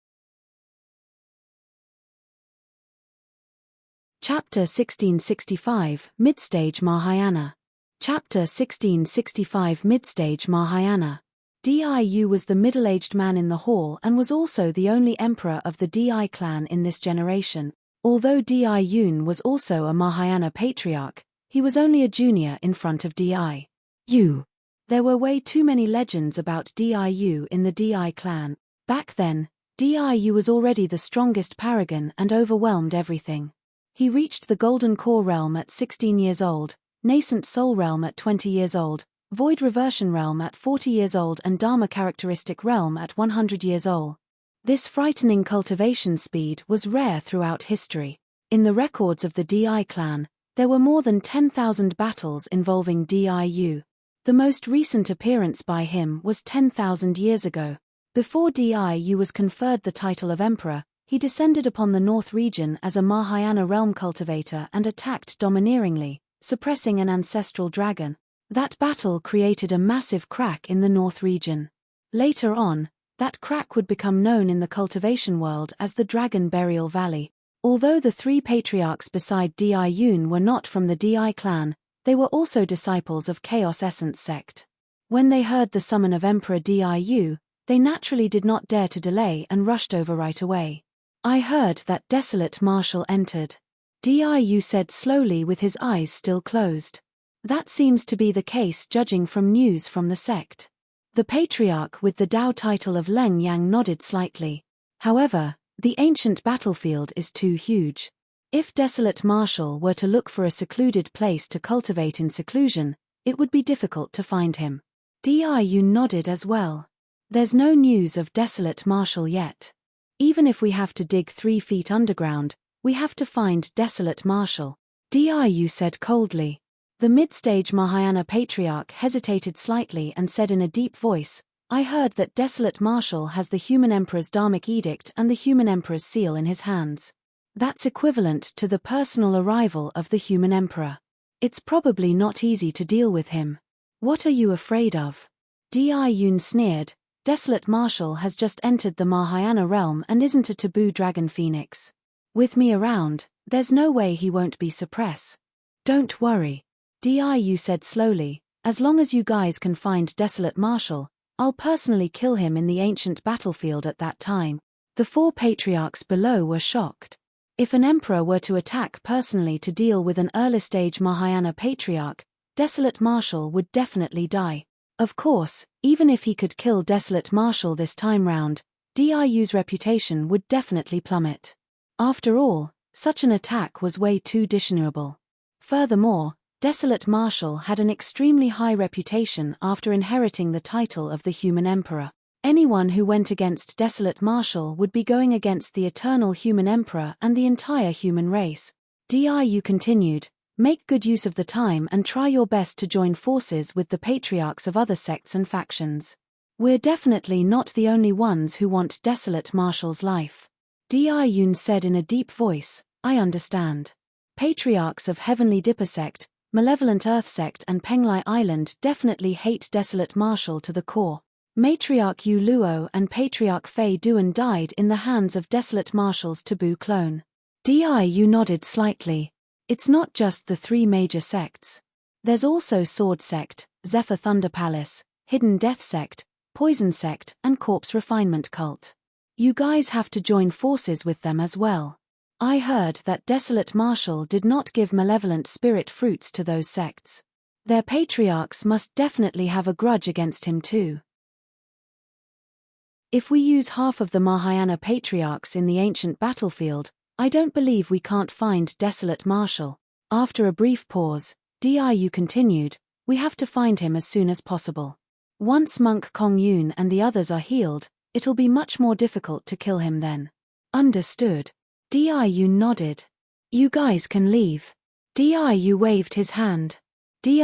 Chapter 1665 Midstage Mahayana. Chapter 1665 Midstage Mahayana. Di was the middle-aged man in the hall and was also the only emperor of the Di clan in this generation. Although Di Yun was also a Mahayana patriarch, he was only a junior in front of Di. There were way too many legends about Di in the Di clan. Back then, Di was already the strongest paragon and overwhelmed everything. He reached the Golden Core realm at 16 years old, Nascent Soul realm at 20 years old, Void Reversion realm at 40 years old and Dharma Characteristic realm at 100 years old. This frightening cultivation speed was rare throughout history. In the records of the Di clan, there were more than 10,000 battles involving Di. The most recent appearance by him was 10,000 years ago. Before Di was conferred the title of emperor, he descended upon the North region as a Mahayana realm cultivator and attacked domineeringly, suppressing an ancestral dragon. That battle created a massive crack in the North region. Later on, that crack would become known in the cultivation world as the Dragon Burial Valley. Although the three patriarchs beside Di Yun were not from the Di clan, they were also disciples of Chaos Essence sect. When they heard the summon of Emperor Di, they naturally did not dare to delay and rushed over right away. I heard that Desolate Marshal entered. Di said slowly with his eyes still closed. That seems to be the case judging from news from the sect. The patriarch with the Dao title of Leng Yang nodded slightly. However, the ancient battlefield is too huge. If Desolate Marshal were to look for a secluded place to cultivate in seclusion, it would be difficult to find him. Di nodded as well. There's no news of Desolate Marshal yet. Even if we have to dig 3 feet underground, we have to find Desolate Marshal. Di said coldly. The mid-stage Mahayana patriarch hesitated slightly and said in a deep voice, I heard that Desolate Marshal has the Human Emperor's Dharmic Edict and the Human Emperor's seal in his hands. That's equivalent to the personal arrival of the Human Emperor. It's probably not easy to deal with him. What are you afraid of? Di sneered. Desolate Marshal has just entered the Mahayana realm and isn't a taboo dragon phoenix. With me around, there's no way he won't be suppressed. Don't worry. Di said slowly, as long as you guys can find Desolate Marshal, I'll personally kill him in the ancient battlefield at that time. The 4 patriarchs below were shocked. If an emperor were to attack personally to deal with an early-stage Mahayana patriarch, Desolate Marshal would definitely die. Of course, even if he could kill Desolate Marshal this time round, Di's reputation would definitely plummet. After all, such an attack was way too dishonorable. Furthermore, Desolate Marshal had an extremely high reputation after inheriting the title of the Human Emperor. Anyone who went against Desolate Marshal would be going against the eternal Human Emperor and the entire human race. Di continued, make good use of the time and try your best to join forces with the patriarchs of other sects and factions. We're definitely not the only ones who want Desolate Marshal's life. Di said in a deep voice, I understand. Patriarchs of Heavenly Dipper sect, Malevolent Earth sect and Penglai Island definitely hate Desolate Marshal to the core. Matriarch Yu Luo and Patriarch Fei Duan died in the hands of Desolate Marshal's taboo clone. Di nodded slightly. It's not just the 3 major sects. There's also Sword sect, Zephyr Thunder Palace, Hidden Death sect, Poison sect and Corpse Refinement cult. You guys have to join forces with them as well. I heard that Desolate Marshal did not give malevolent spirit fruits to those sects. Their patriarchs must definitely have a grudge against him too. If we use half of the Mahayana patriarchs in the ancient battlefield, I don't believe we can't find Desolate Marshal. After a brief pause, Di continued, we have to find him as soon as possible. Once Monk Kong Yun and the others are healed, it'll be much more difficult to kill him then. Understood. Di nodded. You guys can leave. Di waved his hand. Di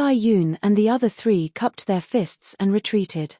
and the other 3 cupped their fists and retreated.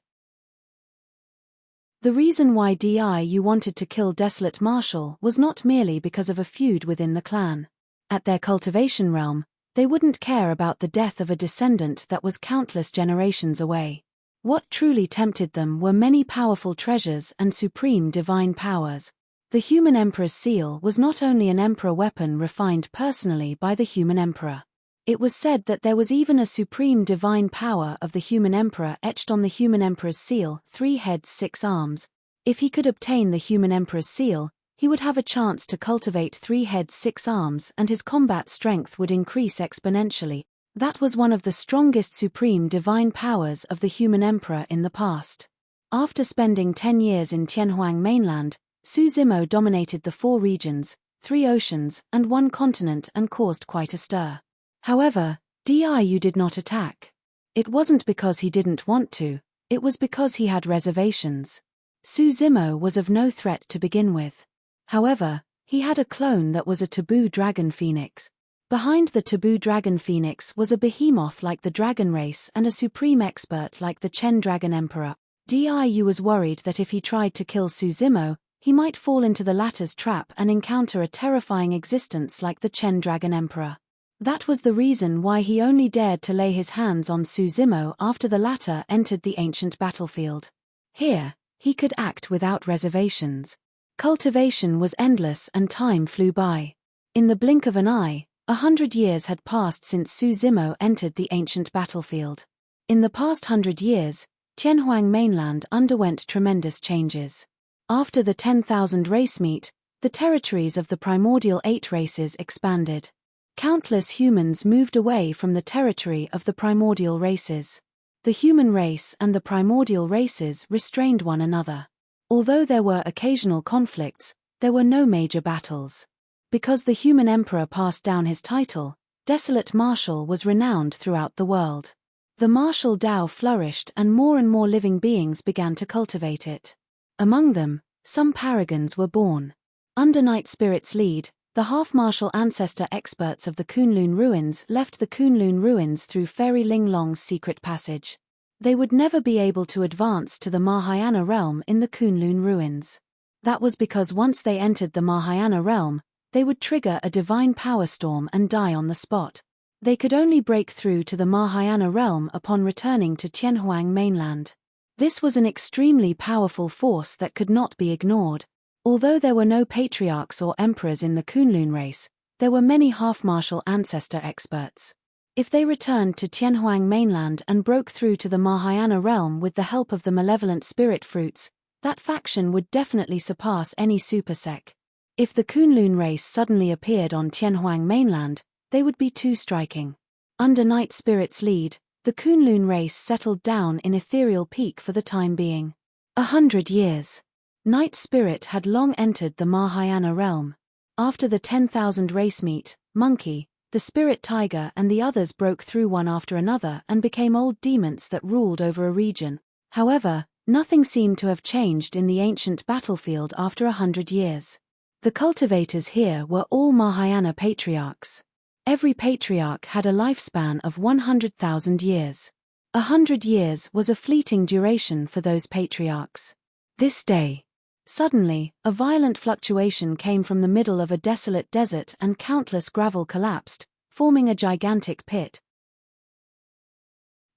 The reason why Di wanted to kill Desolate Marshal was not merely because of a feud within the clan. At their cultivation realm, They wouldn't care about the death of a descendant that was countless generations away. What truly tempted them were many powerful treasures and supreme divine powers. The human emperor's seal was not only an emperor weapon refined personally by the human emperor. It was said that there was even a supreme divine power of the human emperor etched on the human emperor's seal, 3 heads 6 arms. If he could obtain the human emperor's seal, he would have a chance to cultivate 3 heads 6 arms and his combat strength would increase exponentially. That was one of the strongest supreme divine powers of the human emperor in the past. After spending 10 years in Tianhuang mainland, Su Zimo dominated the 4 regions, 3 oceans, and 1 continent and caused quite a stir. However, Diu did not attack. It wasn't because he didn't want to, it was because he had reservations. Su Zimo was of no threat to begin with. However, he had a clone that was a taboo dragon phoenix. Behind the taboo dragon phoenix was a behemoth like the dragon race and a supreme expert like the Chen dragon emperor. Diu was worried that if he tried to kill Su Zimo, he might fall into the latter's trap and encounter a terrifying existence like the Chen dragon emperor. That was the reason why he only dared to lay his hands on Su Zimo after the latter entered the ancient battlefield. Here, he could act without reservations. Cultivation was endless and time flew by. In the blink of an eye, 100 years had passed since Su Zimo entered the ancient battlefield. In the past 100 years, Tianhuang mainland underwent tremendous changes. After the 10,000 race meet, the territories of the primordial 8 races expanded. Countless humans moved away from the territory of the primordial races. The human race and the primordial races restrained one another. Although there were occasional conflicts, there were no major battles. Because the human emperor passed down his title, Desolate Martial was renowned throughout the world. The martial Dao flourished and more living beings began to cultivate it. Among them, some paragons were born. Under Night Spirit's lead, the half-martial ancestor experts of the Kunlun ruins left the Kunlun ruins through Fairy Linglong's secret passage. They would never be able to advance to the Mahayana realm in the Kunlun ruins. That was because once they entered the Mahayana realm, they would trigger a divine power storm and die on the spot. They could only break through to the Mahayana realm upon returning to Tianhuang mainland. This was an extremely powerful force that could not be ignored. Although there were no patriarchs or emperors in the Kunlun race, there were many half-martial ancestor experts. If they returned to Tianhuang mainland and broke through to the Mahayana realm with the help of the malevolent spirit fruits, that faction would definitely surpass any supersec. If the Kunlun race suddenly appeared on Tianhuang mainland, they would be too striking. Under Night Spirit's lead, the Kunlun race settled down in Ethereal Peak for the time being. 100 years. Night Spirit had long entered the Mahayana realm. After the 10,000 race meet, Monkey, the spirit tiger and the others broke through one after another and became old demons that ruled over a region. However, nothing seemed to have changed in the ancient battlefield after 100 years. The cultivators here were all Mahayana patriarchs. Every patriarch had a lifespan of 100,000 years. 100 years was a fleeting duration for those patriarchs. This day, suddenly, a violent fluctuation came from the middle of a desolate desert and countless gravel collapsed, forming a gigantic pit.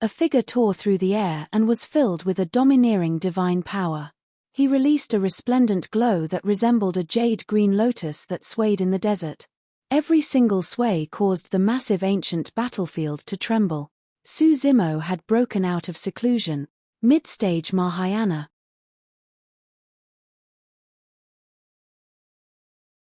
A figure tore through the air and was filled with a domineering divine power. He released a resplendent glow that resembled a jade-green lotus that swayed in the desert. Every single sway caused the massive ancient battlefield to tremble. Su Zimo had broken out of seclusion. Mid-stage Mahayana.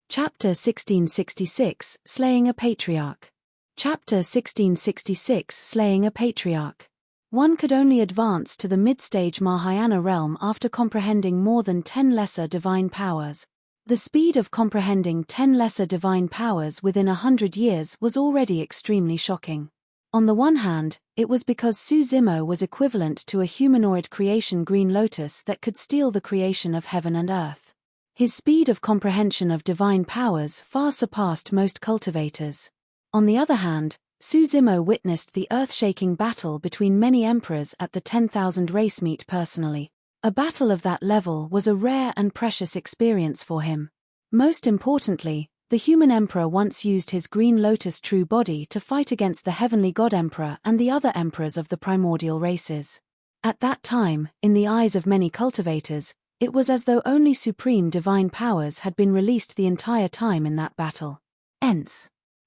Chapter 1666, Slaying a Patriarch. Chapter 1666, Slaying a Patriarch. One could only advance to the mid-stage Mahayana realm after comprehending more than 10 lesser divine powers. The speed of comprehending 10 lesser divine powers within 100 years was already extremely shocking. On the one hand, it was because Su Zimo was equivalent to a humanoid creation green lotus that could steal the creation of heaven and earth. His speed of comprehension of divine powers far surpassed most cultivators. On the other hand, Su Zimo witnessed the earth-shaking battle between many emperors at the 10,000 race meet personally. A battle of that level was a rare and precious experience for him. Most importantly, The human emperor once used his green lotus true body to fight against the heavenly god emperor and the other emperors of the primordial races. At that time, in the eyes of many cultivators, it was as though only supreme divine powers had been released the entire time in that battle.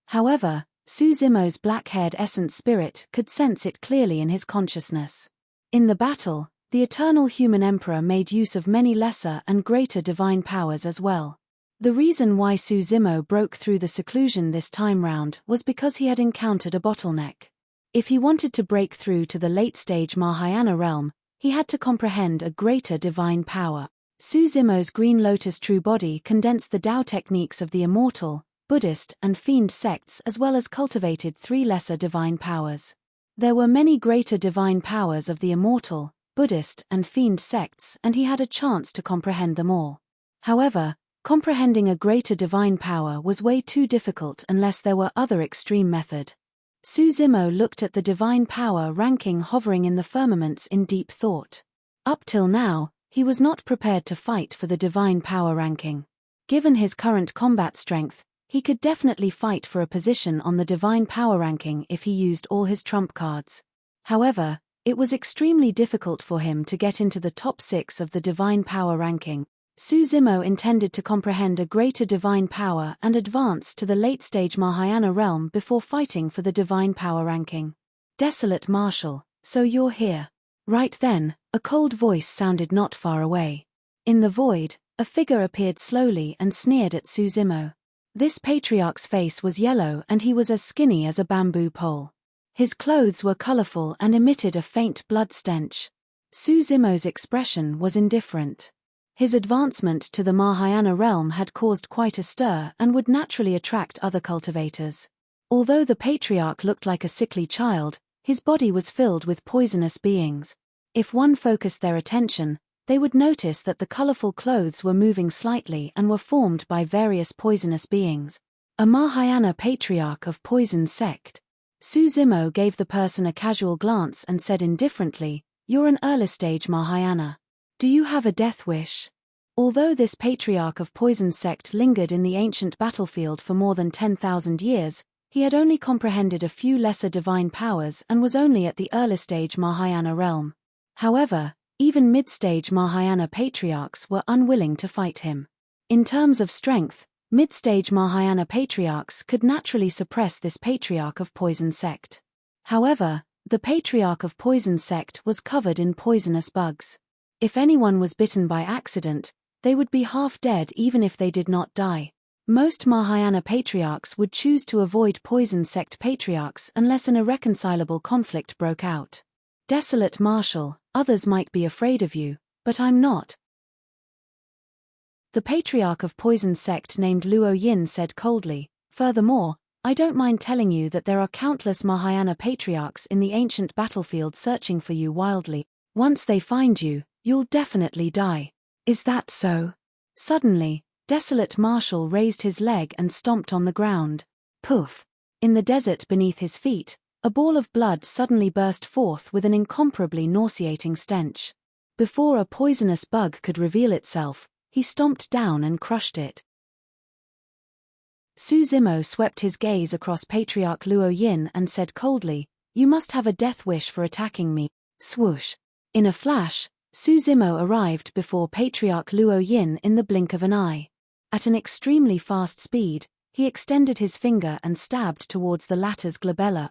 However, Su Zimo's black-haired essence spirit could sense it clearly in his consciousness. In the battle, the eternal human emperor made use of many lesser and greater divine powers as well. The reason why Su Zimo broke through the seclusion this time round was because he had encountered a bottleneck. If he wanted to break through to the late-stage Mahayana realm, he had to comprehend a greater divine power. Su Zimo's green lotus true body condensed the Tao techniques of the Immortal, Buddhist and Fiend sects as well as cultivated 3 lesser divine powers. There were many greater divine powers of the Immortal, Buddhist and Fiend sects and he had a chance to comprehend them all. However, comprehending a greater divine power was way too difficult unless there were other extreme method. Su Zimo looked at the divine power ranking hovering in the firmaments in deep thought. Up till now, he was not prepared to fight for the divine power ranking. Given his current combat strength, he could definitely fight for a position on the divine power ranking if he used all his trump cards. However, it was extremely difficult for him to get into the top 6 of the divine power ranking. Su Zimo intended to comprehend a greater divine power and advance to the late-stage Mahayana realm before fighting for the divine power ranking. Desolate Marshal, so you're here. Right then, a cold voice sounded not far away. In the void, a figure appeared slowly and sneered at Su Zimo. This patriarch's face was yellow and he was as skinny as a bamboo pole. His clothes were colorful and emitted a faint blood stench. Su Zimo's expression was indifferent. His advancement to the Mahayana realm had caused quite a stir and would naturally attract other cultivators. Although the patriarch looked like a sickly child, his body was filled with poisonous beings. If one focused their attention, they would notice that the colorful clothes were moving slightly and were formed by various poisonous beings. A Mahayana patriarch of poison sect. Su Zimo gave the person a casual glance and said indifferently, "You're an early-stage Mahayana. Do you have a death wish?" Although this patriarch of poison sect lingered in the ancient battlefield for more than 10,000 years, he had only comprehended a few lesser divine powers and was only at the early-stage Mahayana realm. However, even mid-stage Mahayana patriarchs were unwilling to fight him. In terms of strength, mid-stage Mahayana patriarchs could naturally suppress this patriarch of poison sect. However, the patriarch of poison sect was covered in poisonous bugs. If anyone was bitten by accident, they would be half dead even if they did not die. Most Mahayana patriarchs would choose to avoid poison sect patriarchs unless an irreconcilable conflict broke out. Desolate Marshal, others might be afraid of you, but I'm not. The patriarch of poison sect named Luo Yin said coldly, "Furthermore, I don't mind telling you that there are countless Mahayana patriarchs in the ancient battlefield searching for you wildly. Once they find you, you'll definitely die. Is that so?" Suddenly, Desolate Marshal raised his leg and stomped on the ground. Poof! In the desert beneath his feet, a ball of blood suddenly burst forth with an incomparably nauseating stench. Before a poisonous bug could reveal itself, he stomped down and crushed it. Su Zimo swept his gaze across Patriarch Luo Yin and said coldly, "You must have a death wish for attacking me." Swoosh! In a flash, Su Zimo arrived before Patriarch Luo Yin in the blink of an eye. At an extremely fast speed, he extended his finger and stabbed towards the latter's glabella.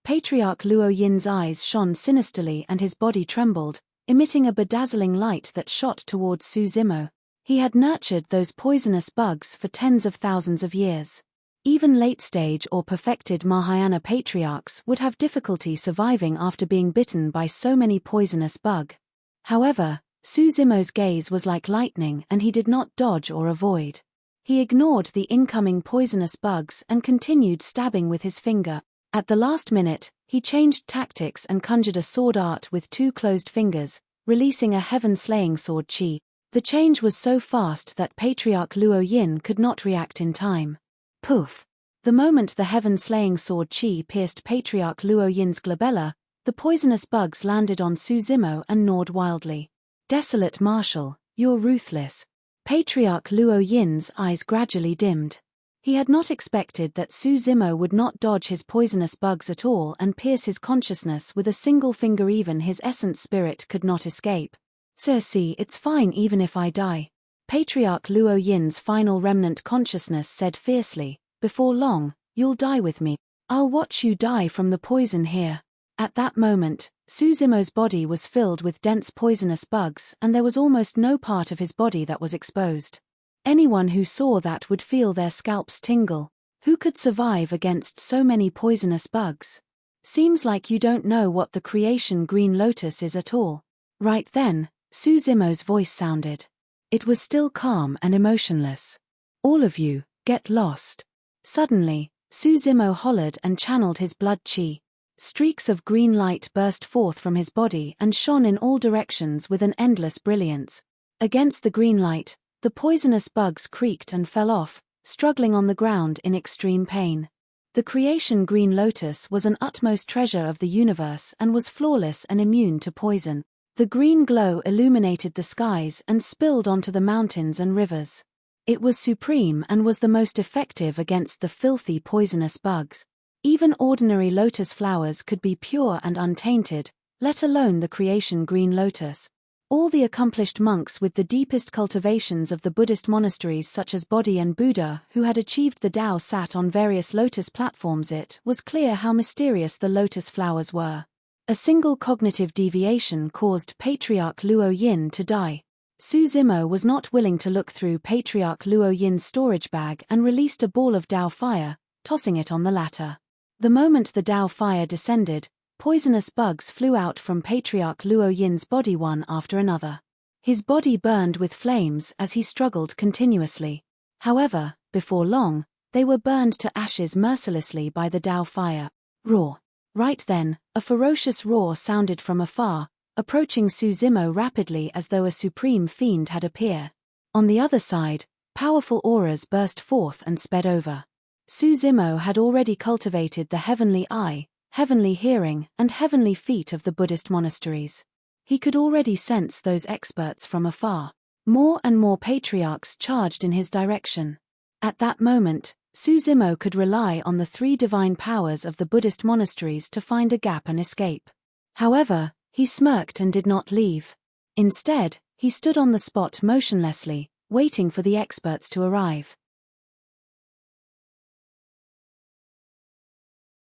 Patriarch Luo Yin's eyes shone sinisterly and his body trembled, emitting a bedazzling light that shot towards Su Zimo. He had nurtured those poisonous bugs for tens of thousands of years. Even late-stage or perfected Mahayana patriarchs would have difficulty surviving after being bitten by so many poisonous bugs. However, Su Zimo's gaze was like lightning and he did not dodge or avoid. He ignored the incoming poisonous bugs and continued stabbing with his finger. At the last minute, he changed tactics and conjured a sword art with 2 closed fingers, releasing a heaven-slaying sword chi. The change was so fast that Patriarch Luo Yin could not react in time. Poof! The moment the heaven-slaying sword chi pierced Patriarch Luo Yin's glabella, the poisonous bugs landed on Su Zimo and gnawed wildly. "Desolate Marshal, you're ruthless. Patriarch Luo Yin's eyes gradually dimmed. He had not expected that Su Zimo would not dodge his poisonous bugs at all and pierce his consciousness with a single finger. Even his essence spirit could not escape. "See, it's fine even if I die," Patriarch Luo Yin's final remnant consciousness said fiercely. "Before long, you'll die with me. I'll watch you die from the poison here." At that moment, Su Zimo's body was filled with dense poisonous bugs and there was almost no part of his body that was exposed. Anyone who saw that would feel their scalps tingle. Who could survive against so many poisonous bugs? "Seems like you don't know what the creation green lotus is at all." Right then, Su Zimo's voice sounded. It was still calm and emotionless. "All of you, get lost." Suddenly, Su Zimo hollered and channeled his blood chi. Streaks of green light burst forth from his body and shone in all directions with an endless brilliance. Against the green light, the poisonous bugs creaked and fell off, struggling on the ground in extreme pain. The creation green lotus was an utmost treasure of the universe and was flawless and immune to poison. The green glow illuminated the skies and spilled onto the mountains and rivers. It was supreme and was the most effective against the filthy poisonous bugs. Even ordinary lotus flowers could be pure and untainted, let alone the creation green lotus. All the accomplished monks with the deepest cultivations of the Buddhist monasteries such as Bodhi and Buddha who had achieved the Tao sat on various lotus platforms. It was clear how mysterious the lotus flowers were. A single cognitive deviation caused Patriarch Luo Yin to die. Su Zimo was not willing to look through Patriarch Luo Yin's storage bag and released a ball of Tao fire, tossing it on the latter. The moment the Tao fire descended, poisonous bugs flew out from Patriarch Luo Yin's body one after another. His body burned with flames as he struggled continuously. However, before long, they were burned to ashes mercilessly by the Tao fire. Roar. Right then, a ferocious roar sounded from afar, approaching Su Zimo rapidly as though a supreme fiend had appeared. On the other side, powerful auras burst forth and sped over. Su Zimo had already cultivated the heavenly eye, heavenly hearing, and heavenly feet of the Buddhist monasteries. He could already sense those experts from afar. More and more patriarchs charged in his direction. At that moment, Su Zimo could rely on the three divine powers of the Buddhist monasteries to find a gap and escape. However, he smirked and did not leave. Instead, he stood on the spot motionlessly, waiting for the experts to arrive.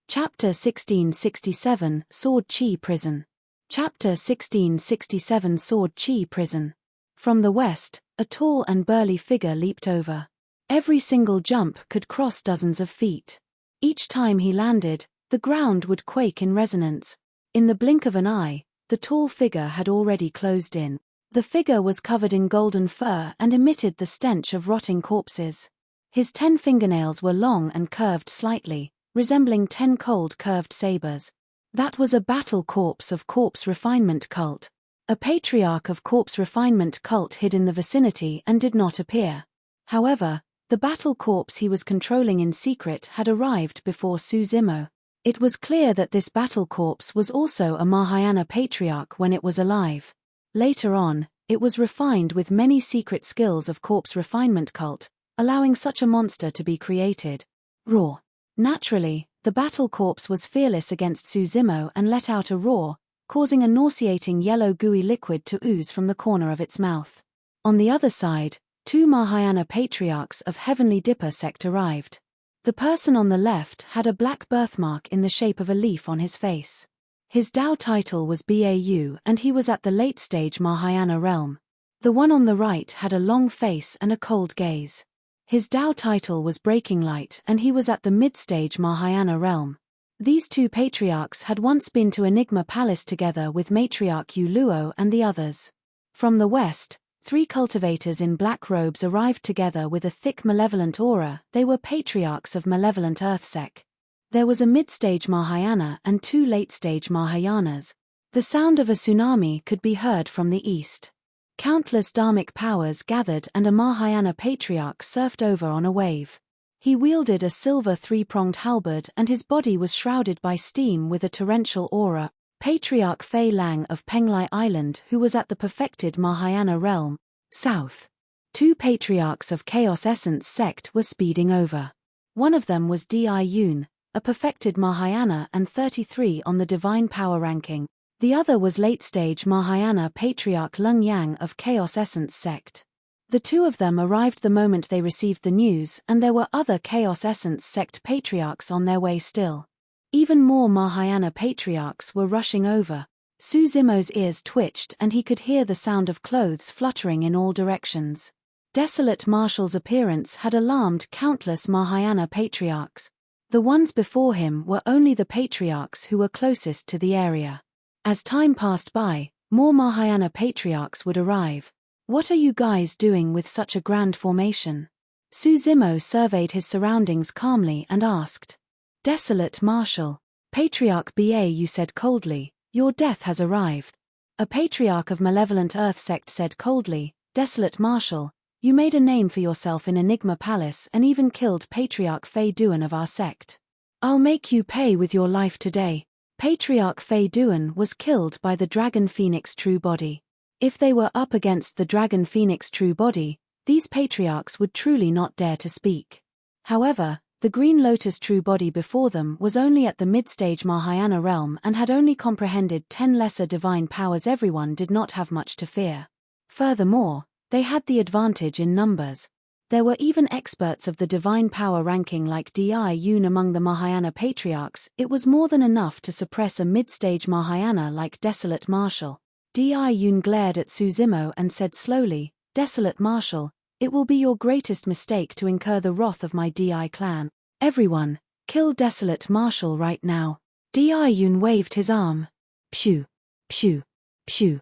Chapter 1667 Sword Chi Prison. Chapter 1667 Sword Chi Prison. From the west, a tall and burly figure leaped over. Every single jump could cross dozens of feet. Each time he landed, the ground would quake in resonance. In the blink of an eye, the tall figure had already closed in. The figure was covered in golden fur and emitted the stench of rotting corpses. His 10 fingernails were long and curved slightly, resembling 10 cold curved sabers. That was a battle corpse of corpse refinement cult. A patriarch of corpse refinement cult hid in the vicinity and did not appear. However, the battle corpse he was controlling in secret had arrived before Su Zimo. It was clear that this battle corpse was also a Mahayana patriarch when it was alive. Later on, it was refined with many secret skills of corpse refinement cult, allowing such a monster to be created. Roar. Naturally, the battle corpse was fearless against Su Zimo and let out a roar, causing a nauseating yellow gooey liquid to ooze from the corner of its mouth. On the other side, 2 Mahayana patriarchs of Heavenly Dipper sect arrived. The person on the left had a black birthmark in the shape of a leaf on his face. His Tao title was BAU and he was at the late-stage Mahayana realm. The one on the right had a long face and a cold gaze. His Tao title was Breaking Light and he was at the mid-stage Mahayana realm. These 2 patriarchs had once been to Enigma Palace together with matriarch Yu Luo and the others. From the west, 3 cultivators in black robes arrived together with a thick malevolent aura. They were patriarchs of Malevolent Earth Sect. There was a mid-stage Mahayana and 2 late-stage Mahayanas. The sound of a tsunami could be heard from the east. Countless dharmic powers gathered and a Mahayana patriarch surfed over on a wave. He wielded a silver 3-pronged halberd and his body was shrouded by steam with a torrential aura. Patriarch Fei Lang of Penglai Island who was at the perfected Mahayana realm. South. Two patriarchs of Chaos Essence sect were speeding over. One of them was Di-Yun, a perfected Mahayana and 33 on the divine power ranking. The other was late-stage Mahayana Patriarch Lung Yang of Chaos Essence sect. The two of them arrived the moment they received the news, and there were other Chaos Essence sect patriarchs on their way still. Even more Mahayana patriarchs were rushing over. Su Zimo's ears twitched and he could hear the sound of clothes fluttering in all directions. Desolate Marshall's appearance had alarmed countless Mahayana patriarchs. The ones before him were only the patriarchs who were closest to the area. As time passed by, more Mahayana patriarchs would arrive. What are you guys doing with such a grand formation? Su Zimo surveyed his surroundings calmly and asked. Desolate Marshal. Patriarch Ba said coldly, your death has arrived. A patriarch of Malevolent Earth sect said coldly, Desolate Marshal, you made a name for yourself in Enigma Palace and even killed Patriarch Fei Duan of our sect. I'll make you pay with your life today. Patriarch Fei Duan was killed by the Dragon Phoenix True Body. If they were up against the Dragon Phoenix True Body, these patriarchs would truly not dare to speak. However, the Green Lotus True Body before them was only at the mid-stage Mahayana realm and had only comprehended 10 lesser divine powers. Everyone did not have much to fear. Furthermore, they had the advantage in numbers. There were even experts of the divine power ranking like Di-Yun among the Mahayana patriarchs. It was more than enough to suppress a mid-stage Mahayana like Desolate Marshal. Di-Yun glared at Su Zimo and said slowly, Desolate Marshal, it will be your greatest mistake to incur the wrath of my Di clan. Everyone, kill Desolate Marshal right now. Di-Yun waved his arm. Phew, phew, phew.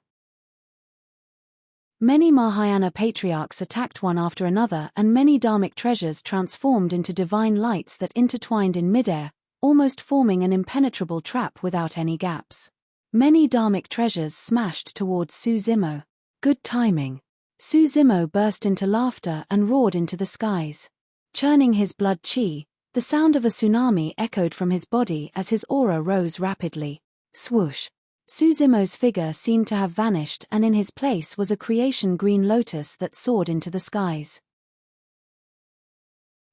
Many Mahayana patriarchs attacked one after another, and many dharmic treasures transformed into divine lights that intertwined in midair, almost forming an impenetrable trap without any gaps. Many dharmic treasures smashed towards Su Zimo. Good timing. Su Zimo burst into laughter and roared into the skies. Churning his blood chi, the sound of a tsunami echoed from his body as his aura rose rapidly. Swoosh. Su Zimo's figure seemed to have vanished, and in his place was a creation green lotus that soared into the skies.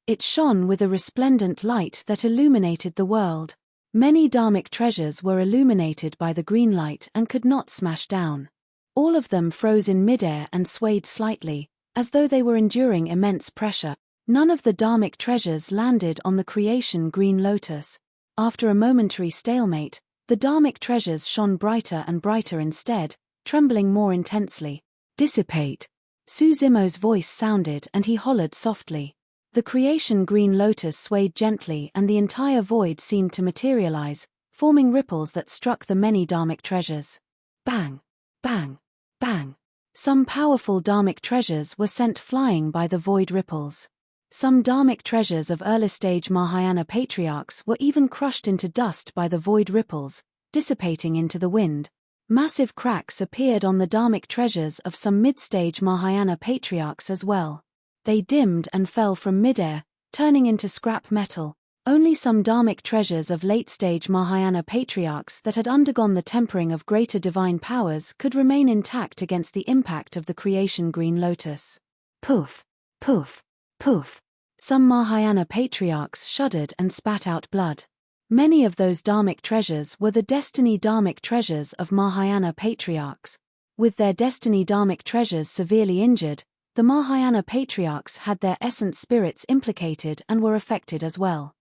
It shone with a resplendent light that illuminated the world. Many dharmic treasures were illuminated by the green light and could not smash down. All of them froze in midair and swayed slightly, as though they were enduring immense pressure. None of the dharmic treasures landed on the creation green lotus. After a momentary stalemate, the dharmic treasures shone brighter and brighter instead, trembling more intensely. Dissipate. Su Zimo's voice sounded and he hollered softly. The creation green lotus swayed gently and the entire void seemed to materialize, forming ripples that struck the many dharmic treasures. Bang! Bang! Bang! Some powerful dharmic treasures were sent flying by the void ripples. Some dharmic treasures of early-stage Mahayana patriarchs were even crushed into dust by the void ripples, dissipating into the wind. Massive cracks appeared on the dharmic treasures of some mid-stage Mahayana patriarchs as well. They dimmed and fell from midair, turning into scrap metal. Only some dharmic treasures of late-stage Mahayana patriarchs that had undergone the tempering of greater divine powers could remain intact against the impact of the creation green lotus. Poof! Poof! Poof! Some Mahayana patriarchs shuddered and spat out blood. Many of those dharmic treasures were the destiny dharmic treasures of Mahayana patriarchs. With their destiny dharmic treasures severely injured, the Mahayana patriarchs had their essence spirits implicated and were affected as well.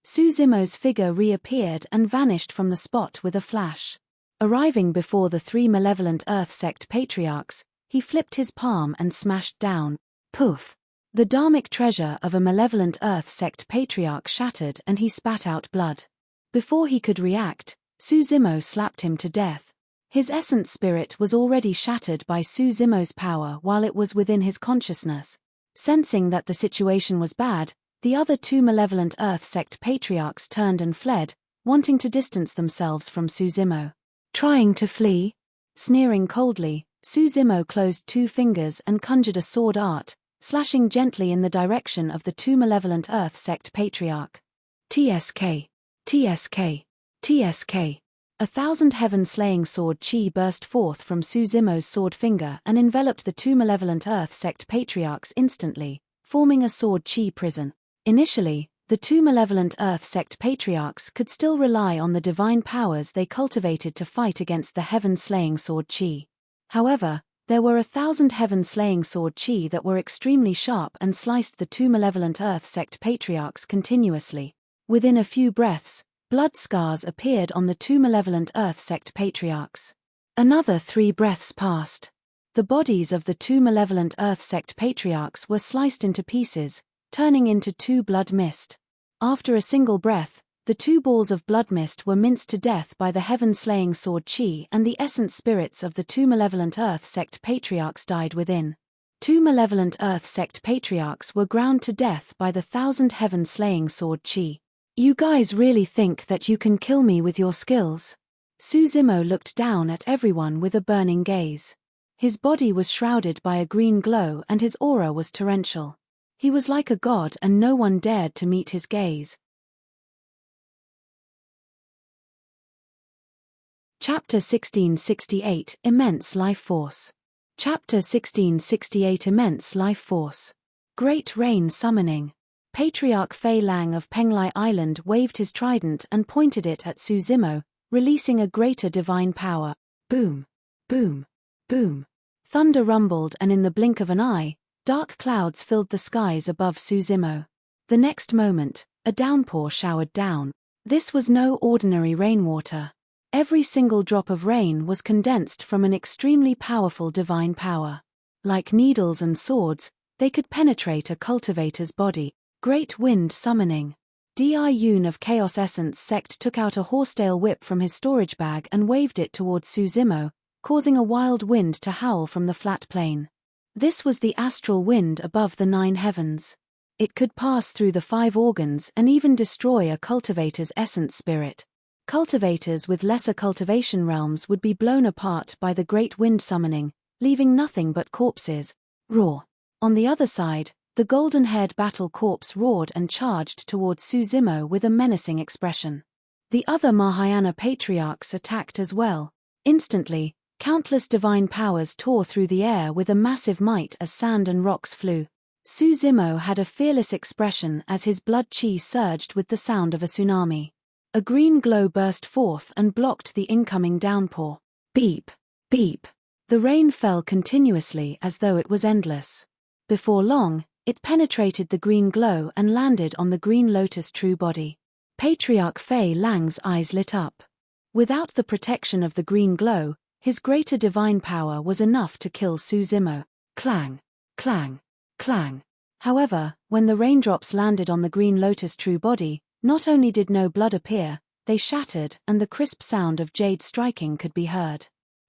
Su Zimo's figure reappeared and vanished from the spot with a flash. Arriving before the three malevolent Earth sect patriarchs, he flipped his palm and smashed down. Poof! The dharmic treasure of a malevolent Earth sect patriarch shattered and he spat out blood. Before he could react, Su Zimo slapped him to death. His essence spirit was already shattered by Su Zimo's power while it was within his consciousness. Sensing that the situation was bad, the other two malevolent Earth sect patriarchs turned and fled, wanting to distance themselves from Su Zimo. Trying to flee? Sneering coldly, Su Zimo closed two fingers and conjured a sword art, slashing gently in the direction of the two malevolent Earth sect patriarch. TSK. TSK. TSK. 1,000 heaven-slaying sword chi burst forth from Suzimo's sword finger and enveloped the two malevolent Earth sect patriarchs instantly, forming a sword chi prison. Initially, the two malevolent Earth sect patriarchs could still rely on the divine powers they cultivated to fight against the heaven-slaying sword chi. However, there were 1,000 heaven-slaying sword chi that were extremely sharp and sliced the two malevolent Earth sect patriarchs continuously. Within a few breaths, blood scars appeared on the two malevolent Earth sect patriarchs. Another 3 breaths passed. The bodies of the two malevolent Earth sect patriarchs were sliced into pieces, turning into 2 blood mist. After a single breath, the 2 balls of blood mist were minced to death by the heaven-slaying sword chi, and the essence spirits of the 2 malevolent Earth sect patriarchs died within. 2 malevolent Earth sect patriarchs were ground to death by the 1,000 heaven-slaying sword chi. "You guys really think that you can kill me with your skills?" Suzimo looked down at everyone with a burning gaze. His body was shrouded by a green glow and his aura was torrential. He was like a god and no one dared to meet his gaze. Chapter 1668 Immense Life Force. Chapter 1668 Immense Life Force. Great Rain Summoning. Patriarch Fei Lang of Penglai Island waved his trident and pointed it at Suzimo, releasing a greater divine power. Boom! Boom! Boom! Thunder rumbled and in the blink of an eye, dark clouds filled the skies above Suzimo. The next moment, a downpour showered down. This was no ordinary rainwater. Every single drop of rain was condensed from an extremely powerful divine power. Like needles and swords, they could penetrate a cultivator's body. Great Wind Summoning. Di-Yun of Chaos Essence Sect took out a horsetail whip from his storage bag and waved it towards Suzimo, causing a wild wind to howl from the flat plain. This was the astral wind above the 9 heavens. It could pass through the 5 organs and even destroy a cultivator's essence spirit. Cultivators with lesser cultivation realms would be blown apart by the Great Wind Summoning, leaving nothing but corpses. Roar. On the other side, the golden-haired battle corpse roared and charged towards Suzimo with a menacing expression. The other Mahayana patriarchs attacked as well. Instantly, countless divine powers tore through the air with a massive might as sand and rocks flew. Suzimo had a fearless expression as his blood chi surged with the sound of a tsunami. A green glow burst forth and blocked the incoming downpour. Beep! Beep! The rain fell continuously as though it was endless. Before long, it penetrated the green glow and landed on the green lotus true body. Patriarch Fei Lang's eyes lit up. Without the protection of the green glow, his greater divine power was enough to kill Suzimo. Clang! Clang! Clang! However, when the raindrops landed on the green lotus true body, not only did no blood appear, they shattered and the crisp sound of jade striking could be heard.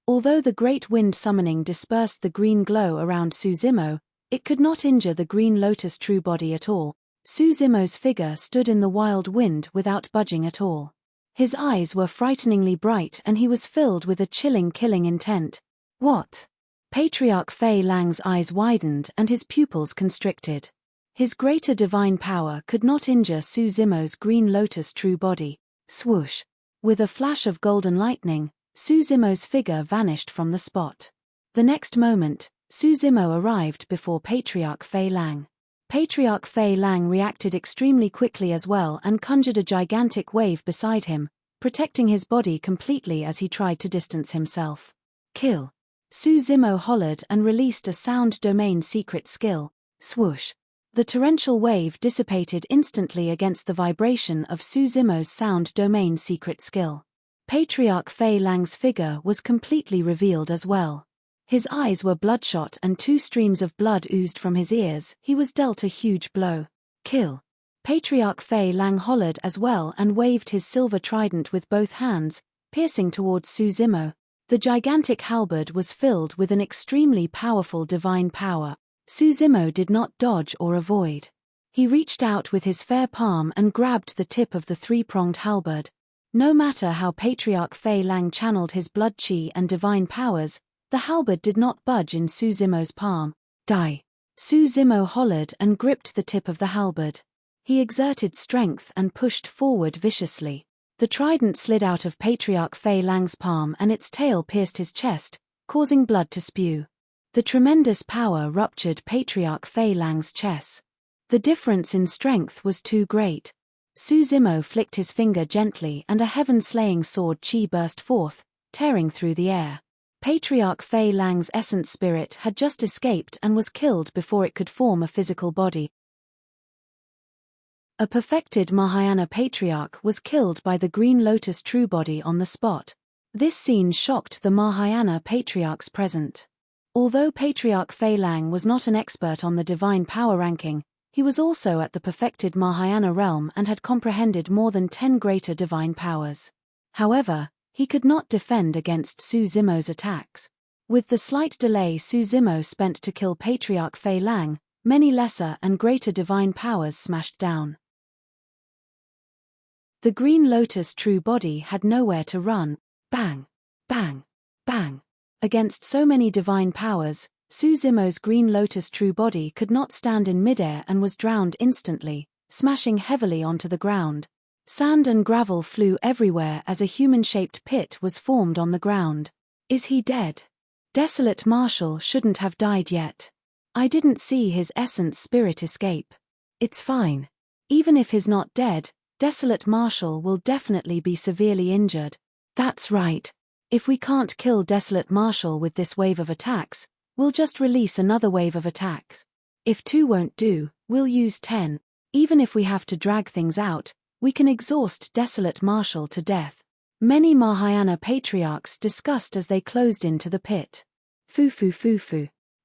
Although the Great Wind Summoning dispersed the green glow around Suzimo, it could not injure the green lotus true body at all. Suzimo's figure stood in the wild wind without budging at all. His eyes were frighteningly bright and he was filled with a chilling killing intent. What? Patriarch Fei Lang's eyes widened and his pupils constricted. His greater divine power could not injure Suzimo's green lotus true body. Swoosh! With a flash of golden lightning, Suzimo's figure vanished from the spot. The next moment, Suzimo arrived before Patriarch Fei Lang. Patriarch Fei Lang reacted extremely quickly as well and conjured a gigantic wave beside him, protecting his body completely as he tried to distance himself. Kill! Suzimo hollered and released a sound domain secret skill. Swoosh! The torrential wave dissipated instantly against the vibration of Suzimo's sound domain secret skill. Patriarch Fei Lang's figure was completely revealed as well. His eyes were bloodshot and 2 streams of blood oozed from his ears. He was dealt a huge blow. Kill! Patriarch Fei Lang hollered as well and waved his silver trident with both hands, piercing towards Suzimo. The gigantic halberd was filled with an extremely powerful divine power. Suzimo did not dodge or avoid. He reached out with his fair palm and grabbed the tip of the 3-pronged halberd. No matter how Patriarch Fei Lang channeled his blood chi and divine powers, the halberd did not budge in Suzimo's palm. Die! Suzimo hollered and gripped the tip of the halberd. He exerted strength and pushed forward viciously. The trident slid out of Patriarch Fei Lang's palm and its tail pierced his chest, causing blood to spew. The tremendous power ruptured Patriarch Fei Lang's chest. The difference in strength was too great. Su Zimo flicked his finger gently and a heaven-slaying sword chi burst forth, tearing through the air. Patriarch Fei Lang's essence spirit had just escaped and was killed before it could form a physical body. A perfected Mahayana Patriarch was killed by the Green Lotus True Body on the spot. This scene shocked the Mahayana Patriarchs present. Although Patriarch Fei Lang was not an expert on the divine power ranking, he was also at the perfected Mahayana realm and had comprehended more than 10 greater divine powers. However, he could not defend against Su Zimo's attacks. With the slight delay Su Zimo spent to kill Patriarch Fei Lang, many lesser and greater divine powers smashed down. The Green Lotus True Body had nowhere to run. Bang! Bang! Bang! Against so many divine powers, Su Zimo's Green Lotus True Body could not stand in midair and was drowned instantly, smashing heavily onto the ground. Sand and gravel flew everywhere as a human-shaped pit was formed on the ground. Is he dead? Desolate Marshal shouldn't have died yet. I didn't see his essence spirit escape. It's fine. Even if he's not dead, Desolate Marshal will definitely be severely injured. That's right. If we can't kill Desolate Marshal with this wave of attacks, we'll just release another wave of attacks. If 2 won't do, we'll use 10. Even if we have to drag things out, we can exhaust Desolate Marshal to death. Many Mahayana Patriarchs discussed as they closed into the pit. Foo.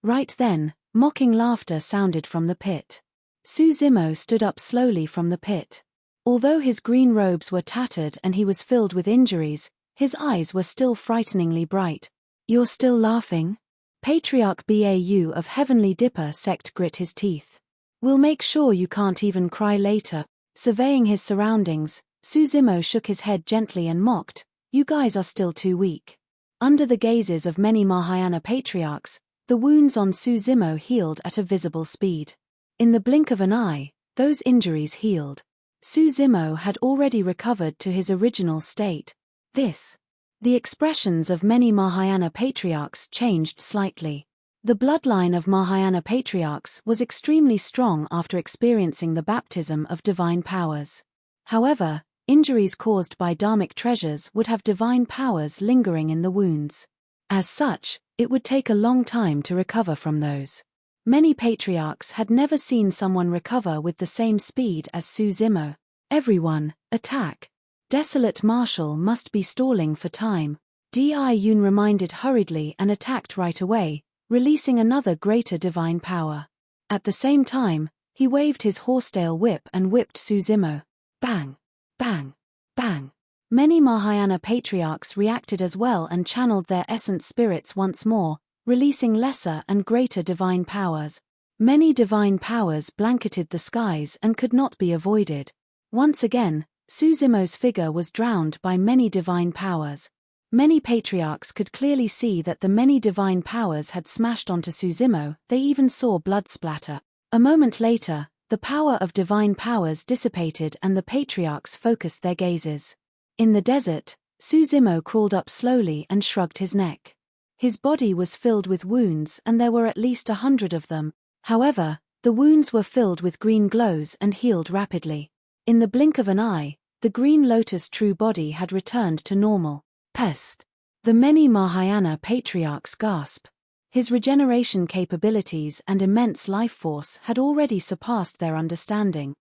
Right then, mocking laughter sounded from the pit. Su Zimo stood up slowly from the pit. Although his green robes were tattered and he was filled with injuries, his eyes were still frighteningly bright. You're still laughing? Patriarch Bau of Heavenly Dipper sect grit his teeth. We'll make sure you can't even cry later. Surveying his surroundings, Su Zimo shook his head gently and mocked, you guys are still too weak. Under the gazes of many Mahayana Patriarchs, the wounds on Su Zimo healed at a visible speed. In the blink of an eye, those injuries healed. Su Zimo had already recovered to his original state. The expressions of many Mahayana Patriarchs changed slightly. The bloodline of Mahayana Patriarchs was extremely strong after experiencing the baptism of divine powers. However, injuries caused by dharmic treasures would have divine powers lingering in the wounds. As such, it would take a long time to recover from those. Many Patriarchs had never seen someone recover with the same speed as Su Zimo. Everyone, attack! Desolate Marshal must be stalling for time. Di-Yun reminded hurriedly and attacked right away, releasing another greater divine power. At the same time, he waved his horsetail whip and whipped Su Zimo. Bang! Bang! Bang! Many Mahayana Patriarchs reacted as well and channeled their essence spirits once more, releasing lesser and greater divine powers. Many divine powers blanketed the skies and could not be avoided. Once again, Su Zimo's figure was drowned by many divine powers. Many Patriarchs could clearly see that the many divine powers had smashed onto Su Zimo, they even saw blood splatter. A moment later, the power of divine powers dissipated and the Patriarchs focused their gazes. In the desert, Su Zimo crawled up slowly and shrugged his neck. His body was filled with wounds and there were at least 100 of them. However, the wounds were filled with green glows and healed rapidly. In the blink of an eye, the Green Lotus True Body had returned to normal. Pest! The many Mahayana Patriarchs gasp. His regeneration capabilities and immense life force had already surpassed their understanding.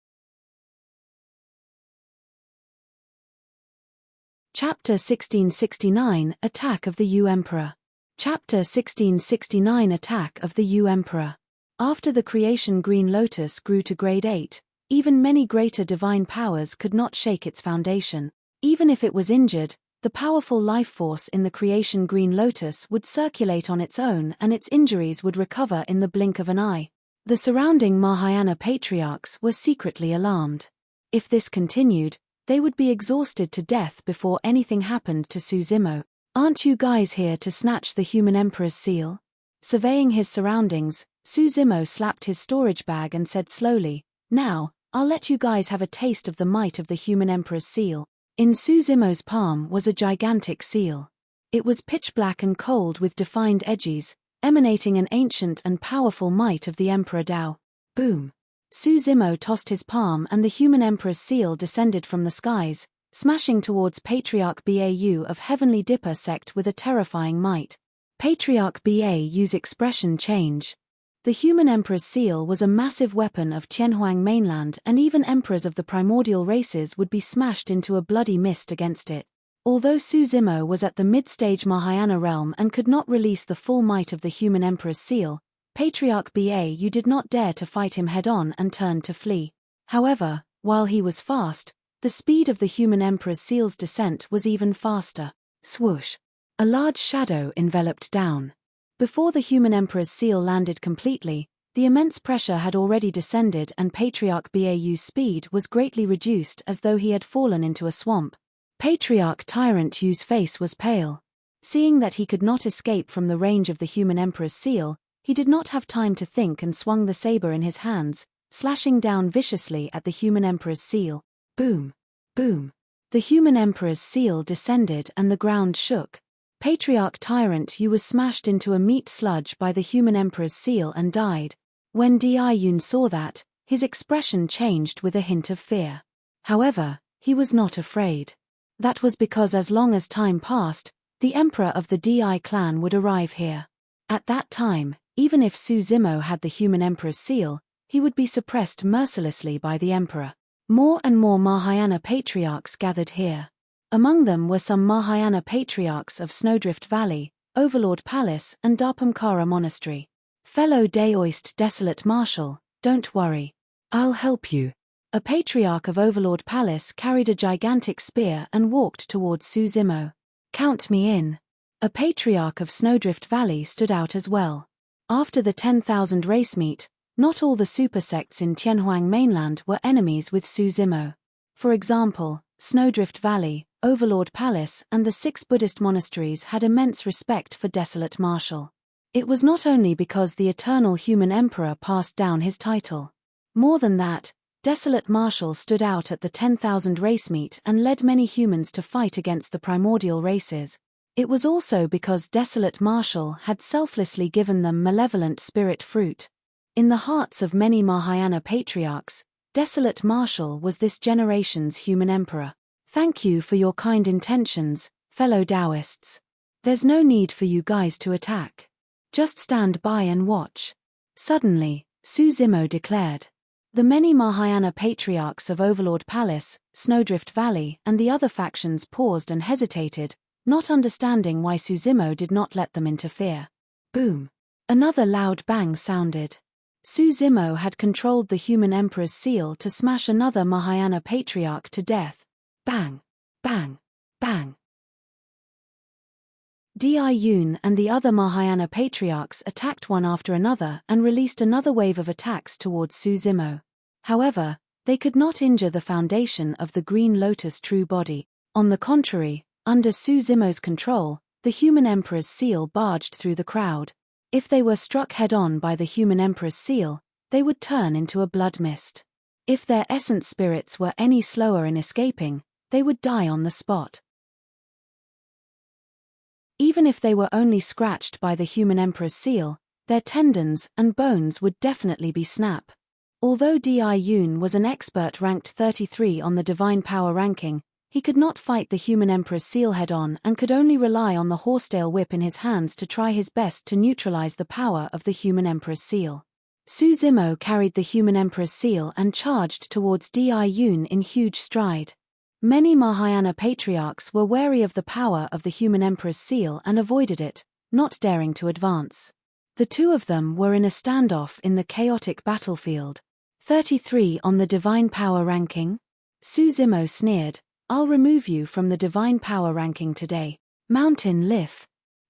Chapter 1669 Attack of the Yu Emperor. Chapter 1669 Attack of the Yu Emperor. After the creation Green Lotus grew to grade 8, even many greater divine powers could not shake its foundation. Even if it was injured, the powerful life force in the creation Green Lotus would circulate on its own and its injuries would recover in the blink of an eye. The surrounding Mahayana Patriarchs were secretly alarmed. If this continued, they would be exhausted to death before anything happened to Su Zimo. Aren't you guys here to snatch the human emperor's seal? Surveying his surroundings, Su Zimo slapped his storage bag and said slowly, Now, I'll let you guys have a taste of the might of the human emperor's seal. In Suzimo's palm was a gigantic seal. It was pitch black and cold with defined edges, emanating an ancient and powerful might of the Emperor Dao. Boom! Suzimo tossed his palm and the human emperor's seal descended from the skies, smashing towards Patriarch Bau of Heavenly Dipper sect with a terrifying might. Patriarch Bau's expression change. The human emperor's seal was a massive weapon of Tianhuang mainland, and even emperors of the primordial races would be smashed into a bloody mist against it. Although Suzimo was at the mid-stage Mahayana realm and could not release the full might of the human emperor's seal, Patriarch Bau did not dare to fight him head-on and turned to flee. However, while he was fast, the speed of the human emperor's seal's descent was even faster. Swoosh! A large shadow enveloped down. Before the human emperor's seal landed completely, the immense pressure had already descended and Patriarch Bau's speed was greatly reduced as though he had fallen into a swamp. Patriarch Tyrant Yu's face was pale. Seeing that he could not escape from the range of the human emperor's seal, he did not have time to think and swung the saber in his hands, slashing down viciously at the human emperor's seal. Boom! Boom! The human emperor's seal descended and the ground shook. Patriarch Tyrant Yu was smashed into a meat sludge by the human emperor's seal and died. When Di-Yun saw that, his expression changed with a hint of fear. However, he was not afraid. That was because as long as time passed, the emperor of the Di clan would arrive here. At that time, even if Suzimo had the human emperor's seal, he would be suppressed mercilessly by the emperor. More and more Mahayana patriarchs gathered here. Among them were some Mahayana patriarchs of Snowdrift Valley, Overlord Palace and Dharpamkara Monastery. Fellow Daoist Desolate Marshal, don't worry. I'll help you. A patriarch of Overlord Palace carried a gigantic spear and walked towards Suzimo. Count me in. A patriarch of Snowdrift Valley stood out as well. After the 10,000 race meet, not all the super sects in Tianhuang mainland were enemies with Suzimo. For example, Snowdrift Valley, Overlord Palace and the 6 Buddhist monasteries had immense respect for Desolate Marshal. It was not only because the eternal human emperor passed down his title. More than that, Desolate Marshal stood out at the 10,000 race meet and led many humans to fight against the primordial races. It was also because Desolate Marshal had selflessly given them malevolent spirit fruit. In the hearts of many Mahayana patriarchs, Desolate Marshal was this generation's human emperor. Thank you for your kind intentions, fellow Taoists. There's no need for you guys to attack. Just stand by and watch. Suddenly, Suzimo declared. The many Mahayana patriarchs of Overlord Palace, Snowdrift Valley and the other factions paused and hesitated, not understanding why Suzimo did not let them interfere. Boom! Another loud bang sounded. Suzimo had controlled the human emperor's seal to smash another Mahayana patriarch to death. Bang! Bang! Bang! Di-Yun and the other Mahayana patriarchs attacked one after another and released another wave of attacks towards Suzimo. However, they could not injure the foundation of the Green Lotus true body. On the contrary, under Suzimo's control, the human emperor's seal barged through the crowd. If they were struck head-on by the human emperor's seal, they would turn into a blood mist. If their essence spirits were any slower in escaping, they would die on the spot. Even if they were only scratched by the human emperor's seal, their tendons and bones would definitely be snap. Although Di-Yun was an expert ranked 33 on the Divine Power ranking, he could not fight the human emperor's seal head-on and could only rely on the horsetail whip in his hands to try his best to neutralize the power of the human emperor's seal. Suzimo carried the human emperor's seal and charged towards Di-Yun in huge stride. Many Mahayana patriarchs were wary of the power of the human emperor's seal and avoided it, not daring to advance. The two of them were in a standoff in the chaotic battlefield. 33 on the Divine Power ranking? Suzimo sneered, I'll remove you from the Divine Power ranking today. Mountain Lif.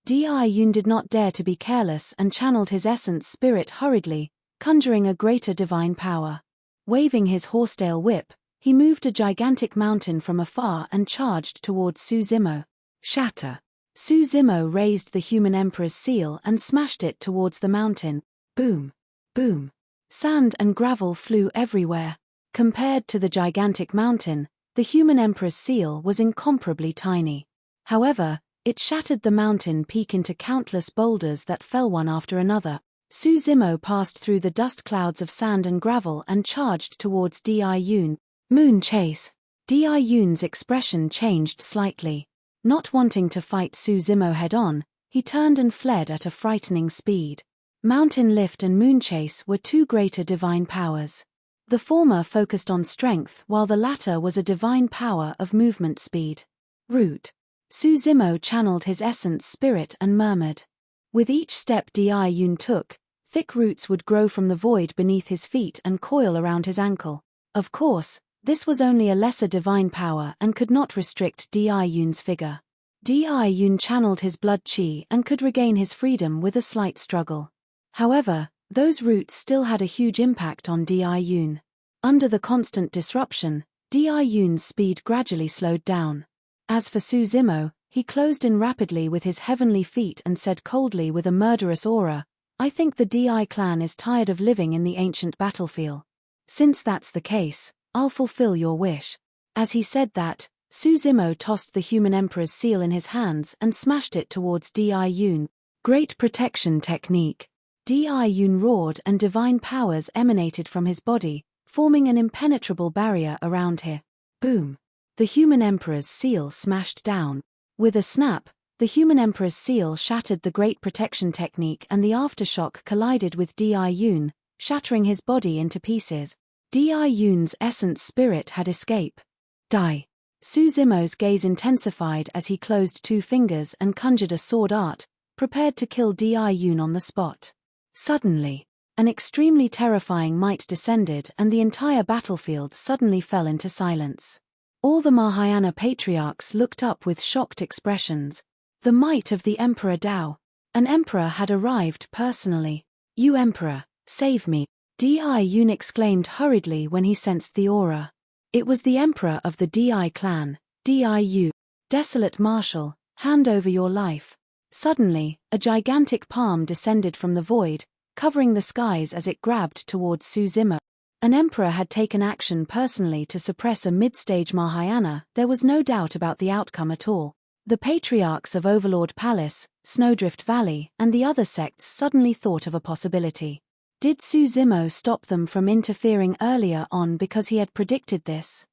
Di-Yun did not dare to be careless and channeled his essence spirit hurriedly, conjuring a greater divine power. Waving his horsetail whip, he moved a gigantic mountain from afar and charged towards Suzimo. Shatter! Suzimo raised the human emperor's seal and smashed it towards the mountain. Boom! Boom! Sand and gravel flew everywhere. Compared to the gigantic mountain, The human emperor's seal was incomparably tiny. However, it shattered the mountain peak into countless boulders that fell one after another. Su Zimo passed through the dust clouds of sand and gravel and charged towards Di-Yun. Moon chase. Di-Yun's expression changed slightly. Not wanting to fight Su Zimo head-on, he turned and fled at a frightening speed. Mountain lift and moon chase were two greater divine powers. The former focused on strength while the latter was a divine power of movement speed. Root. Su Zimo channeled his essence spirit and murmured. With each step Di-Yun took, thick roots would grow from the void beneath his feet and coil around his ankle. Of course, this was only a lesser divine power and could not restrict Di-Yun's figure. Di-Yun channeled his blood chi and could regain his freedom with a slight struggle. However, those roots still had a huge impact on Di-Yun. Under the constant disruption, Di-Yun's speed gradually slowed down. As for Su Zimo, he closed in rapidly with his heavenly feet and said coldly with a murderous aura, "I think the Di clan is tired of living in the ancient battlefield. Since that's the case, I'll fulfill your wish." As he said that, Su Zimo tossed the human emperor's seal in his hands and smashed it towards Di-Yun. Great protection technique. Di-Yun roared and divine powers emanated from his body, forming an impenetrable barrier around him. Boom. The human emperor's seal smashed down. With a snap, the human emperor's seal shattered the great protection technique and the aftershock collided with Di-Yun, shattering his body into pieces. Di-Yun's essence spirit had escaped. Die. Su Zimo's gaze intensified as he closed two fingers and conjured a sword art, prepared to kill Di-Yun on the spot. Suddenly, an extremely terrifying might descended and the entire battlefield suddenly fell into silence. All the Mahayana patriarchs looked up with shocked expressions. The might of the Emperor Dao. An emperor had arrived personally. "You emperor, save me," Di-Yun exclaimed hurriedly when he sensed the aura. It was the emperor of the Di clan, Di-Yu. "Desolate marshal, hand over your life." Suddenly, a gigantic palm descended from the void, covering the skies as it grabbed towards Su Zimo. An emperor had taken action personally to suppress a mid-stage Mahayana. There was no doubt about the outcome at all. The patriarchs of Overlord Palace, Snowdrift Valley, and the other sects suddenly thought of a possibility. Did Su Zimo stop them from interfering earlier on because he had predicted this?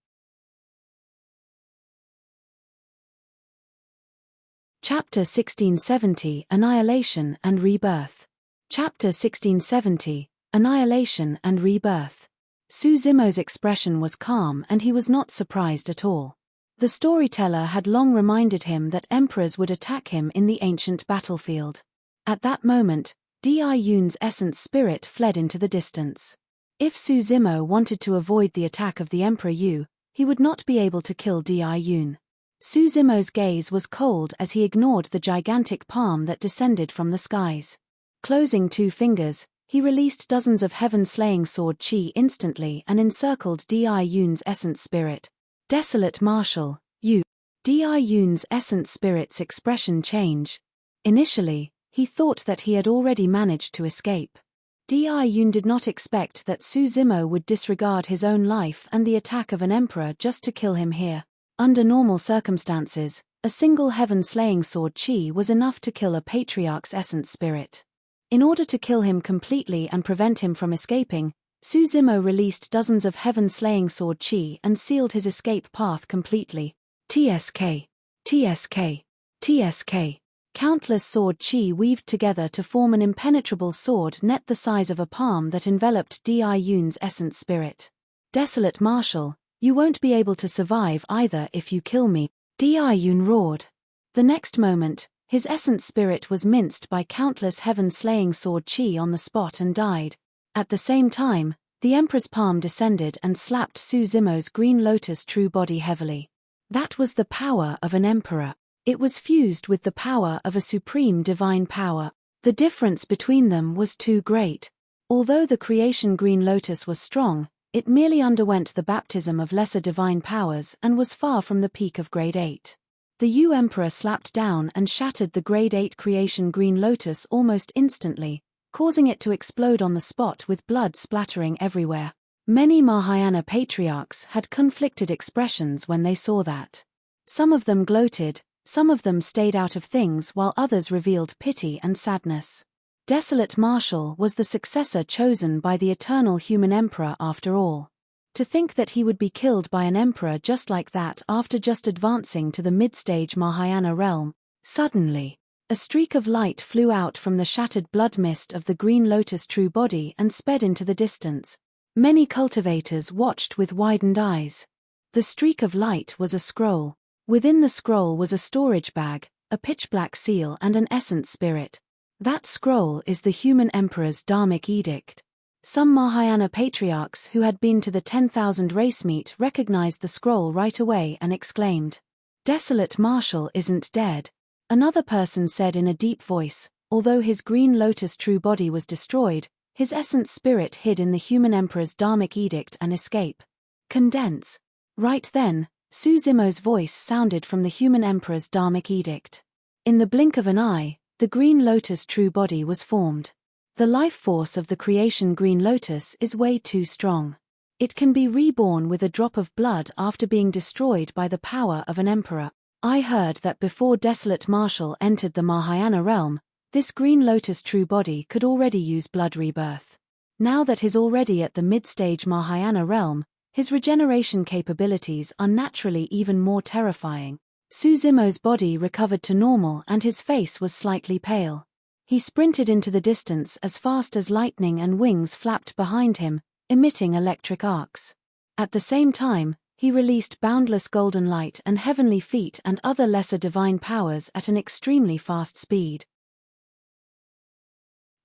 Chapter 1670 Annihilation and Rebirth. Chapter 1670 Annihilation and Rebirth. Su Zimo's expression was calm and he was not surprised at all. The storyteller had long reminded him that emperors would attack him in the ancient battlefield. At that moment, Di-Yun's essence spirit fled into the distance. If Su Zimo wanted to avoid the attack of the Emperor Yu, he would not be able to kill Di-Yun. Su Zimo's gaze was cold as he ignored the gigantic palm that descended from the skies. Closing two fingers, he released dozens of heaven-slaying sword chi instantly and encircled Di-Yun's essence spirit. "Desolate marshal, you." Di-Yun's essence spirit's expression changed. Initially, he thought that he had already managed to escape. Di-Yun did not expect that Su Zimo would disregard his own life and the attack of an emperor just to kill him here. Under normal circumstances, a single heaven-slaying sword chi was enough to kill a patriarch's essence spirit. In order to kill him completely and prevent him from escaping, Su Zimo released dozens of heaven-slaying sword chi and sealed his escape path completely. TSK. TSK. TSK. Countless sword chi weaved together to form an impenetrable sword net the size of a palm that enveloped Di-Yun's essence spirit. "Desolate marshal, you won't be able to survive either if you kill me," Di-Yun roared. The next moment, his essence spirit was minced by countless heaven-slaying sword chi on the spot and died. At the same time, the Emperor's palm descended and slapped Su Zimo's green lotus true body heavily. That was the power of an emperor. It was fused with the power of a supreme divine power. The difference between them was too great. Although the creation green lotus was strong, it merely underwent the baptism of lesser divine powers and was far from the peak of grade 8. The Yu Emperor slapped down and shattered the grade 8 creation green lotus almost instantly, causing it to explode on the spot with blood splattering everywhere. Many Mahayana patriarchs had conflicted expressions when they saw that. Some of them gloated, some of them stayed out of things while others revealed pity and sadness. Desolate Marshal was the successor chosen by the eternal human emperor after all. To think that he would be killed by an emperor just like that after just advancing to the mid-stage Mahayana realm. Suddenly, a streak of light flew out from the shattered blood mist of the green lotus true body and sped into the distance. Many cultivators watched with widened eyes. The streak of light was a scroll. Within the scroll was a storage bag, a pitch-black seal and an essence spirit. That scroll is the human emperor's dharmic edict. Some Mahayana patriarchs who had been to the 10,000 race meet recognized the scroll right away and exclaimed, "Desolate Marshal isn't dead." Another person said in a deep voice, although his green lotus true body was destroyed, his essence spirit hid in the human emperor's dharmic edict and escape. Condense. Right then, Suzimo's voice sounded from the human emperor's dharmic edict. In the blink of an eye, the green lotus true body was formed. The life force of the creation green lotus is way too strong. It can be reborn with a drop of blood after being destroyed by the power of an emperor. I heard that before Desolate Marshal entered the Mahayana realm, this green lotus true body could already use blood rebirth. Now that he's already at the mid-stage Mahayana realm, his regeneration capabilities are naturally even more terrifying. Suzimo's body recovered to normal and his face was slightly pale. He sprinted into the distance as fast as lightning and wings flapped behind him, emitting electric arcs. At the same time, he released boundless golden light and heavenly feet and other lesser divine powers at an extremely fast speed.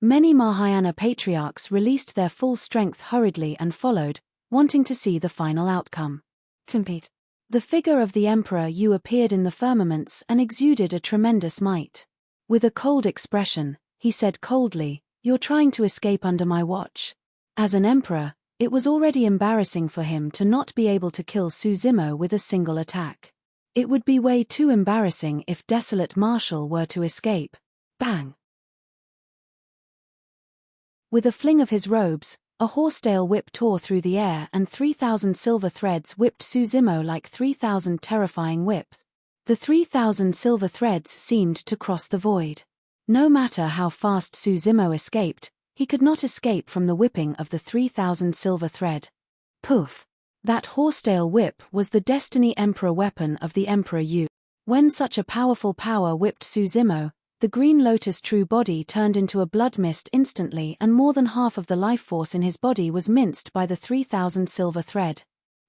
Many Mahayana patriarchs released their full strength hurriedly and followed, wanting to see the final outcome. The figure of the Emperor Yu appeared in the firmaments and exuded a tremendous might. With a cold expression, he said coldly, "You're trying to escape under my watch." As an emperor, it was already embarrassing for him to not be able to kill Suzimo with a single attack. It would be way too embarrassing if Desolate Marshal were to escape. Bang! With a fling of his robes, a horsetail whip tore through the air and 3,000 silver threads whipped Suzimo like 3,000 terrifying whips. The 3,000 silver threads seemed to cross the void. No matter how fast Suzimo escaped, he could not escape from the whipping of the 3,000 silver thread. Poof! That horsetail whip was the Destiny Emperor weapon of the Emperor Yu. When such a powerful power whipped Suzimo, the green lotus true body turned into a blood mist instantly and more than half of the life force in his body was minced by the 3,000 silver thread.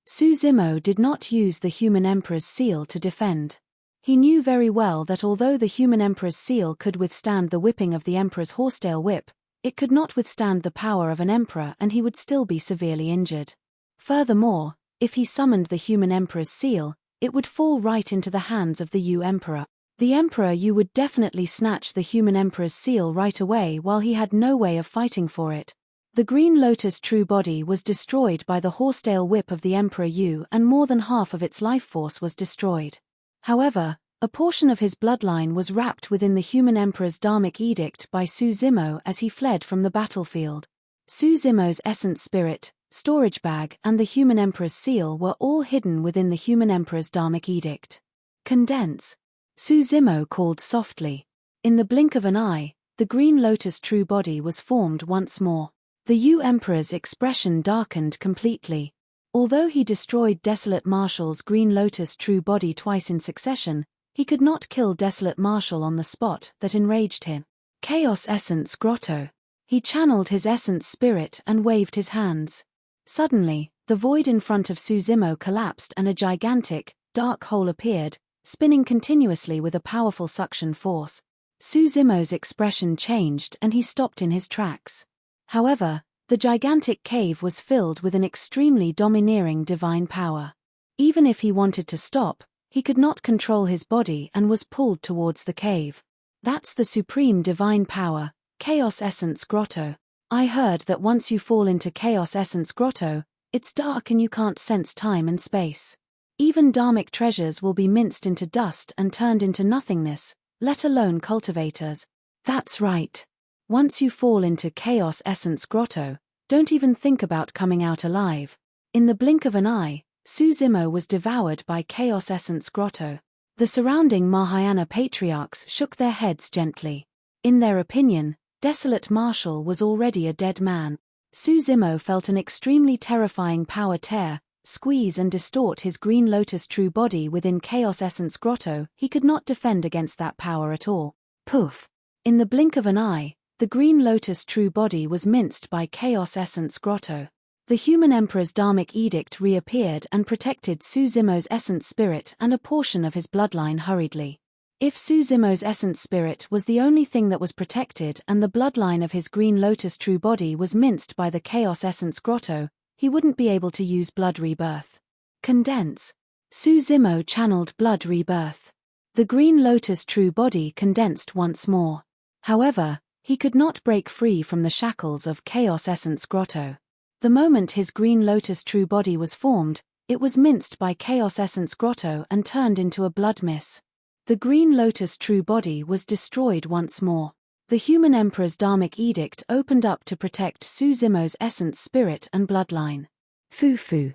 Suzimo did not use the human emperor's seal to defend. He knew very well that although the human emperor's seal could withstand the whipping of the emperor's horsetail whip, it could not withstand the power of an emperor and he would still be severely injured. Furthermore, if he summoned the human emperor's seal, it would fall right into the hands of the Yu emperor. The Emperor Yu would definitely snatch the human emperor's seal right away while he had no way of fighting for it. The green lotus true body was destroyed by the horsetail whip of the Emperor Yu and more than half of its life force was destroyed. However, a portion of his bloodline was wrapped within the human emperor's dharmic edict by Suzimo as he fled from the battlefield. Suzimo's essence spirit, storage bag and the human emperor's seal were all hidden within the human emperor's dharmic edict. Condense. Suzimo called softly. In the blink of an eye, the green lotus true body was formed once more. The Yu Emperor's expression darkened completely. Although he destroyed Desolate Marshal's green lotus true body twice in succession, he could not kill Desolate Marshal on the spot. That enraged him. Chaos Essence Grotto. He channeled his essence spirit and waved his hands. Suddenly, the void in front of Suzimo collapsed and a gigantic, dark hole appeared, spinning continuously with a powerful suction force. Suzimo's expression changed and he stopped in his tracks. However, the gigantic cave was filled with an extremely domineering divine power. Even if he wanted to stop, he could not control his body and was pulled towards the cave. That's the supreme divine power, Chaos Essence Grotto. I heard that once you fall into Chaos Essence Grotto, it's dark and you can't sense time and space. Even dharmic treasures will be minced into dust and turned into nothingness, let alone cultivators. That's right. Once you fall into Chaos Essence Grotto, Don't even think about coming out alive. In the blink of an eye, Suzumo was devoured by Chaos Essence Grotto. The surrounding Mahayana patriarchs shook their heads gently. In their opinion, Desolate Marshal was already a dead man. Suzumo felt an extremely terrifying power tear, squeeze and distort his Green Lotus true body within Chaos Essence Grotto. He could not defend against that power at all. Poof! In the blink of an eye, the Green Lotus true body was minced by Chaos Essence Grotto. The human emperor's Dharmic edict reappeared and protected Suzumo's essence spirit and a portion of his bloodline hurriedly. If Suzumo's essence spirit was the only thing that was protected and the bloodline of his Green Lotus true body was minced by the Chaos Essence Grotto, he wouldn't be able to use blood rebirth. Condense. Suzumo channeled blood rebirth. The Green Lotus true body condensed once more. However, he could not break free from the shackles of Chaos Essence Grotto. The moment his Green Lotus true body was formed, it was minced by Chaos Essence Grotto and turned into a blood mist. The Green Lotus true body was destroyed once more. The human emperor's Dharmic edict opened up to protect Suzumo's essence spirit and bloodline. Foo-foo.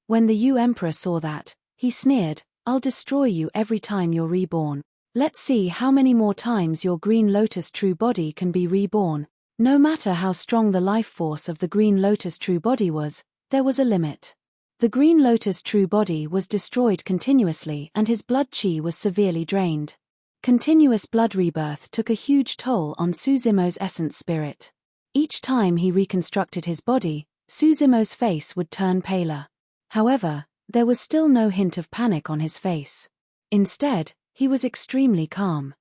When the emperor saw that, he sneered, "I'll destroy you every time you're reborn. Let's see how many more times your Green Lotus true body can be reborn." No matter how strong the life force of the Green Lotus true body was, there was a limit. The Green Lotus true body was destroyed continuously and his blood chi was severely drained. Continuous blood rebirth took a huge toll on Suzumo's essence spirit. Each time he reconstructed his body, Suzumo's face would turn paler. However, there was still no hint of panic on his face. Instead, he was extremely calm.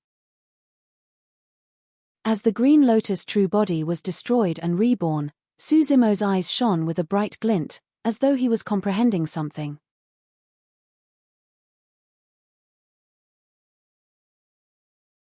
As the Green Lotus true body was destroyed and reborn, Suzumo's eyes shone with a bright glint, as though he was comprehending something.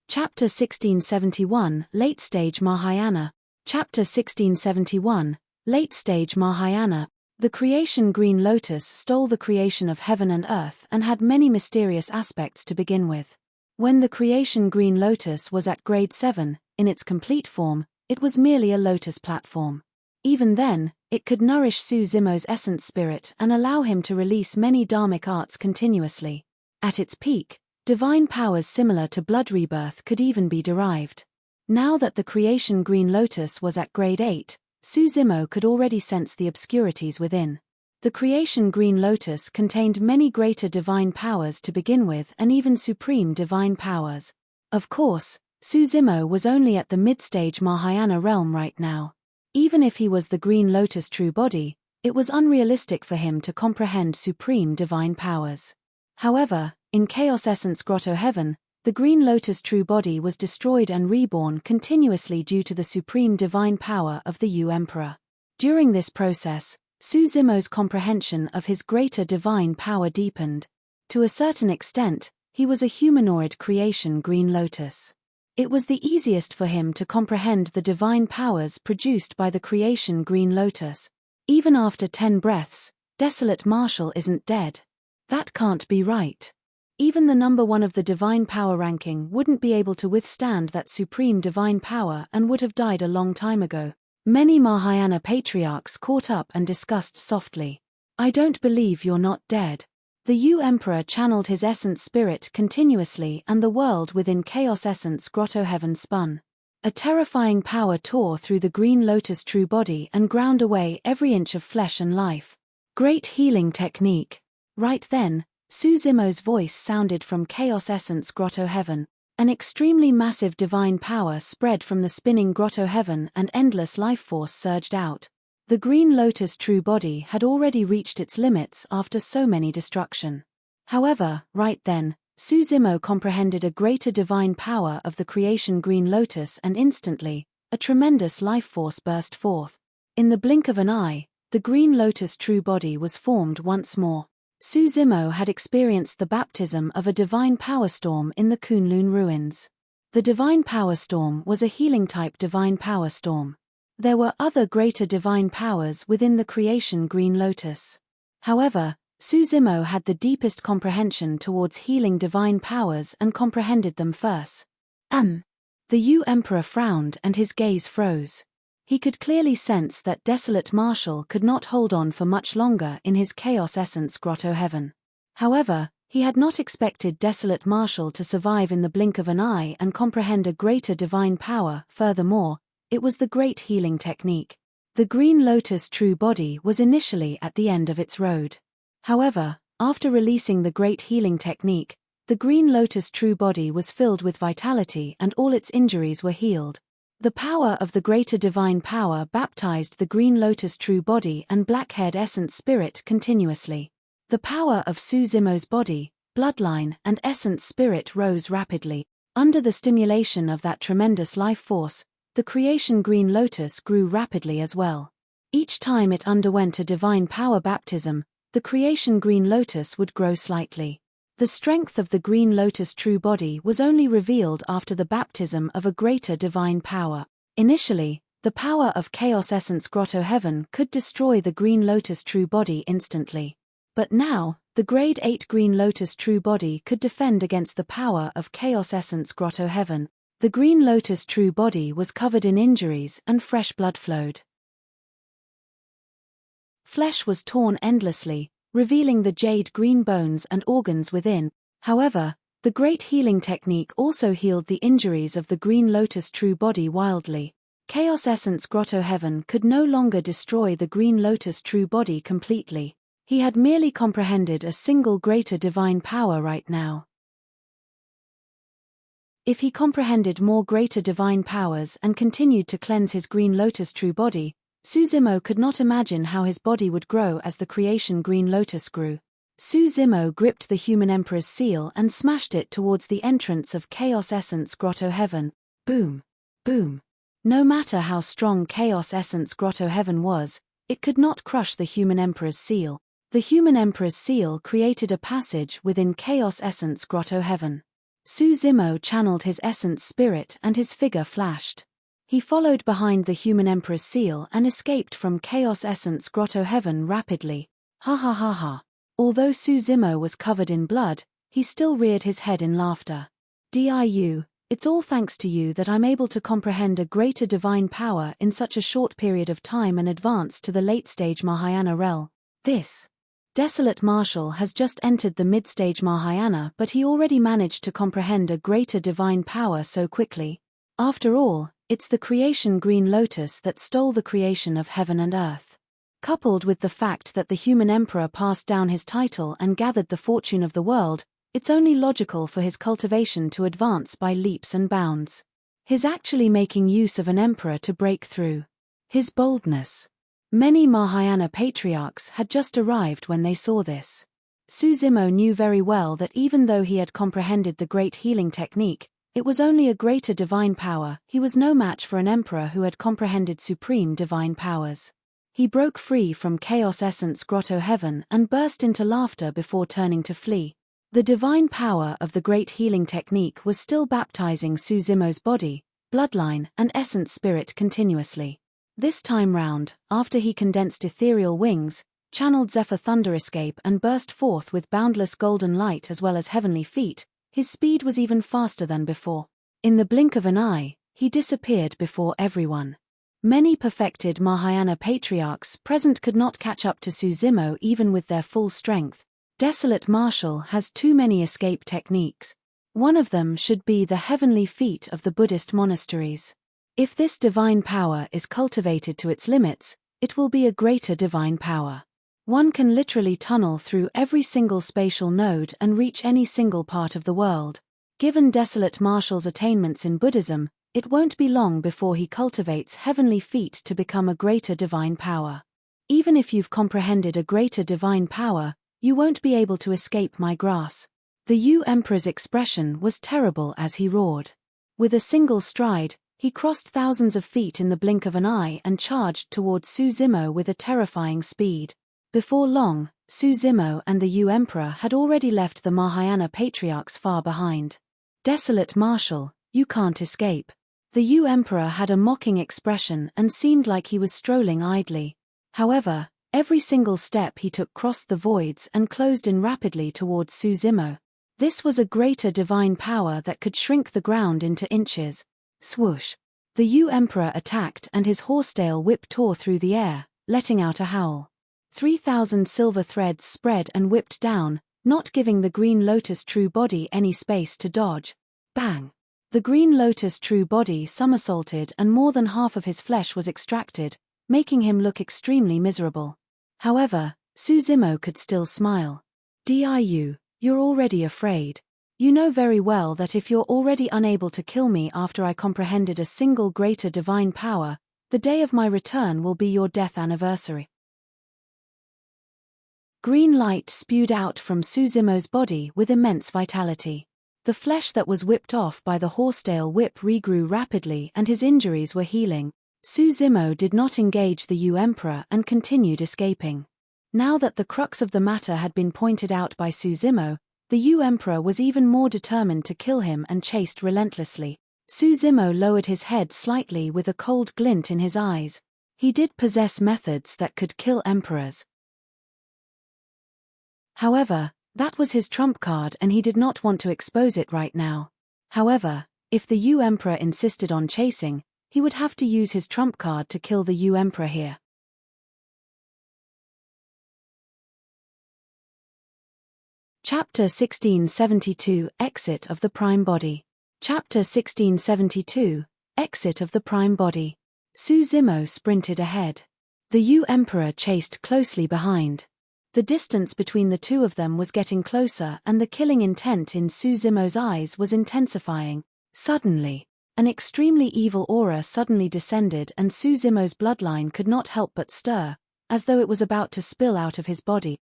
Chapter 1671, Late Stage Mahayana. Chapter 1671, Late Stage Mahayana. The creation Green Lotus stole the creation of heaven and earth and had many mysterious aspects to begin with. When the creation Green Lotus was at grade 7, in its complete form, it was merely a lotus platform. Even then, it could nourish Suzumo's essence spirit and allow him to release many dharmic arts continuously. At its peak, divine powers similar to blood rebirth could even be derived. Now that the creation Green Lotus was at grade 8, Suzumo could already sense the obscurities within. The creation Green Lotus contained many greater divine powers to begin with and even supreme divine powers. Of course, Suzumo was only at the mid-stage Mahayana realm right now. Even if he was the Green Lotus true body, it was unrealistic for him to comprehend supreme divine powers. However, in Chaos Essence Grotto Heaven, the Green Lotus true body was destroyed and reborn continuously due to the supreme divine power of the Emperor. During this process, Suzumo's comprehension of his greater divine power deepened. To a certain extent, he was a humanoid creation Green Lotus. It was the easiest for him to comprehend the divine powers produced by the creation Green Lotus. Even after 10 breaths, Desolate Marshal isn't dead. That can't be right. Even the number 1 of the divine power ranking wouldn't be able to withstand that supreme divine power and would have died a long time ago. Many Mahayana patriarchs caught up and discussed softly. "I don't believe you're not dead." The Emperor channeled his essence spirit continuously and the world within Chaos Essence Grotto Heaven spun. A terrifying power tore through the Green Lotus true body and ground away every inch of flesh and life. Great healing technique. Right then, Suzumo's voice sounded from Chaos Essence Grotto Heaven. An extremely massive divine power spread from the spinning Grotto Heaven and endless life force surged out. The Green Lotus true body had already reached its limits after so many destruction. However, right then, Suzumo comprehended a greater divine power of the creation Green Lotus and instantly, a tremendous life force burst forth. In the blink of an eye, the Green Lotus true body was formed once more. Suzumo had experienced the baptism of a divine power storm in the Kunlun ruins. The divine power storm was a healing-type divine power storm. There were other greater divine powers within the creation Green Lotus. However, Suzumo had the deepest comprehension towards healing divine powers and comprehended them first. The Emperor frowned and his gaze froze. He could clearly sense that Desolate Marshal could not hold on for much longer in his Chaos Essence Grotto heaven. However, he had not expected Desolate Marshal to survive in the blink of an eye and comprehend a greater divine power. Furthermore, it was the great healing technique. The Green Lotus True Body was initially at the end of its road. However, after releasing the great healing technique, the Green Lotus True Body was filled with vitality and all its injuries were healed. The power of the greater divine power baptized the Green Lotus True Body and Blackhead Essence Spirit continuously. The power of Suzimo's body, bloodline, and essence spirit rose rapidly. Under the stimulation of that tremendous life force, the creation Green Lotus grew rapidly as well. Each time it underwent a divine power baptism, the creation Green Lotus would grow slightly. The strength of the Green Lotus True Body was only revealed after the baptism of a greater divine power. Initially, the power of Chaos Essence Grotto Heaven could destroy the Green Lotus True Body instantly. But now, the Grade 8 Green Lotus True Body could defend against the power of Chaos Essence Grotto Heaven. The Green Lotus True Body was covered in injuries and fresh blood flowed. Flesh was torn endlessly, revealing the jade green bones and organs within. However, the great healing technique also healed the injuries of the Green Lotus True Body wildly. Chaos Essence Grotto Heaven could no longer destroy the Green Lotus True Body completely. He had merely comprehended a single greater divine power right now. If he comprehended more greater divine powers and continued to cleanse his Green Lotus True Body, Suzimo could not imagine how his body would grow as the creation Green Lotus grew. Suzimo gripped the Human Emperor's seal and smashed it towards the entrance of Chaos Essence Grotto Heaven. Boom! Boom! No matter how strong Chaos Essence Grotto Heaven was, it could not crush the Human Emperor's seal. The Human Emperor's seal created a passage within Chaos Essence Grotto Heaven. Suzimo channeled his essence spirit and his figure flashed. He followed behind the Human Emperor's seal and escaped from Chaos Essence Grotto Heaven rapidly. Ha ha ha ha. Although Suzimo was covered in blood, he still reared his head in laughter. Diu, it's all thanks to you that I'm able to comprehend a greater divine power in such a short period of time and advance to the late-stage Mahayana realm. This Desolate Marshal has just entered the mid-stage Mahayana, but he already managed to comprehend a greater divine power so quickly. After all, it's the creation Green Lotus that stole the creation of heaven and earth. Coupled with the fact that the Human Emperor passed down his title and gathered the fortune of the world, it's only logical for his cultivation to advance by leaps and bounds. His actually making use of an emperor to break through. His boldness. Many Mahayana patriarchs had just arrived when they saw this. Suzimo knew very well that even though he had comprehended the great healing technique, it was only a greater divine power. He was no match for an emperor who had comprehended supreme divine powers. He broke free from Chaos Essence Grotto Heaven and burst into laughter before turning to flee. The divine power of the great healing technique was still baptizing Suzimo's body, bloodline, and essence spirit continuously. This time round, after he condensed ethereal wings, channeled Zephyr Thunder Escape and burst forth with boundless golden light as well as heavenly feet, his speed was even faster than before. In the blink of an eye, he disappeared before everyone. Many perfected Mahayana patriarchs present could not catch up to Suzimo even with their full strength. Desolate Marshal has too many escape techniques. One of them should be the heavenly feet of the Buddhist monasteries. If this divine power is cultivated to its limits, it will be a greater divine power. One can literally tunnel through every single spatial node and reach any single part of the world. Given Desolate Marshal's attainments in Buddhism, it won't be long before he cultivates heavenly feet to become a greater divine power. Even if you've comprehended a greater divine power, you won't be able to escape my grasp. The Yu Emperor's expression was terrible as he roared. With a single stride, he crossed thousands of feet in the blink of an eye and charged towards Suzimo with a terrifying speed. Before long, Suzimo and the Yu Emperor had already left the Mahayana patriarchs far behind. Desolate Marshal, you can't escape. The Yu Emperor had a mocking expression and seemed like he was strolling idly. However, every single step he took crossed the voids and closed in rapidly towards Suzimo. This was a greater divine power that could shrink the ground into inches. Swoosh! The U-Emperor attacked and his horsetail whip tore through the air, letting out a howl. 3,000 silver threads spread and whipped down, not giving the Green Lotus true body any space to dodge. Bang! The Green Lotus true body somersaulted and more than half of his flesh was extracted, making him look extremely miserable. However, Suzimo could still smile. Diu, you're already afraid. You know very well that if you're already unable to kill me after I comprehended a single greater divine power, the day of my return will be your death anniversary. Green light spewed out from Suzimo's body with immense vitality. The flesh that was whipped off by the horsetail whip regrew rapidly and his injuries were healing. Suzimo did not engage the U-Emperor and continued escaping. Now that the crux of the matter had been pointed out by Suzimo, the U-Emperor was even more determined to kill him and chased relentlessly. Suzimo lowered his head slightly with a cold glint in his eyes. He did possess methods that could kill emperors. However, that was his trump card and he did not want to expose it right now. However, if the U-Emperor insisted on chasing, he would have to use his trump card to kill the U-Emperor here. Chapter 1672 Exit of the Prime Body. Chapter 1672 Exit of the Prime Body. Suzimo sprinted ahead. The U-Emperor chased closely behind. The distance between the two of them was getting closer and the killing intent in Suzimo's eyes was intensifying. Suddenly, an extremely evil aura suddenly descended and Suzimo's bloodline could not help but stir, as though it was about to spill out of his body.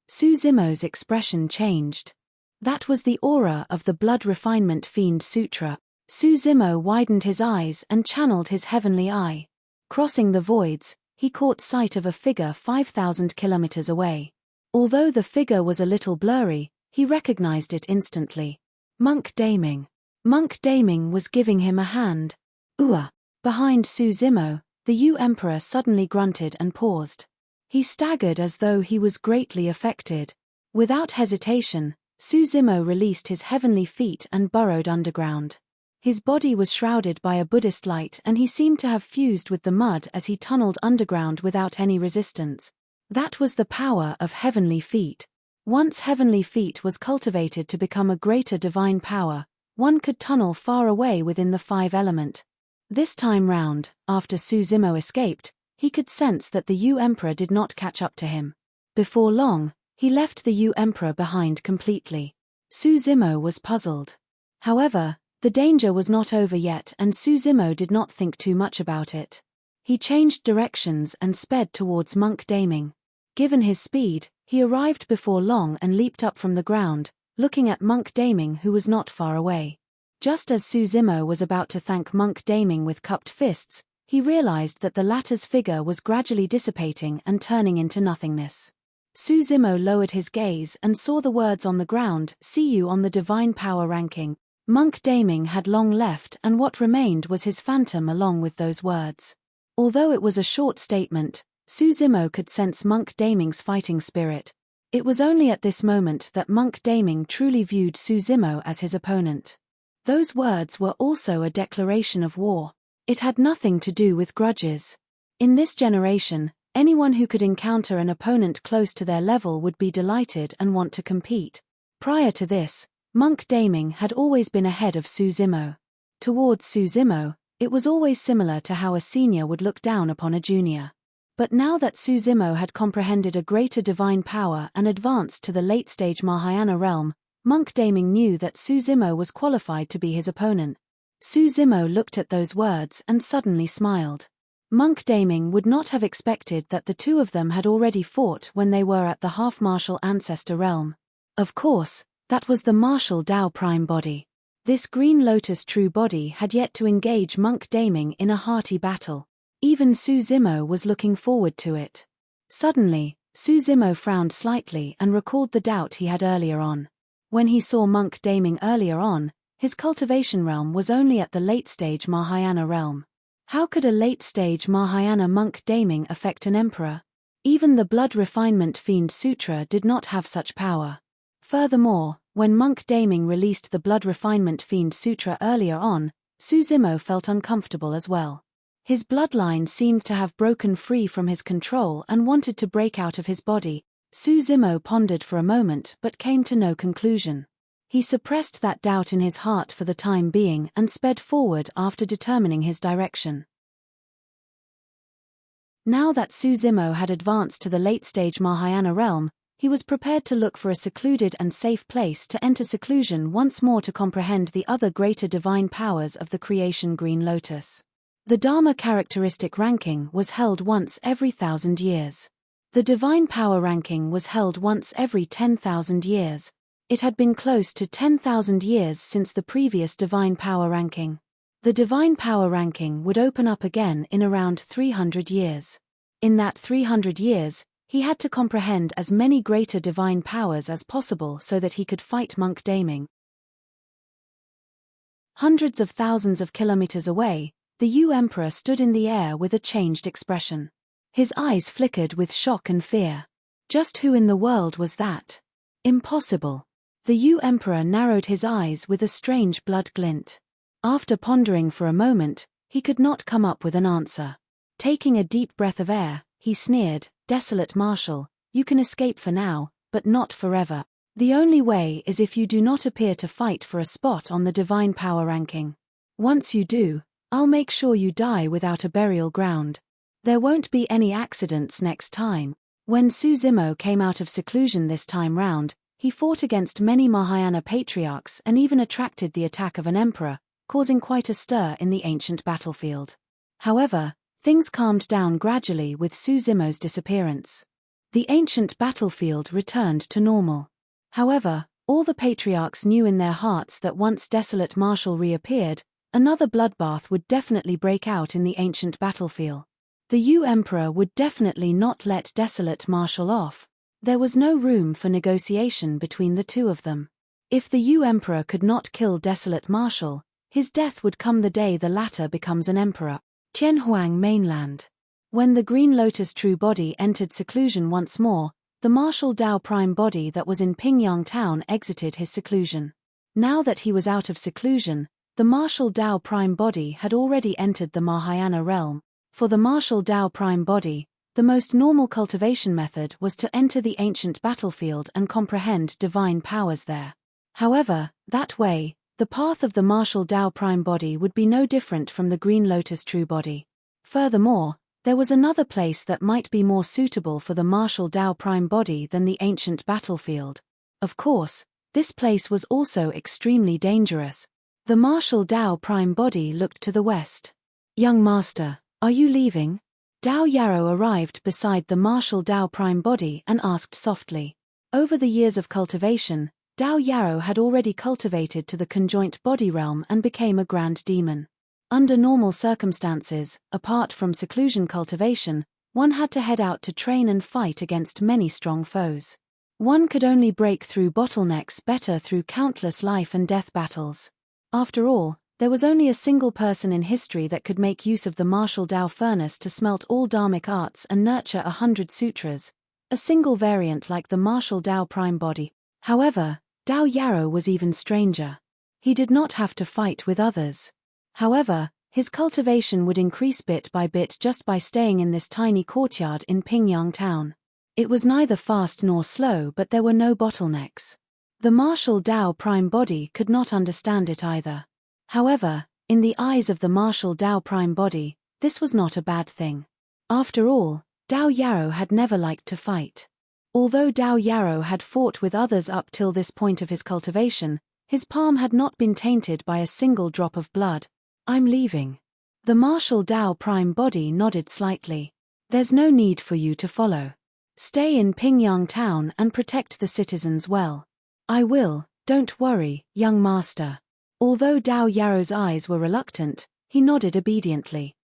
Suzimo's expression changed. That was the aura of the Blood Refinement Fiend Sutra. Suzimo widened his eyes and channeled his heavenly eye. Crossing the voids, he caught sight of a figure 5,000 kilometers away. Although the figure was a little blurry, he recognized it instantly. Monk Daming. Monk Daming was giving him a hand. Ua! Behind Suzimo, the U-Emperor suddenly grunted and paused. He staggered as though he was greatly affected. Without hesitation, Suzimo released his heavenly feet and burrowed underground. His body was shrouded by a Buddhist light and he seemed to have fused with the mud as he tunneled underground without any resistance. That was the power of heavenly feet. Once heavenly feet was cultivated to become a greater divine power, one could tunnel far away within the five element. This time round, after Suzimo escaped, he could sense that the U-Emperor did not catch up to him. Before long, he left the U-Emperor behind completely. Suzimo was puzzled. However, the danger was not over yet and Suzimo did not think too much about it. He changed directions and sped towards Monk Daming. Given his speed, he arrived before long and leaped up from the ground, looking at Monk Daming who was not far away. Just as Suzimo was about to thank Monk Daming with cupped fists, he realized that the latter's figure was gradually dissipating and turning into nothingness. Suzimo lowered his gaze and saw the words on the ground, "See you on the divine power ranking." Monk Daming had long left and what remained was his phantom along with those words. Although it was a short statement, Suzimo could sense Monk Daming's fighting spirit. It was only at this moment that Monk Daming truly viewed Suzimo as his opponent. Those words were also a declaration of war. It had nothing to do with grudges. In this generation, anyone who could encounter an opponent close to their level would be delighted and want to compete. Prior to this, Monk Daming had always been ahead of Suzimo. Towards Suzimo, it was always similar to how a senior would look down upon a junior. But now that Suzimo had comprehended a greater divine power and advanced to the late-stage Mahayana realm, Monk Daming knew that Suzimo was qualified to be his opponent. Suzimo looked at those words and suddenly smiled. Monk Daming would not have expected that the two of them had already fought when they were at the half-martial ancestor realm. Of course, that was the martial Tao prime body. This Green Lotus true body had yet to engage Monk Daming in a hearty battle. Even Suzimo was looking forward to it. Suddenly, Suzimo frowned slightly and recalled the doubt he had earlier on. When he saw Monk Daming earlier on, his cultivation realm was only at the late-stage Mahayana realm. How could a late-stage Mahayana Monk Daming affect an emperor? Even the Blood Refinement Fiend Sutra did not have such power. Furthermore, when Monk Daming released the Blood Refinement Fiend Sutra earlier on, Suzimo felt uncomfortable as well. His bloodline seemed to have broken free from his control and wanted to break out of his body. Suzimo pondered for a moment but came to no conclusion. He suppressed that doubt in his heart for the time being and sped forward after determining his direction. Now that Suzimo had advanced to the late-stage Mahayana realm, he was prepared to look for a secluded and safe place to enter seclusion once more to comprehend the other greater divine powers of the creation Green Lotus. The Dharma characteristic ranking was held once every 1,000 years. The divine power ranking was held once every 10,000 years. It had been close to 10,000 years since the previous divine power ranking. The divine power ranking would open up again in around 300 years. In that 300 years, he had to comprehend as many greater divine powers as possible so that he could fight Monk Daming. Hundreds of thousands of kilometers away, the Yu Emperor stood in the air with a changed expression. His eyes flickered with shock and fear. Just who in the world was that? Impossible. The Yu Emperor narrowed his eyes with a strange blood glint. After pondering for a moment, he could not come up with an answer. Taking a deep breath of air, he sneered, "Desolate Marshal, you can escape for now, but not forever. The only way is if you do not appear to fight for a spot on the divine power ranking. Once you do, I'll make sure you die without a burial ground. There won't be any accidents next time." When Suzimo came out of seclusion this time round, he fought against many Mahayana patriarchs and even attracted the attack of an emperor, causing quite a stir in the ancient battlefield. However, things calmed down gradually with Suzimo's disappearance. The ancient battlefield returned to normal. However, all the patriarchs knew in their hearts that once Desolate Marshal reappeared, another bloodbath would definitely break out in the ancient battlefield. The Yu Emperor would definitely not let Desolate Marshal off. There was no room for negotiation between the two of them. If the Yu Emperor could not kill Desolate Marshal, his death would come the day the latter becomes an emperor. Tianhuang Mainland. When the Green Lotus true body entered seclusion once more, the Marshal Dao prime body that was in Pingyang town exited his seclusion. Now that he was out of seclusion, the Marshal Dao prime body had already entered the Mahayana realm. For the Marshal Dao prime body, the most normal cultivation method was to enter the ancient battlefield and comprehend divine powers there. However, that way, the path of the Marshal Dao prime body would be no different from the Green Lotus true body. Furthermore, there was another place that might be more suitable for the Marshal Dao prime body than the ancient battlefield. Of course, this place was also extremely dangerous. The Marshal Dao prime body looked to the west. "Young master, are you leaving?" Dao Yarrow arrived beside the Marshal Dao prime body and asked softly. Over the years of cultivation, Dao Yarrow had already cultivated to the conjoint body realm and became a grand demon. Under normal circumstances, apart from seclusion cultivation, one had to head out to train and fight against many strong foes. One could only break through bottlenecks better through countless life and death battles. After all, there was only a single person in history that could make use of the Marshal Dao furnace to smelt all dharmic arts and nurture 100 sutras, a single variant like the Marshal Dao prime body. However, Dao Yarrow was even stranger. He did not have to fight with others. However, his cultivation would increase bit by bit just by staying in this tiny courtyard in Pingyang town. It was neither fast nor slow, but there were no bottlenecks. The Marshal Dao prime body could not understand it either. However, in the eyes of the Marshal Dao prime body, this was not a bad thing. After all, Dao Yarrow had never liked to fight. Although Dao Yarrow had fought with others up till this point of his cultivation, his palm had not been tainted by a single drop of blood. "I'm leaving." The Marshal Dao prime body nodded slightly. "There's no need for you to follow. Stay in Pingyang town and protect the citizens well." "I will, don't worry, young master." Although Dao Yarrow's eyes were reluctant, he nodded obediently.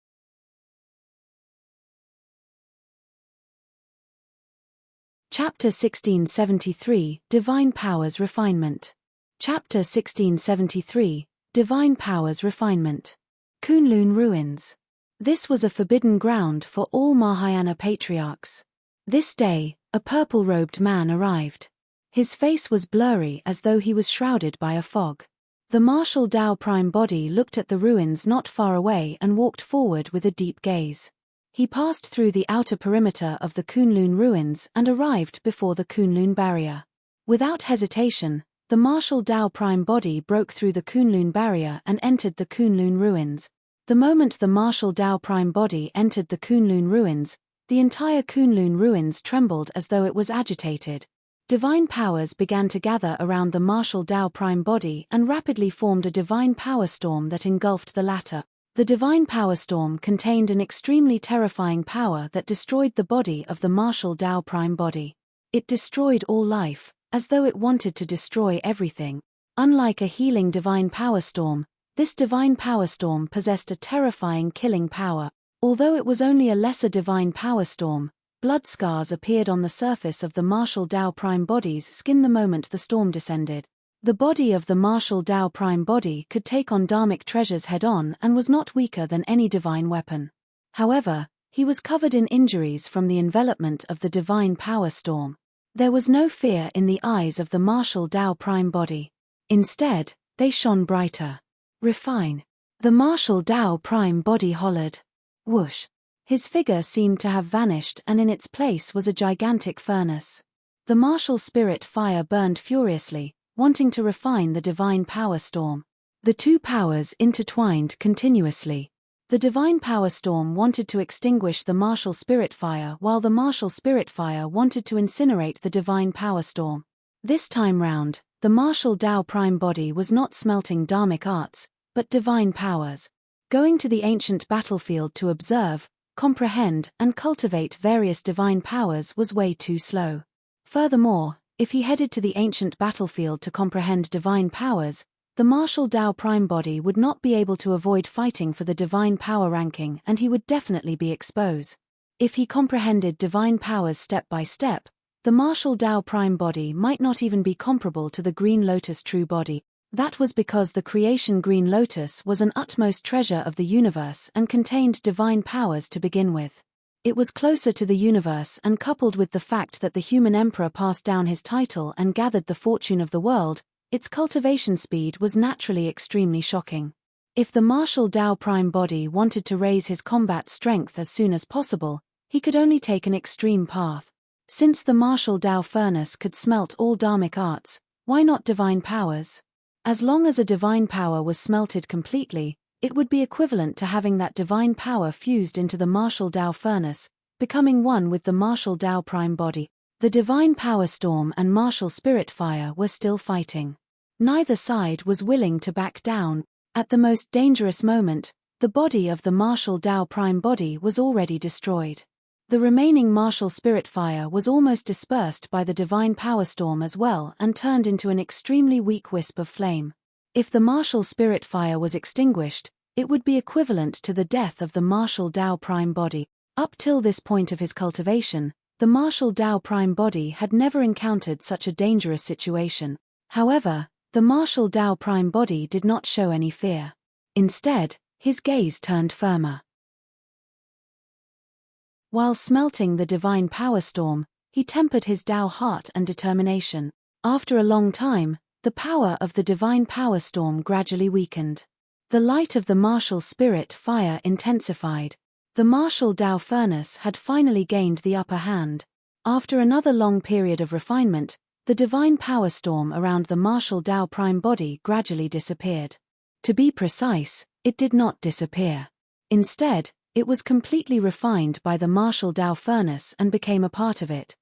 Chapter 1673, Divine Powers Refinement. Chapter 1673, Divine Powers Refinement. Kunlun Ruins. This was a forbidden ground for all Mahayana patriarchs. This day, a purple-robed man arrived. His face was blurry as though he was shrouded by a fog. The martial Tao Prime body looked at the ruins not far away and walked forward with a deep gaze. He passed through the outer perimeter of the Kunlun ruins and arrived before the Kunlun barrier. Without hesitation, the martial Tao Prime body broke through the Kunlun barrier and entered the Kunlun ruins. The moment the martial Tao Prime body entered the Kunlun ruins, the entire Kunlun ruins trembled as though it was agitated. Divine powers began to gather around the martial Tao Prime body and rapidly formed a divine power storm that engulfed the latter. The divine power storm contained an extremely terrifying power that destroyed the body of the martial Tao Prime body. It destroyed all life, as though it wanted to destroy everything. Unlike a healing divine power storm, this divine power storm possessed a terrifying killing power. Although it was only a lesser divine power storm, blood scars appeared on the surface of the martial Tao Prime body's skin the moment the storm descended. The body of the martial Tao Prime body could take on dharmic treasures head-on and was not weaker than any divine weapon. However, he was covered in injuries from the envelopment of the divine power storm. There was no fear in the eyes of the martial Tao Prime body. Instead, they shone brighter. Refine. The martial Tao Prime body hollered. Whoosh. His figure seemed to have vanished and in its place was a gigantic furnace. The martial spirit fire burned furiously, wanting to refine the divine power storm. The two powers intertwined continuously. The divine power storm wanted to extinguish the martial spirit fire while the martial spirit fire wanted to incinerate the divine power storm. This time round, the martial Tao Prime body was not smelting dharmic arts, but divine powers. Going to the ancient battlefield to observe, comprehend, and cultivate various divine powers was way too slow. Furthermore, if he headed to the ancient battlefield to comprehend divine powers, the martial Tao Prime body would not be able to avoid fighting for the divine power ranking and he would definitely be exposed. If he comprehended divine powers step by step, the martial Tao Prime body might not even be comparable to the Green Lotus true body. That was because the creation Green Lotus was an utmost treasure of the universe and contained divine powers to begin with. It was closer to the universe and coupled with the fact that the human emperor passed down his title and gathered the fortune of the world, its cultivation speed was naturally extremely shocking. If the martial Tao Prime body wanted to raise his combat strength as soon as possible, he could only take an extreme path. Since the martial Tao furnace could smelt all dharmic arts, why not divine powers? As long as a divine power was smelted completely, it would be equivalent to having that divine power fused into the martial Tao furnace, becoming one with the martial Tao Prime body. The divine power storm and martial spirit fire were still fighting. Neither side was willing to back down. At the most dangerous moment, the body of the martial Tao Prime body was already destroyed. The remaining martial spirit fire was almost dispersed by the divine power storm as well and turned into an extremely weak wisp of flame. If the martial spirit fire was extinguished, it would be equivalent to the death of the martial Tao Prime body. Up till this point of his cultivation, the martial Tao Prime body had never encountered such a dangerous situation. However, the martial Tao Prime body did not show any fear. Instead, his gaze turned firmer. While smelting the divine power storm, he tempered his Tao heart and determination. After a long time, the power of the divine power storm gradually weakened. The light of the martial spirit fire intensified. The martial Tao furnace had finally gained the upper hand. After another long period of refinement, the divine power storm around the martial Tao Prime body gradually disappeared. To be precise, it did not disappear. Instead, it was completely refined by the martial Tao furnace and became a part of it.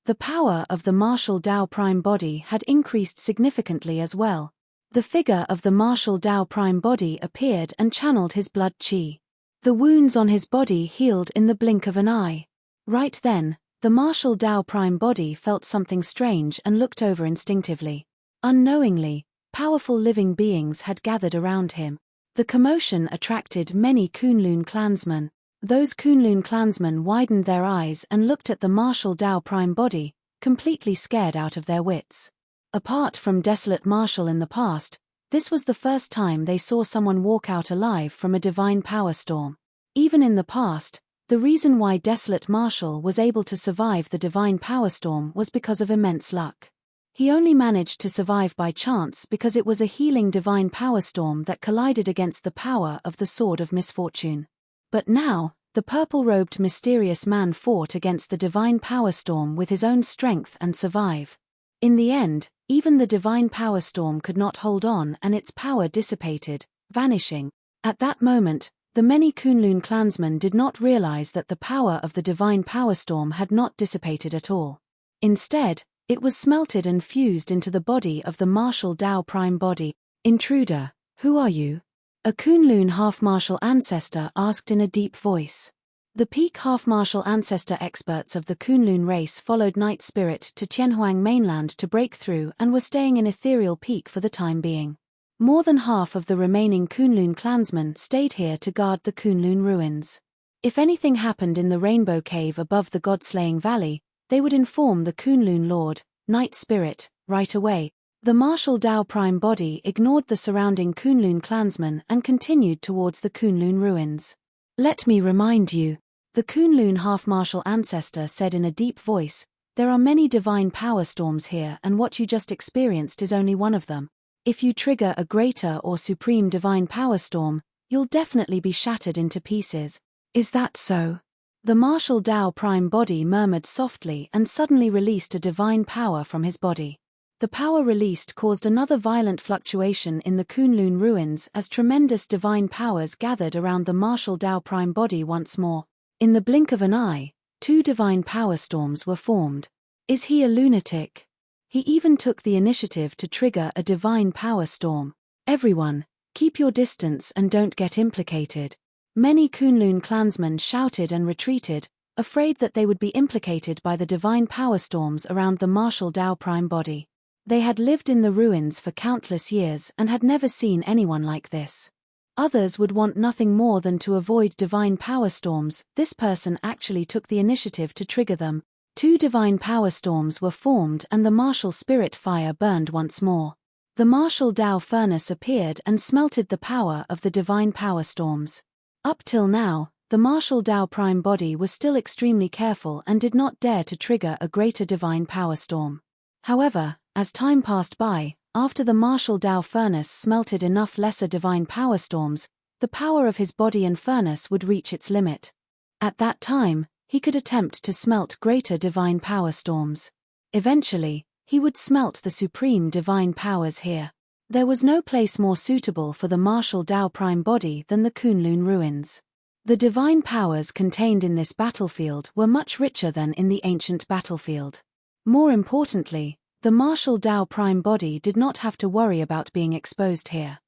The power of the martial Tao Prime body had increased significantly as well. The figure of the martial Tao Prime body appeared and channeled his blood qi. The wounds on his body healed in the blink of an eye. Right then, the martial Tao Prime body felt something strange and looked over instinctively. Unknowingly, powerful living beings had gathered around him. The commotion attracted many Kunlun clansmen. Those Kunlun clansmen widened their eyes and looked at the martial Tao Prime body, completely scared out of their wits. Apart from desolate martial in the past, this was the first time they saw someone walk out alive from a divine power storm. Even in the past, the reason why desolate martial was able to survive the divine power storm was because of immense luck. He only managed to survive by chance because it was a healing divine power storm that collided against the power of the Sword of Misfortune. But now, the purple-robed mysterious man fought against the divine power storm with his own strength and survive. In the end, even the divine power storm could not hold on and its power dissipated, vanishing. At that moment, the many Kunlun clansmen did not realize that the power of the divine power storm had not dissipated at all. Instead, it was smelted and fused into the body of the martial Tao prime body. Intruder, who are you? A Kunlun half-martial ancestor asked in a deep voice. The peak half-martial ancestor experts of the Kunlun race followed Night Spirit to Tianhuang mainland to break through and were staying in Ethereal Peak for the time being. More than half of the remaining Kunlun clansmen stayed here to guard the Kunlun ruins. If anything happened in the Rainbow Cave above the God-slaying valley, they would inform the Kunlun Lord, Night Spirit, right away. The martial Tao prime body ignored the surrounding Kunlun clansmen and continued towards the Kunlun ruins. Let me remind you, the Kunlun half-martial ancestor said in a deep voice, there are many divine power storms here and what you just experienced is only one of them. If you trigger a greater or supreme divine power storm, you'll definitely be shattered into pieces. Is that so? The martial Tao prime body murmured softly and suddenly released a divine power from his body. The power released caused another violent fluctuation in the Kunlun ruins as tremendous divine powers gathered around the martial Tao prime body once more. In the blink of an eye, 2 divine power storms were formed. Is he a lunatic? He even took the initiative to trigger a divine power storm. Everyone, keep your distance and don't get implicated. Many Kunlun clansmen shouted and retreated, afraid that they would be implicated by the divine power storms around the martial Tao prime body. They had lived in the ruins for countless years and had never seen anyone like this. Others would want nothing more than to avoid divine power storms. This person actually took the initiative to trigger them. 2 divine power storms were formed and the martial spirit fire burned once more. The martial Tao furnace appeared and smelted the power of the divine power storms. Up till now, the martial Tao prime body was still extremely careful and did not dare to trigger a greater divine power storm. However, as time passed by, after the martial Tao furnace smelted enough lesser divine power storms, the power of his body and furnace would reach its limit. At that time, he could attempt to smelt greater divine power storms. Eventually, he would smelt the supreme divine powers here. There was no place more suitable for the martial Tao prime body than the Kunlun ruins. The divine powers contained in this battlefield were much richer than in the ancient battlefield. More importantly, the martial Tao prime body did not have to worry about being exposed here.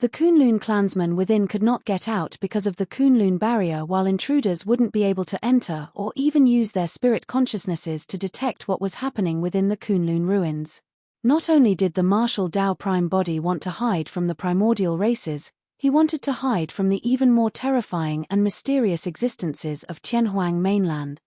The Kunlun clansmen within could not get out because of the Kunlun barrier, while intruders wouldn't be able to enter or even use their spirit consciousnesses to detect what was happening within the Kunlun ruins. Not only did the martial Tao prime body want to hide from the primordial races, he wanted to hide from the even more terrifying and mysterious existences of Tianhuang mainland.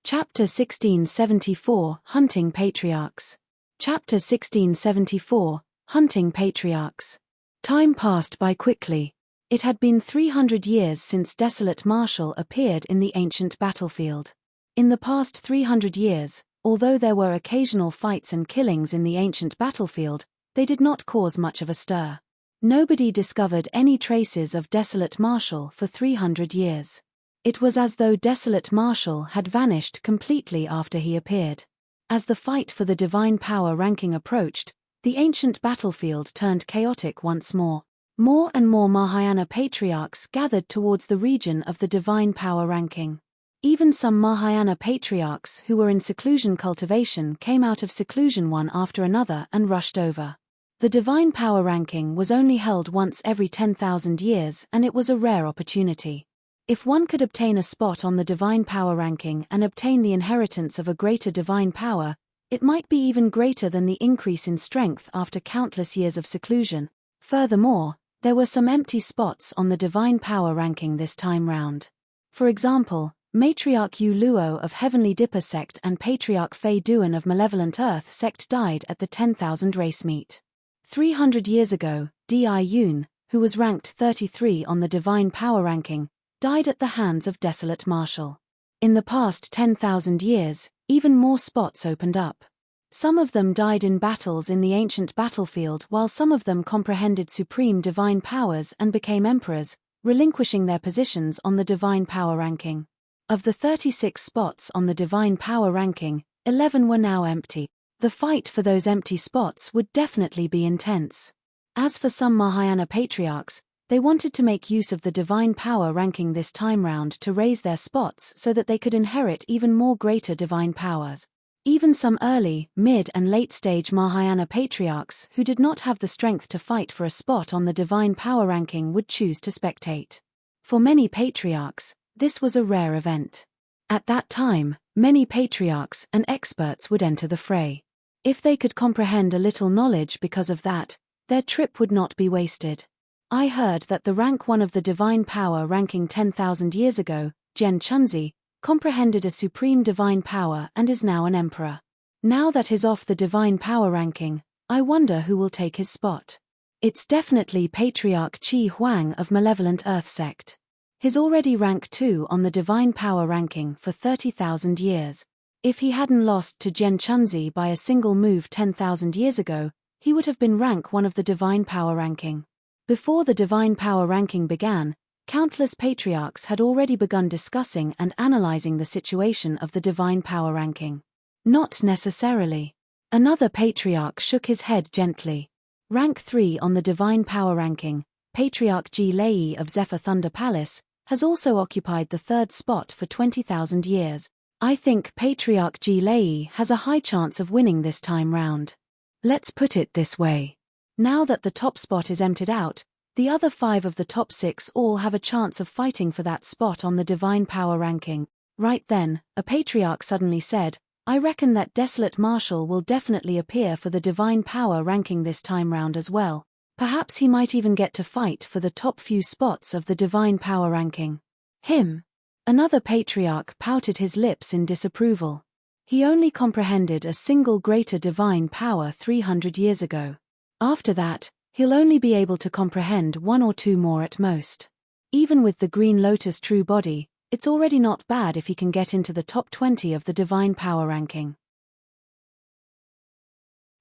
Chapter 1674, Hunting Patriarchs. Chapter 1674, Hunting Patriarchs. Time passed by quickly. It had been 300 years since Desolate Marshal appeared in the ancient battlefield. In the past 300 years, although there were occasional fights and killings in the ancient battlefield, they did not cause much of a stir. Nobody discovered any traces of Desolate Marshal for 300 years. It was as though Desolate Marshal had vanished completely after he appeared. As the fight for the divine power ranking approached, the ancient battlefield turned chaotic once more. More and more Mahayana patriarchs gathered towards the region of the divine power ranking. Even some Mahayana patriarchs who were in seclusion cultivation came out of seclusion one after another and rushed over. The divine power ranking was only held once every 10,000 years and it was a rare opportunity. If one could obtain a spot on the divine power ranking and obtain the inheritance of a greater divine power, it might be even greater than the increase in strength after countless years of seclusion. Furthermore, there were some empty spots on the divine power ranking this time round. For example, Matriarch Yu Luo of Heavenly Dipper sect and Patriarch Fei Duan of Malevolent Earth sect died at the 10,000 race meet. 300 years ago, Di Yun, who was ranked 33 on the divine power ranking, died at the hands of desolate Marshal. In the past 10,000 years, even more spots opened up. Some of them died in battles in the ancient battlefield, while some of them comprehended supreme divine powers and became emperors, relinquishing their positions on the divine power ranking. Of the 36 spots on the divine power ranking, 11 were now empty. The fight for those empty spots would definitely be intense. As for some Mahayana patriarchs, they wanted to make use of the divine power ranking this time round to raise their spots so that they could inherit even more greater divine powers. Even some early, mid and late-stage Mahayana patriarchs who did not have the strength to fight for a spot on the divine power ranking would choose to spectate. For many patriarchs, this was a rare event. At that time, many patriarchs and experts would enter the fray. If they could comprehend a little knowledge because of that, their trip would not be wasted. I heard that the rank 1 of the divine power ranking 10,000 years ago, Gen Chunzi, comprehended a supreme divine power and is now an emperor. Now that he's off the divine power ranking, I wonder who will take his spot. It's definitely Patriarch Qi Huang of Malevolent Earth Sect. He's already rank 2 on the divine power ranking for 30,000 years. If he hadn't lost to Gen Chunzi by a single move 10,000 years ago, he would have been rank 1 of the divine power ranking. Before the divine power ranking began, countless patriarchs had already begun discussing and analyzing the situation of the divine power ranking. Not necessarily. Another patriarch shook his head gently. Rank 3 on the divine power ranking, Patriarch Ji Lei of Zephyr Thunder Palace, has also occupied the 3rd spot for 20,000 years. I think Patriarch Ji Lei has a high chance of winning this time round. Let's put it this way. Now that the top spot is emptied out, the other 5 of the top 6 all have a chance of fighting for that spot on the divine power ranking. Right then, a patriarch suddenly said, I reckon that Desolate Marshal will definitely appear for the divine power ranking this time round as well. Perhaps he might even get to fight for the top few spots of the divine power ranking. Him. Another patriarch pouted his lips in disapproval. He only comprehended a single greater divine power 300 years ago. After that, he'll only be able to comprehend 1 or 2 more at most. Even with the Green Lotus true body, it's already not bad if he can get into the top 20 of the divine power ranking.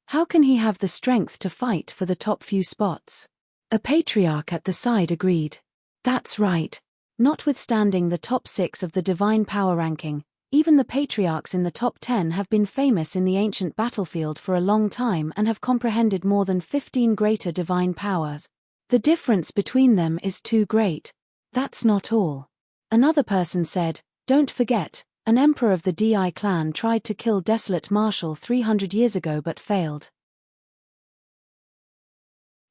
How can he have the strength to fight for the top few spots? A patriarch at the side agreed. That's right. Notwithstanding the top 6 of the divine power ranking, even the patriarchs in the top 10 have been famous in the ancient battlefield for a long time and have comprehended more than 15 greater divine powers. The difference between them is too great. That's not all. Another person said, don't forget, an emperor of the Di clan tried to kill Desolate Marshal 300 years ago but failed.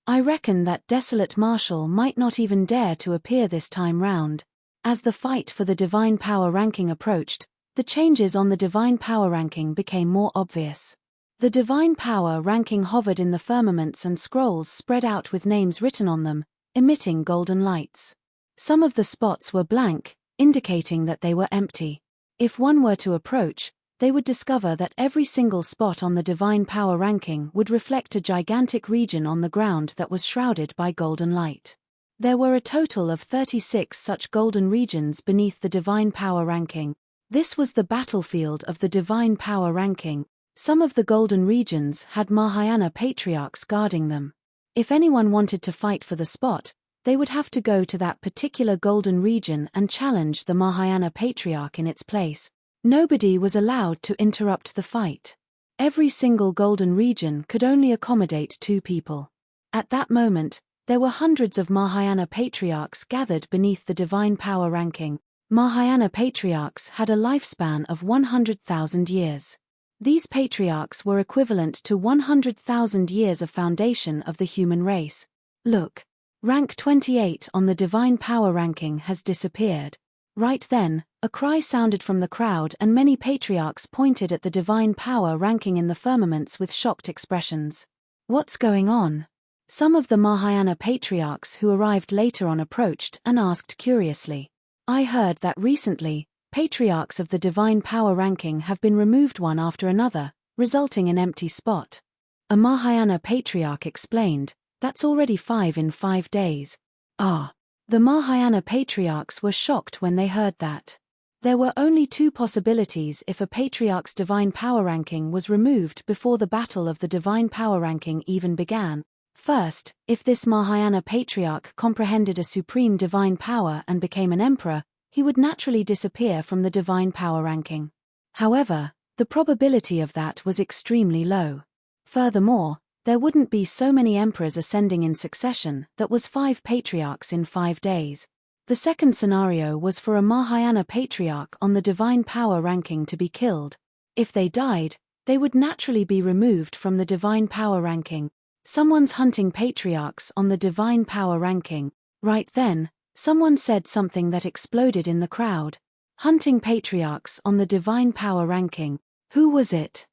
I reckon that Desolate Marshal might not even dare to appear this time round. As the fight for the divine power ranking approached, the changes on the divine power ranking became more obvious. The divine power ranking hovered in the firmaments and scrolls spread out with names written on them, emitting golden lights. Some of the spots were blank, indicating that they were empty. If one were to approach, they would discover that every single spot on the divine power ranking would reflect a gigantic region on the ground that was shrouded by golden light. There were a total of 36 such golden regions beneath the divine power ranking. This was the battlefield of the divine power ranking. Some of the golden regions had Mahayana patriarchs guarding them. If anyone wanted to fight for the spot, they would have to go to that particular golden region and challenge the Mahayana patriarch in its place. Nobody was allowed to interrupt the fight. Every single golden region could only accommodate 2 people. At that moment, there were hundreds of Mahayana patriarchs gathered beneath the divine power ranking. Mahayana patriarchs had a lifespan of 100,000 years. These patriarchs were equivalent to 100,000 years of foundation of the human race. Look. Rank 28 on the divine power ranking has disappeared. Right then, a cry sounded from the crowd and many patriarchs pointed at the divine power ranking in the firmaments with shocked expressions. What's going on? Some of the Mahayana patriarchs who arrived later on approached and asked curiously. I heard that recently, patriarchs of the divine power ranking have been removed one after another, resulting in empty spot. A Mahayana patriarch explained, that's already 5 in 5 days. Ah. The Mahayana patriarchs were shocked when they heard that. There were only two possibilities if a patriarch's divine power ranking was removed before the battle of the divine power ranking even began. First, if this Mahayana patriarch comprehended a supreme divine power and became an emperor, he would naturally disappear from the divine power ranking. However, the probability of that was extremely low. Furthermore, there wouldn't be so many emperors ascending in succession, that was 5 patriarchs in 5 days. The second scenario was for a Mahayana patriarch on the divine power ranking to be killed. If they died, they would naturally be removed from the divine power ranking. Someone's hunting patriarchs on the divine power ranking. Right then, someone said something that exploded in the crowd. Hunting patriarchs on the divine power ranking. Who was it?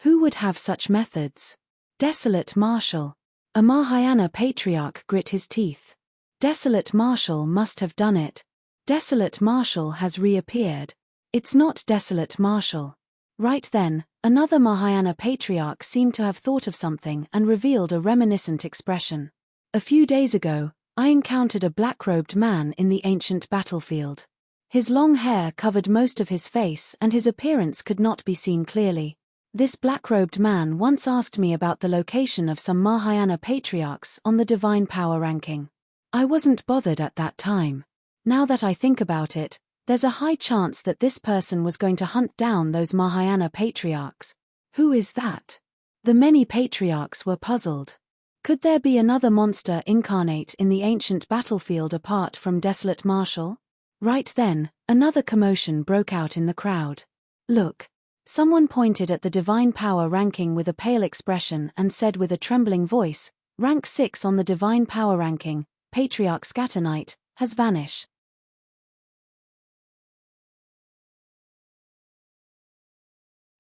Who would have such methods? Desolate Marshal. A Mahayana patriarch grit his teeth. Desolate Marshal must have done it. Desolate Marshal has reappeared. It's not Desolate Marshal. Right then, another Mahayana patriarch seemed to have thought of something and revealed a reminiscent expression. A few days ago, I encountered a black-robed man in the ancient battlefield. His long hair covered most of his face and his appearance could not be seen clearly. This black-robed man once asked me about the location of some Mahayana patriarchs on the divine power ranking. I wasn't bothered at that time. Now that I think about it, there's a high chance that this person was going to hunt down those Mahayana patriarchs. Who is that? The many patriarchs were puzzled. Could there be another monster incarnate in the ancient battlefield apart from Desolate Marshal? Right then, another commotion broke out in the crowd. Look! Someone pointed at the divine power ranking with a pale expression and said with a trembling voice, "Rank 6 on the divine power ranking, Patriarch Scatterknight, has vanished."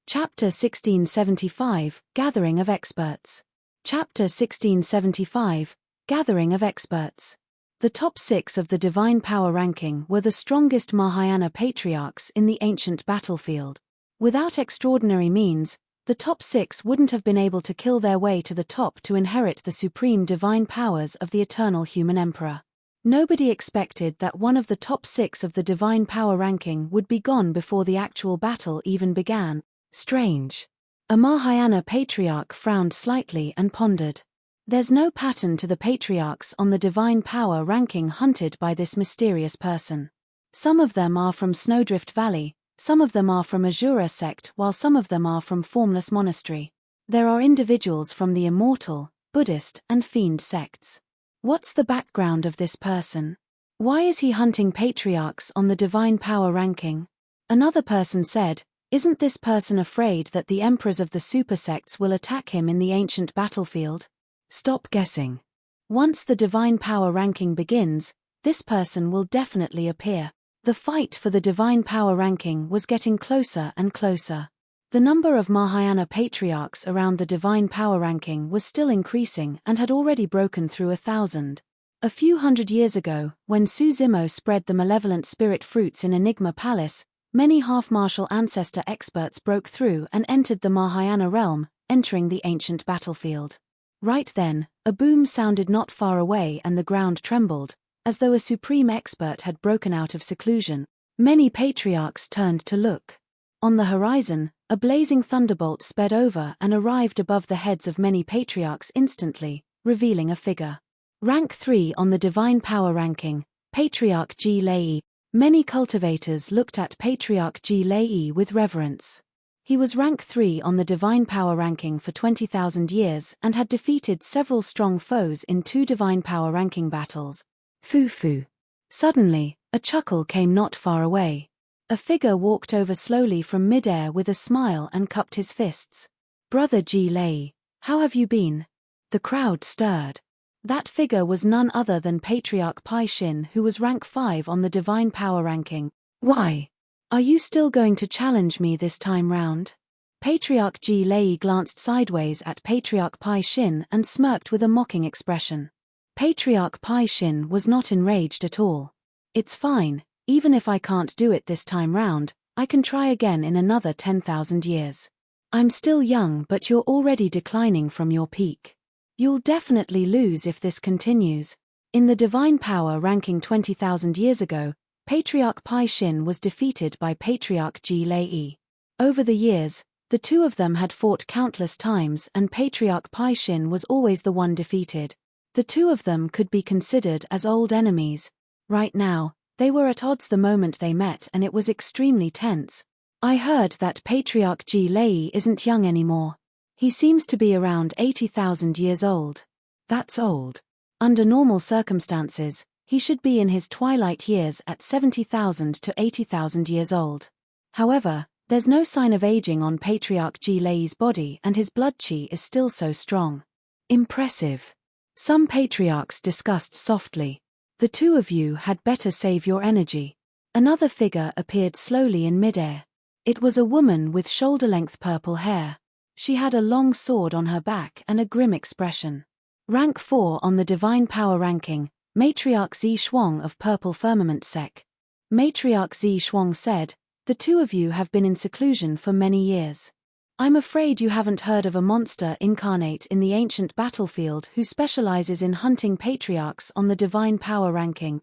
Chapter 1675, Gathering of Experts. Chapter 1675, Gathering of Experts. The top 6 of the divine power ranking were the strongest Mahayana patriarchs in the ancient battlefield. Without extraordinary means, the top 6 wouldn't have been able to kill their way to the top to inherit the supreme divine powers of the eternal human emperor. Nobody expected that one of the top 6 of the divine power ranking would be gone before the actual battle even began. Strange. A Mahayana patriarch frowned slightly and pondered. There's no pattern to the patriarchs on the divine power ranking hunted by this mysterious person. Some of them are from Snowdrift Valley, some of them are from Azura sect while some of them are from Formless Monastery. There are individuals from the Immortal, Buddhist and Fiend sects. What's the background of this person? Why is he hunting patriarchs on the divine power ranking? Another person said, "Isn't this person afraid that the emperors of the super sects will attack him in the ancient battlefield?" Stop guessing. Once the divine power ranking begins, this person will definitely appear. The fight for the divine power ranking was getting closer and closer. The number of Mahayana patriarchs around the divine power ranking was still increasing and had already broken through 1,000. A few hundred years ago, when Suzimo spread the malevolent spirit fruits in Enigma Palace, many half-martial ancestor experts broke through and entered the Mahayana realm, entering the ancient battlefield. Right then, a boom sounded not far away and the ground trembled, as though a supreme expert had broken out of seclusion. Many patriarchs turned to look. On the horizon, a blazing thunderbolt sped over and arrived above the heads of many patriarchs instantly, revealing a figure. Rank 3 on the divine power ranking, Patriarch Ji Lei. Many cultivators looked at Patriarch Ji Lei with reverence. He was rank 3 on the divine power ranking for 20,000 years and had defeated several strong foes in 2 divine power ranking battles. Foo. Suddenly, a chuckle came not far away. A figure walked over slowly from midair with a smile and cupped his fists. "Brother Ji Lei, how have you been?" The crowd stirred. That figure was none other than Patriarch Pai Shin, who was rank 5 on the divine power ranking. "Why? Are you still going to challenge me this time round?" Patriarch Ji Lei glanced sideways at Patriarch Pai Shin and smirked with a mocking expression. Patriarch Pai Shin was not enraged at all. "It's fine, even if I can't do it this time round, I can try again in another 10,000 years. I'm still young but you're already declining from your peak. You'll definitely lose if this continues. In the divine power ranking 20,000 years ago, Patriarch Pai Shin was defeated by Patriarch Ji Lei. Over the years, the two of them had fought countless times and Patriarch Pai Shin was always the one defeated. The two of them could be considered as old enemies. Right now, they were at odds the moment they met and it was extremely tense. I heard that Patriarch Ji Lei isn't young anymore. He seems to be around 80,000 years old. That's old. Under normal circumstances, he should be in his twilight years at 70,000 to 80,000 years old. However, there's no sign of aging on Patriarch Ji Lei's body and his blood chi is still so strong. Impressive. Some patriarchs discussed softly. The two of you had better save your energy. Another figure appeared slowly in midair. It was a woman with shoulder-length purple hair. She had a long sword on her back and a grim expression. Rank 4 on the Divine Power ranking, Matriarch Zi Shuang of Purple Firmament Sec. Matriarch Zi Shuang said, "The two of you have been in seclusion for many years. I'm afraid you haven't heard of a monster incarnate in the ancient battlefield who specializes in hunting patriarchs on the divine power ranking.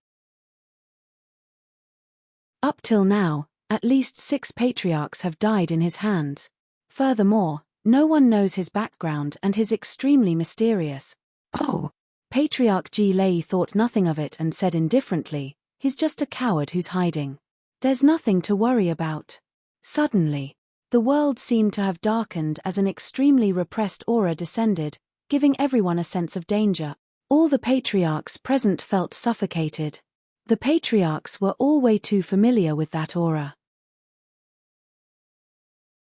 Up till now, at least 6 patriarchs have died in his hands. Furthermore, no one knows his background and he's extremely mysterious." Oh! Patriarch Ji Lei thought nothing of it and said indifferently, "He's just a coward who's hiding. There's nothing to worry about." Suddenly, the world seemed to have darkened as an extremely repressed aura descended, giving everyone a sense of danger. All the patriarchs present felt suffocated. The patriarchs were all way too familiar with that aura.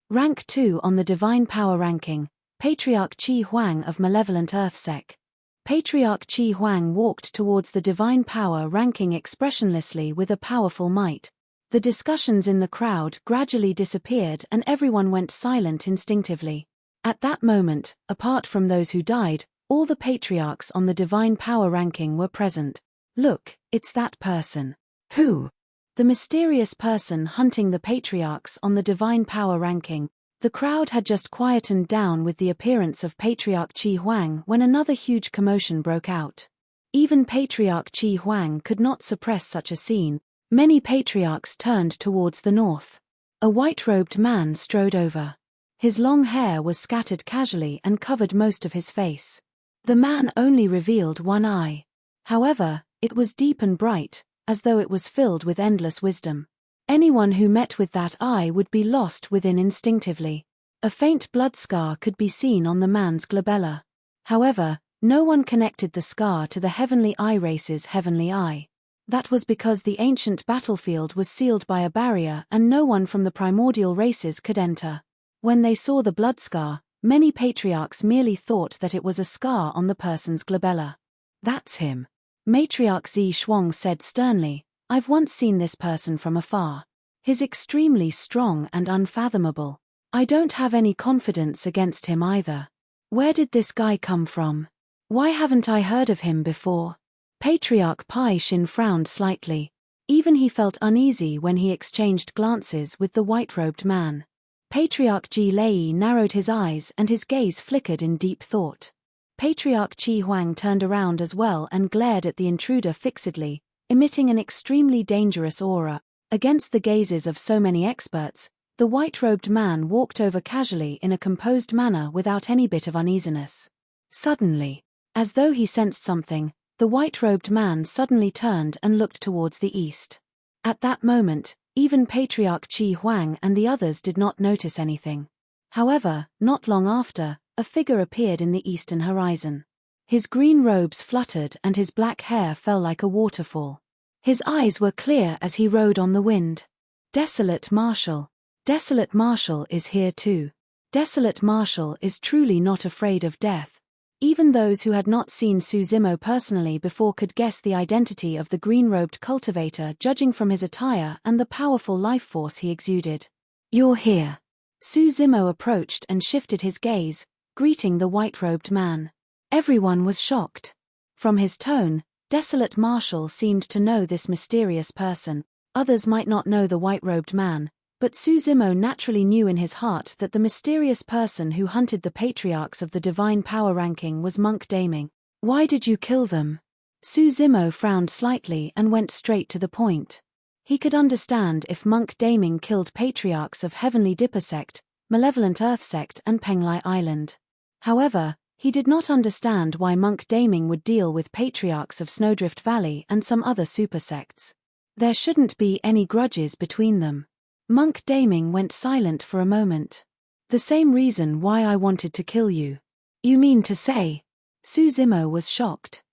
Rank 2 on the Divine Power ranking, Patriarch Qi Huang of Malevolent Earth Sec. Patriarch Qi Huang walked towards the Divine Power ranking expressionlessly with a powerful might. The discussions in the crowd gradually disappeared and everyone went silent instinctively. At that moment, apart from those who died, all the patriarchs on the Divine Power ranking were present. "Look, it's that person." "Who?" "The mysterious person hunting the patriarchs on the Divine Power ranking." The crowd had just quietened down with the appearance of Patriarch Qi Huang when another huge commotion broke out. Even Patriarch Qi Huang could not suppress such a scene. Many patriarchs turned towards the north. A white-robed man strode over. His long hair was scattered casually and covered most of his face. The man only revealed one eye. However, it was deep and bright, as though it was filled with endless wisdom. Anyone who met with that eye would be lost within instinctively. A faint blood scar could be seen on the man's glabella. However, no one connected the scar to the Heavenly Eye race's Heavenly Eye. That was because the ancient battlefield was sealed by a barrier and no one from the primordial races could enter. When they saw the blood scar, many patriarchs merely thought that it was a scar on the person's glabella. "That's him," Matriarch Zi Shuang said sternly. "I've once seen this person from afar. He's extremely strong and unfathomable. I don't have any confidence against him either. Where did this guy come from? Why haven't I heard of him before?" Patriarch Pai Shin frowned slightly. Even he felt uneasy when he exchanged glances with the white-robed man. Patriarch Ji Lei narrowed his eyes and his gaze flickered in deep thought. Patriarch Qi Huang turned around as well and glared at the intruder fixedly, emitting an extremely dangerous aura. Against the gazes of so many experts, the white-robed man walked over casually in a composed manner without any bit of uneasiness. Suddenly, as though he sensed something, the white-robed man suddenly turned and looked towards the east. At that moment, even Patriarch Qi Huang and the others did not notice anything. However, not long after, a figure appeared in the eastern horizon. His green robes fluttered and his black hair fell like a waterfall. His eyes were clear as he rode on the wind. Desolate Marshal. Desolate Marshal is here too. Desolate Marshal is truly not afraid of death. Even those who had not seen Su Zimo personally before could guess the identity of the green-robed cultivator judging from his attire and the powerful life force he exuded. "You're here." Su Zimo approached and shifted his gaze, greeting the white-robed man. Everyone was shocked. From his tone, Desolate Marshal seemed to know this mysterious person. Others might not know the white-robed man, but Su Zimo naturally knew in his heart that the mysterious person who hunted the patriarchs of the divine power ranking was Monk Daming. "Why did you kill them?" Zimo frowned slightly and went straight to the point. He could understand if Monk Daming killed patriarchs of Heavenly Dipper Sect, Malevolent Earth Sect and Penglai Island. However, he did not understand why Monk Daming would deal with patriarchs of Snowdrift Valley and some other super sects. There shouldn't be any grudges between them. Monk Daming went silent for a moment. The same reason why I wanted to kill you. You mean to say? Zimo was shocked.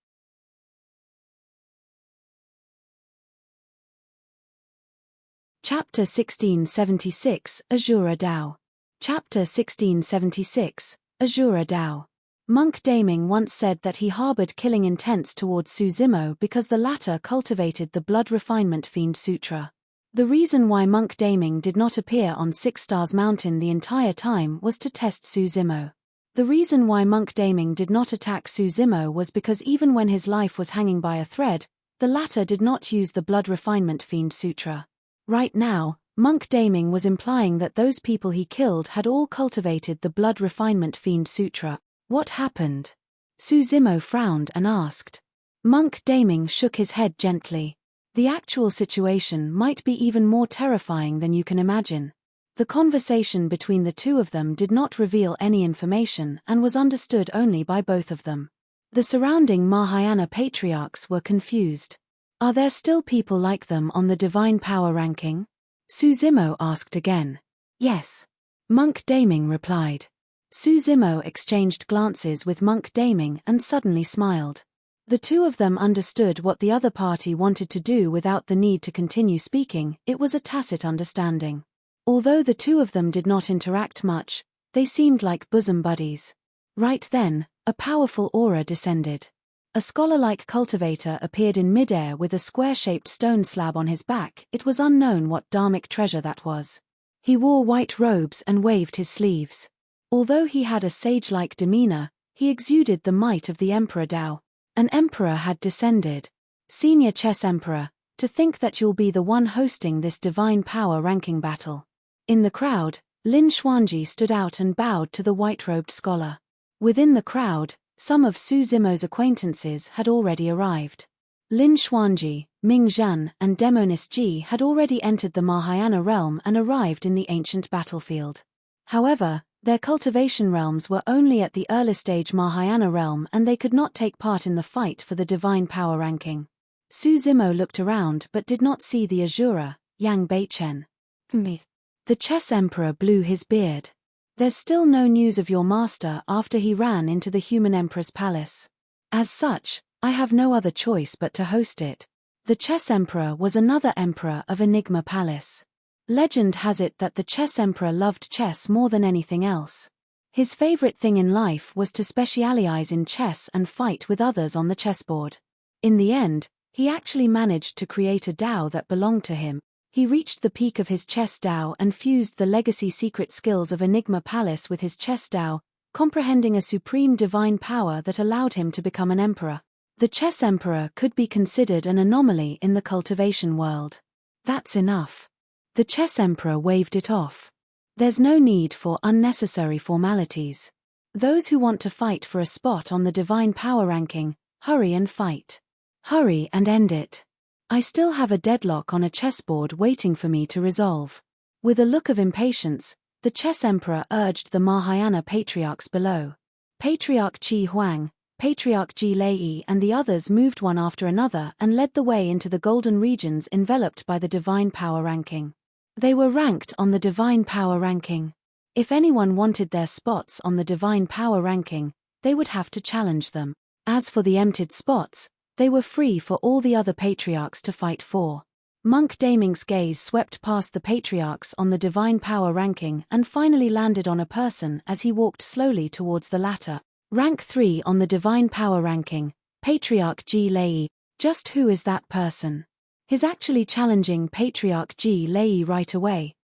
Chapter 1676, Azura Dao. Chapter 1676, Azura Dao. Monk Daming once said that he harbored killing intents towards Zimo because the latter cultivated the Blood Refinement Fiend Sutra. The reason why Monk Daming did not appear on Six Stars Mountain the entire time was to test Zimo. The reason why Monk Daming did not attack Zimo was because even when his life was hanging by a thread, the latter did not use the Blood Refinement Fiend Sutra. Right now, Monk Daming was implying that those people he killed had all cultivated the Blood Refinement Fiend Sutra. What happened? Zimo frowned and asked. Monk Daming shook his head gently. The actual situation might be even more terrifying than you can imagine. The conversation between the two of them did not reveal any information and was understood only by both of them. The surrounding Mahayana patriarchs were confused. Are there still people like them on the divine power ranking? Zimo asked again. Yes. Monk Daming replied. Zimo exchanged glances with Monk Daming and suddenly smiled. The two of them understood what the other party wanted to do without the need to continue speaking. It was a tacit understanding. Although the two of them did not interact much, they seemed like bosom buddies. Right then, a powerful aura descended. A scholar-like cultivator appeared in midair with a square-shaped stone slab on his back. It was unknown what dharmic treasure that was. He wore white robes and waved his sleeves. Although he had a sage-like demeanor, he exuded the might of the Emperor Dao. An emperor had descended. Senior Chess Emperor, to think that you'll be the one hosting this divine power ranking battle. In the crowd, Lin Xuanji stood out and bowed to the white-robed scholar. Within the crowd, some of Zimo's acquaintances had already arrived. Lin Xuanji, Ming Zhan, and Demonis Ji had already entered the Mahayana realm and arrived in the ancient battlefield. However, their cultivation realms were only at the early stage Mahayana realm and they could not take part in the fight for the divine power ranking. Zimo looked around but did not see the Azura, Yang Beichen. The chess emperor blew his beard. There's still no news of your master after he ran into the human emperor's palace. As such, I have no other choice but to host it. The chess emperor was another emperor of Enigma Palace. Legend has it that the chess emperor loved chess more than anything else. His favorite thing in life was to specialize in chess and fight with others on the chessboard. In the end, he actually managed to create a Dao that belonged to him. He reached the peak of his chess Dao and fused the legacy secret skills of Enigma Palace with his chess Dao, comprehending a supreme divine power that allowed him to become an emperor. The chess emperor could be considered an anomaly in the cultivation world. That's enough. The chess emperor waved it off. There's no need for unnecessary formalities. Those who want to fight for a spot on the divine power ranking, hurry and fight. Hurry and end it. I still have a deadlock on a chessboard waiting for me to resolve. With a look of impatience, the chess emperor urged the Mahayana patriarchs below. Patriarch Qi Huang, Patriarch Ji Lei and the others moved one after another and led the way into the golden regions enveloped by the divine power ranking. They were ranked on the divine power ranking. If anyone wanted their spots on the divine power ranking, they would have to challenge them. As for the emptied spots, they were free for all the other patriarchs to fight for. Monk Daming's gaze swept past the patriarchs on the divine power ranking and finally landed on a person as he walked slowly towards the latter. Rank 3 on the divine power ranking, Patriarch Ji Lei. Just who is that person? He's actually challenging Patriarch Ji Lei right away.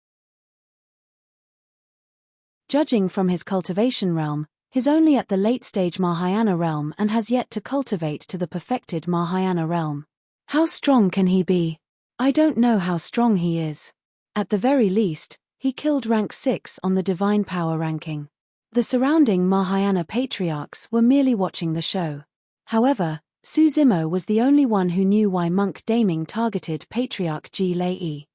Judging from his cultivation realm, he's only at the late-stage Mahayana realm and has yet to cultivate to the perfected Mahayana realm. How strong can he be? I don't know how strong he is. At the very least, he killed rank 6 on the divine power ranking. The surrounding Mahayana patriarchs were merely watching the show. However, Suzimo was the only one who knew why monk Daming targeted Patriarch Ji-Lei.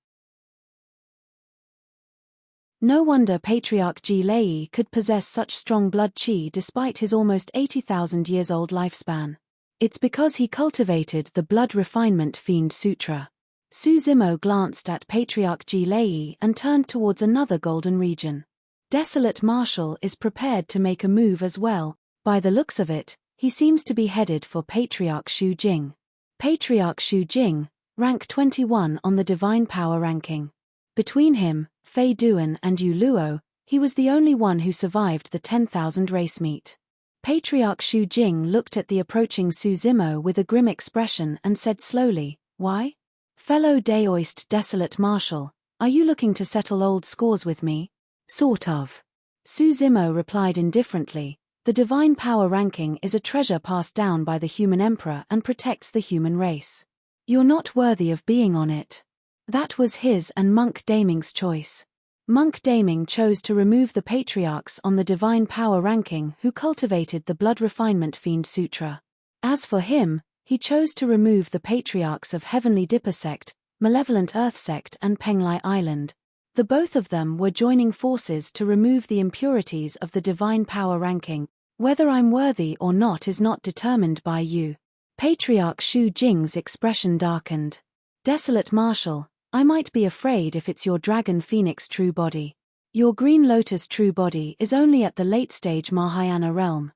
No wonder Patriarch Ji-Lei could possess such strong blood qi despite his almost 80,000 years old lifespan. It's because he cultivated the Blood Refinement Fiend Sutra. Suzimo glanced at Patriarch Ji-Lei and turned towards another golden region. Desolate Marshal is prepared to make a move as well. By the looks of it, he seems to be headed for Patriarch Shu Jing. Patriarch Shu Jing, rank 21 on the Divine Power ranking. Between him, Fei Duan and Yu Luo, he was the only one who survived the 10,000 race meet. Patriarch Shu Jing looked at the approaching Suzimo with a grim expression and said slowly, "Why? Fellow Daoist Desolate Marshal, are you looking to settle old scores with me?" "Sort of." Suzimo replied indifferently, "The Divine Power ranking is a treasure passed down by the human emperor and protects the human race. You're not worthy of being on it." That was his and Monk Daming's choice. Monk Daming chose to remove the patriarchs on the Divine Power ranking who cultivated the Blood Refinement Fiend Sutra. As for him, he chose to remove the patriarchs of Heavenly Dipper Sect, Malevolent Earth Sect and Penglai Island. The both of them were joining forces to remove the impurities of the Divine Power ranking. "Whether I'm worthy or not is not determined by you." Patriarch Shu Jing's expression darkened. "Desolate Marshal, I might be afraid if it's your Dragon Phoenix true body. Your Green Lotus true body is only at the late stage Mahayana realm.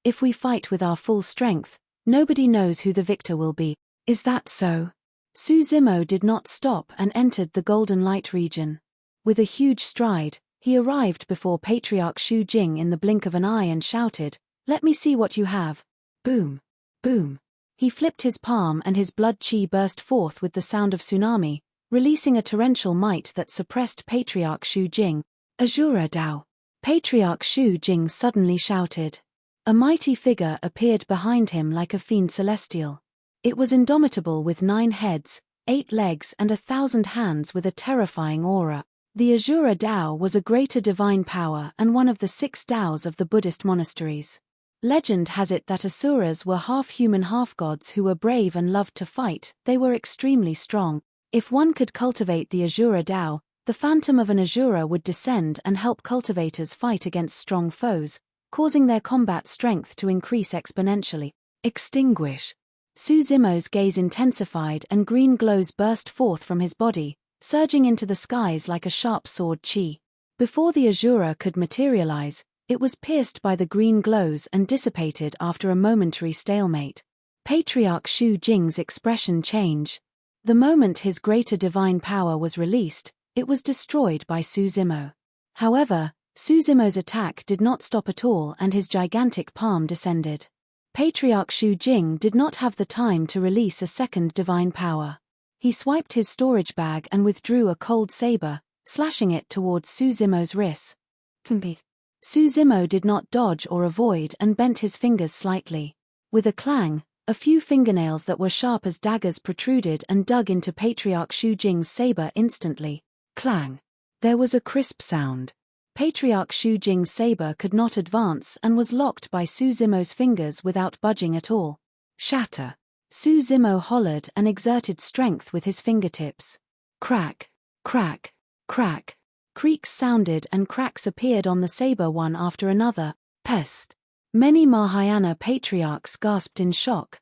If we fight with our full strength, nobody knows who the victor will be. Is that so?" Suzimo did not stop and entered the Golden Light region. With a huge stride, he arrived before Patriarch Shu Jing in the blink of an eye and shouted, "Let me see what you have." Boom! Boom! He flipped his palm and his blood qi burst forth with the sound of tsunami, releasing a torrential might that suppressed Patriarch Shu Jing. "Azura Dao!" Patriarch Shu Jing suddenly shouted. A mighty figure appeared behind him like a fiend celestial. It was indomitable with 9 heads, 8 legs and 1,000 hands with a terrifying aura. The Azura Dao was a greater divine power and one of the 6 Daos of the Buddhist monasteries. Legend has it that Asuras were half-human half-gods who were brave and loved to fight. They were extremely strong. If one could cultivate the Azura Dao, the phantom of an Azura would descend and help cultivators fight against strong foes, causing their combat strength to increase exponentially. Extinguish! Suzimo's gaze intensified and green glows burst forth from his body, surging into the skies like a sharp sword qi. Before the Azura could materialize, it was pierced by the green glows and dissipated after a momentary stalemate. Patriarch Shu Jing's expression changed. The moment his greater divine power was released, it was destroyed by Suzimo. However, Suzimo's attack did not stop at all and his gigantic palm descended. Patriarch Shu Jing did not have the time to release a second divine power. He swiped his storage bag and withdrew a cold saber, slashing it towards Suzimo's wrist. Suzimo did not dodge or avoid and bent his fingers slightly. With a clang, a few fingernails that were sharp as daggers protruded and dug into Patriarch Shu Jing's saber instantly. Clang! There was a crisp sound. Patriarch Shu Jing's saber could not advance and was locked by Suzimo's fingers without budging at all. Shatter! Suzimo hollered and exerted strength with his fingertips. Crack! Crack! Crack! Creaks sounded and cracks appeared on the saber one after another. Pest! Many Mahayana patriarchs gasped in shock.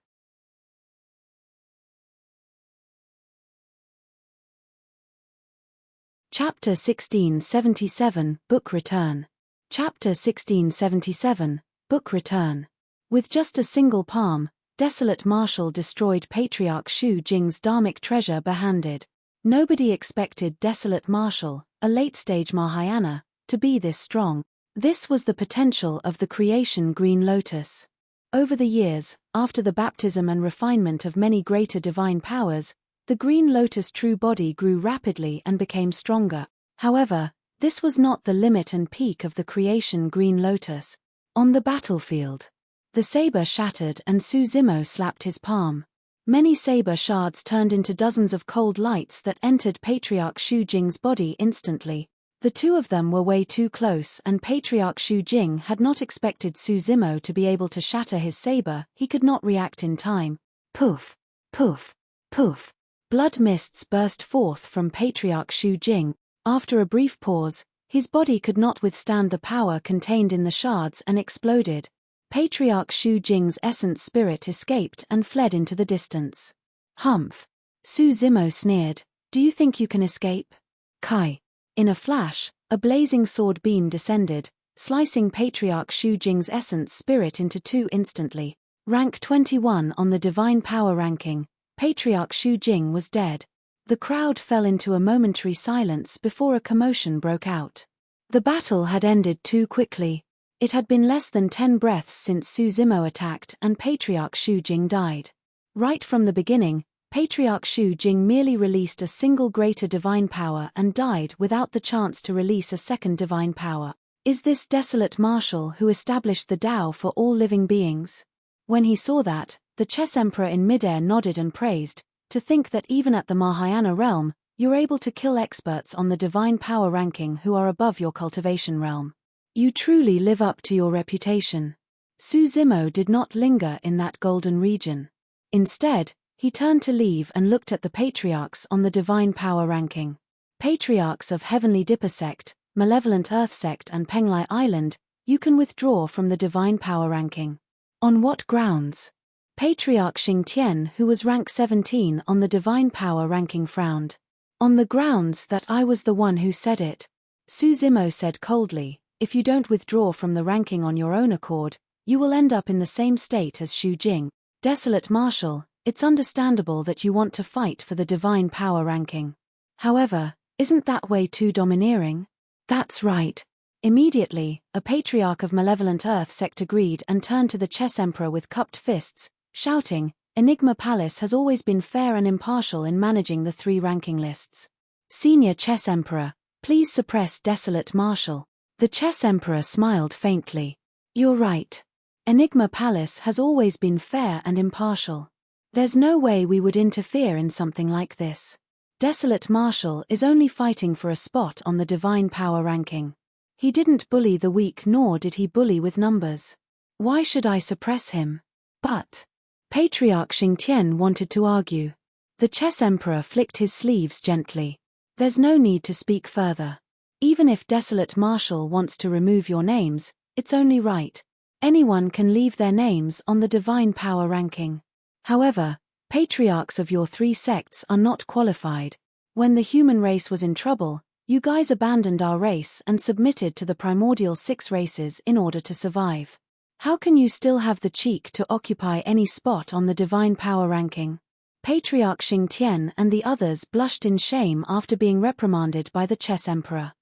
Chapter 1677, Book Return. Chapter 1677, Book Return. With just a single palm, Desolate Marshal destroyed Patriarch Shu Jing's dharmic treasure barehanded. Nobody expected Desolate Marshal, a late-stage Mahayana, to be this strong. This was the potential of the creation Green Lotus. Over the years, after the baptism and refinement of many greater divine powers, the Green Lotus true body grew rapidly and became stronger. However, this was not the limit and peak of the creation Green Lotus. On the battlefield, the saber shattered and Suzimo slapped his palm. Many saber shards turned into dozens of cold lights that entered Patriarch Shu Jing's body instantly. The two of them were way too close, and Patriarch Shu Jing had not expected Su Zimo to be able to shatter his saber. He could not react in time. Poof! Poof! Poof! Blood mists burst forth from Patriarch Shu Jing. After a brief pause, his body could not withstand the power contained in the shards and exploded. Patriarch Shu Jing's essence spirit escaped and fled into the distance. Humph! Su Zimo sneered. Do you think you can escape? Kai! In a flash, a blazing sword beam descended, slicing Patriarch Shu Jing's essence spirit into two instantly. Rank 21 on the Divine Power ranking, Patriarch Shu Jing was dead. The crowd fell into a momentary silence before a commotion broke out. The battle had ended too quickly. It had been less than 10 breaths since Su Zimo attacked and Patriarch Shu Jing died. Right from the beginning, Patriarch Shu Jing merely released a single greater divine power and died without the chance to release a second divine power. Is this desolate marshal who established the Tao for all living beings? When he saw that, the chess emperor in midair nodded and praised. To think that even at the Mahayana realm, you're able to kill experts on the divine power ranking who are above your cultivation realm. You truly live up to your reputation. Su Zimo did not linger in that golden region. Instead, he turned to leave and looked at the patriarchs on the divine power ranking. Patriarchs of Heavenly Dipper Sect, Malevolent Earth Sect and Penglai Island, you can withdraw from the divine power ranking. On what grounds? Patriarch Xing Tian, who was rank 17 on the divine power ranking, frowned. On the grounds that I was the one who said it. Su Zimo said coldly, if you don't withdraw from the ranking on your own accord, you will end up in the same state as Shu Jing. Desolate Marshal, it's understandable that you want to fight for the divine power ranking. However, isn't that way too domineering? That's right. Immediately, a patriarch of Malevolent Earth Sect agreed and turned to the chess emperor with cupped fists, shouting, Enigma Palace has always been fair and impartial in managing the 3 ranking lists. Senior Chess Emperor, please suppress Desolate Marshal. The Chess Emperor smiled faintly. You're right. Enigma Palace has always been fair and impartial. There's no way we would interfere in something like this. Desolate Marshal is only fighting for a spot on the divine power ranking. He didn't bully the weak, nor did he bully with numbers. Why should I suppress him? But Patriarch Xing Tian wanted to argue. The chess emperor flicked his sleeves gently. There's no need to speak further. Even if Desolate Marshal wants to remove your names, it's only right. Anyone can leave their names on the divine power ranking. However, patriarchs of your 3 sects are not qualified. When the human race was in trouble, you guys abandoned our race and submitted to the primordial 6 races in order to survive. How can you still have the cheek to occupy any spot on the divine power ranking? Patriarch Xing Tian and the others blushed in shame after being reprimanded by the chess emperor.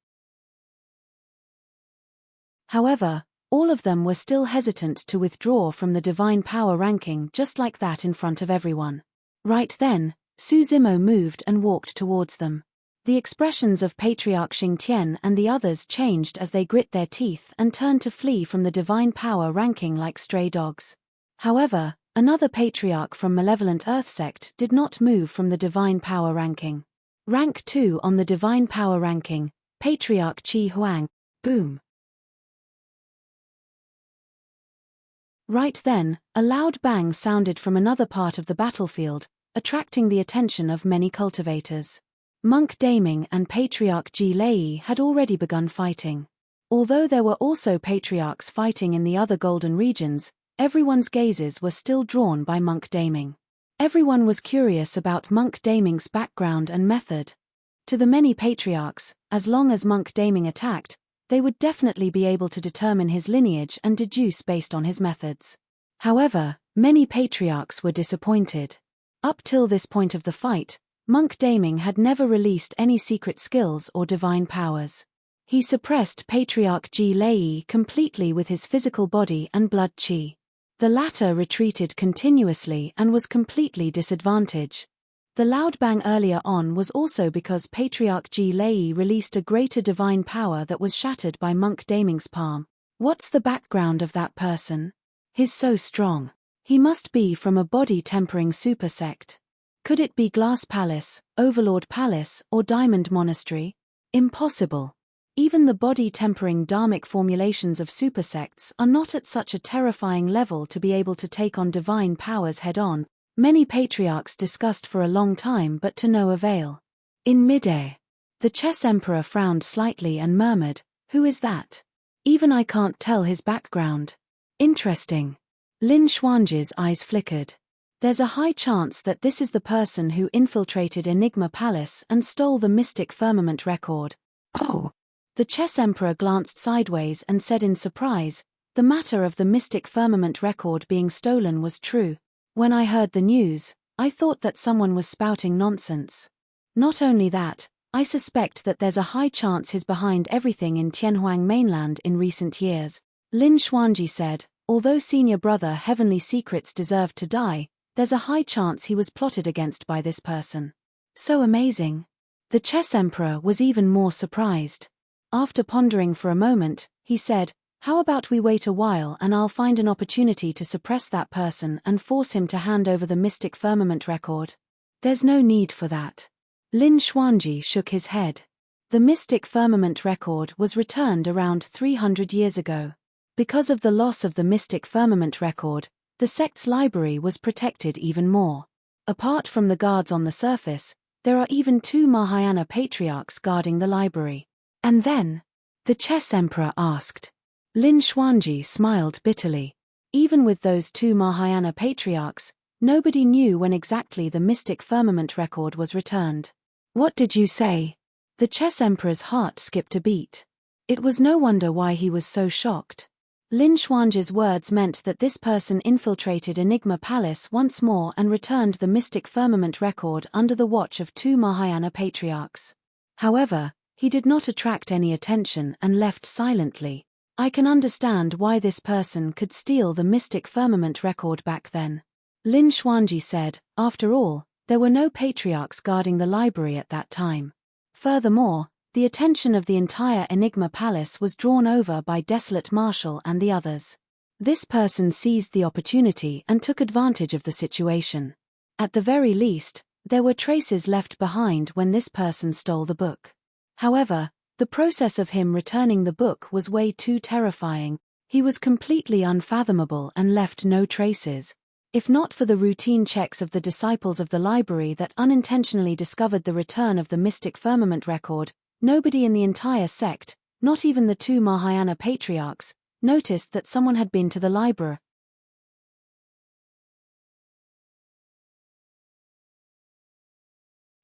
However, all of them were still hesitant to withdraw from the divine power ranking just like that in front of everyone. Right then, Su Zimo moved and walked towards them. The expressions of Patriarch Xing Tian and the others changed as they grit their teeth and turned to flee from the divine power ranking like stray dogs. However, another patriarch from Malevolent Earth Sect did not move from the divine power ranking. Rank 2 on the divine power ranking, Patriarch Qi Huang. Boom. Right then, a loud bang sounded from another part of the battlefield, attracting the attention of many cultivators. Monk Daming and Patriarch Ji Lei had already begun fighting. Although there were also patriarchs fighting in the other golden regions, everyone's gazes were still drawn by Monk Daming. Everyone was curious about Monk Daming's background and method. To the many patriarchs, as long as Monk Daming attacked, they would definitely be able to determine his lineage and deduce based on his methods. However, many patriarchs were disappointed. Up till this point of the fight, Monk Daming had never released any secret skills or divine powers. He suppressed Patriarch Ji Lei completely with his physical body and blood chi. The latter retreated continuously and was completely disadvantaged. The loud bang earlier on was also because Patriarch Ji Lei released a greater divine power that was shattered by Monk Daming's palm. What's the background of that person? He's so strong. He must be from a body-tempering super sect. Could it be Glass Palace, Overlord Palace, or Diamond Monastery? Impossible. Even the body-tempering dharmic formulations of supersects are not at such a terrifying level to be able to take on divine powers head-on. Many patriarchs discussed for a long time but to no avail. In midair, the chess emperor frowned slightly and murmured, "Who is that? Even I can't tell his background." Interesting. Lin Xuanji's eyes flickered. There's a high chance that this is the person who infiltrated Enigma Palace and stole the Mystic Firmament record. Oh. The chess emperor glanced sideways and said in surprise, "The matter of the Mystic Firmament record being stolen was true. When I heard the news, I thought that someone was spouting nonsense. Not only that, I suspect that there's a high chance he's behind everything in Tianhuang mainland in recent years." Lin Xuanji said, "Although senior brother Heavenly Secrets deserved to die, there's a high chance he was plotted against by this person." So amazing. The chess emperor was even more surprised. After pondering for a moment, he said, "How about we wait a while and I'll find an opportunity to suppress that person and force him to hand over the Mystic Firmament record?" "There's no need for that." Lin Xuanji shook his head. The Mystic Firmament record was returned around 300 years ago. Because of the loss of the Mystic Firmament record, the sect's library was protected even more. Apart from the guards on the surface, there are even 2 Mahayana patriarchs guarding the library. "And then?" the chess emperor asked. Lin Xuanji smiled bitterly. Even with those 2 Mahayana patriarchs, nobody knew when exactly the Mystic Firmament record was returned. "What did you say?" The chess emperor's heart skipped a beat. It was no wonder why he was so shocked. Lin Xuanji's words meant that this person infiltrated Enigma Palace once more and returned the Mystic Firmament record under the watch of 2 Mahayana patriarchs. However, he did not attract any attention and left silently. "I can understand why this person could steal the Mystic Firmament record back then," Lin Xuanji said. "After all, there were no patriarchs guarding the library at that time. Furthermore, the attention of the entire Enigma Palace was drawn over by Desolate Marshal and the others. This person seized the opportunity and took advantage of the situation. At the very least, there were traces left behind when this person stole the book. However, the process of him returning the book was way too terrifying. He was completely unfathomable and left no traces. If not for the routine checks of the disciples of the library that unintentionally discovered the return of the Mystic Firmament record, nobody in the entire sect, not even the 2 Mahayana patriarchs, noticed that someone had been to the library."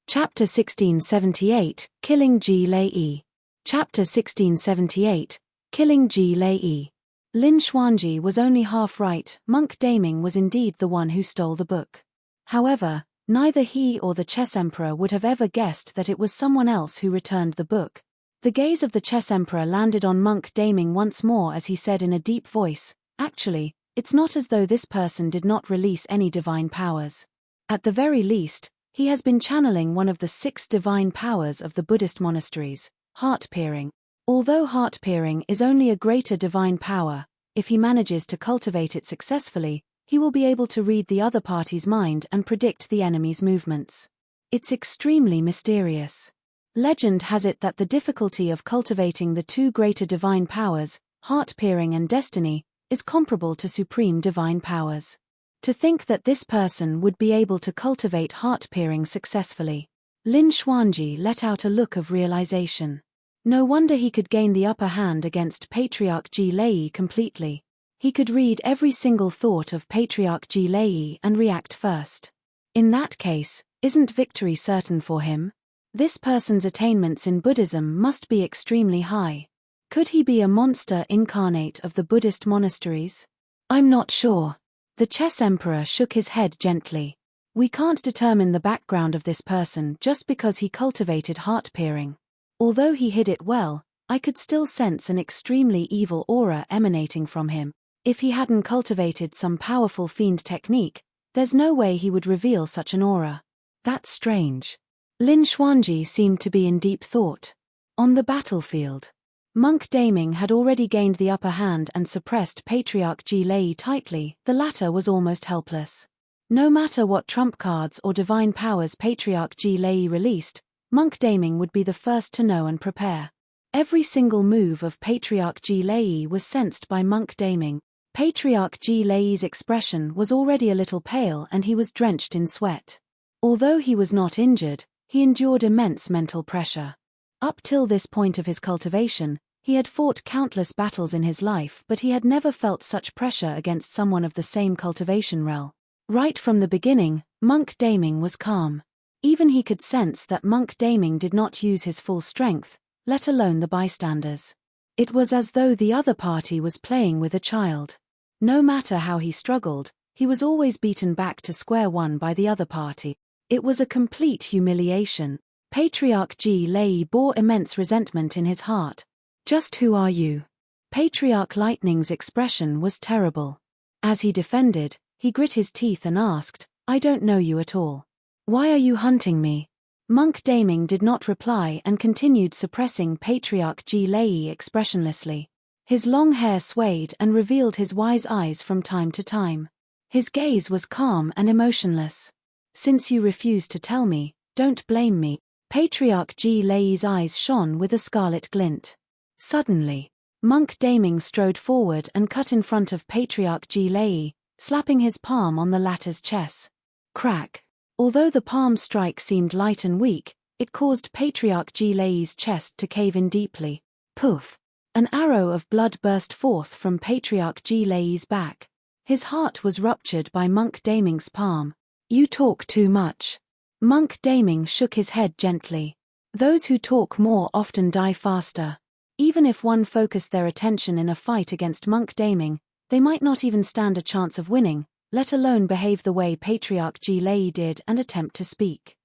Chapter 1678, Killing Ji Lei. Chapter 1678, Killing Ji Lei. Lin Xuanji was only half right. Monk Daming was indeed the one who stole the book. However, neither he or the chess emperor would have ever guessed that it was someone else who returned the book. The gaze of the chess emperor landed on Monk Daming once more as he said in a deep voice, "Actually, it's not as though this person did not release any divine powers. At the very least, he has been channeling one of the 6 divine powers of the Buddhist monasteries, heart-peering. Although heart-peering is only a greater divine power, if he manages to cultivate it successfully, he will be able to read the other party's mind and predict the enemy's movements. It's extremely mysterious. Legend has it that the difficulty of cultivating the 2 greater divine powers, heart-peering and destiny, is comparable to supreme divine powers. To think that this person would be able to cultivate heart-peering successfully." Lin Xuanji let out a look of realization. No wonder he could gain the upper hand against Patriarch Ji Lei completely. He could read every single thought of Patriarch Ji Lei and react first. In that case, isn't victory certain for him? This person's attainments in Buddhism must be extremely high. Could he be a monster incarnate of the Buddhist monasteries? "I'm not sure." The chess emperor shook his head gently. "We can't determine the background of this person just because he cultivated heart-peering. Although he hid it well, I could still sense an extremely evil aura emanating from him. If he hadn't cultivated some powerful fiend technique, there's no way he would reveal such an aura. That's strange." Lin Xuanji seemed to be in deep thought. On the battlefield, Monk Daming had already gained the upper hand and suppressed Patriarch Ji Lei tightly. The latter was almost helpless. No matter what trump cards or divine powers Patriarch Ji Lei released, Monk Daming would be the first to know and prepare. Every single move of Patriarch Ji was sensed by Monk Daming. Patriarch Ji's expression was already a little pale and he was drenched in sweat. Although he was not injured, he endured immense mental pressure. Up till this point of his cultivation, he had fought countless battles in his life, but he had never felt such pressure against someone of the same cultivation realm. Right from the beginning, Monk Daming was calm. Even he could sense that Monk Daming did not use his full strength, let alone the bystanders. It was as though the other party was playing with a child. No matter how he struggled, he was always beaten back to square one by the other party. It was a complete humiliation. Patriarch Ji bore immense resentment in his heart. Just who are you? Patriarch Lightning's expression was terrible. As he defended, he grit his teeth and asked, I don't know you at all. Why are you hunting me? Monk Daming did not reply and continued suppressing Patriarch Ji expressionlessly. His long hair swayed and revealed his wise eyes from time to time. His gaze was calm and emotionless. Since you refuse to tell me, don't blame me. Patriarch Ji's eyes shone with a scarlet glint. Suddenly, Monk Daming strode forward and cut in front of Patriarch Ji, slapping his palm on the latter's chest. Crack. Although the palm strike seemed light and weak, it caused Patriarch Ji's chest to cave in deeply. Poof! An arrow of blood burst forth from Patriarch Ji's back. His heart was ruptured by Monk Daming's palm. You talk too much. Monk Daming shook his head gently. Those who talk more often die faster. Even if one focused their attention in a fight against Monk Daming, they might not even stand a chance of winning, let alone behave the way Patriarch Ji did and attempt to speak.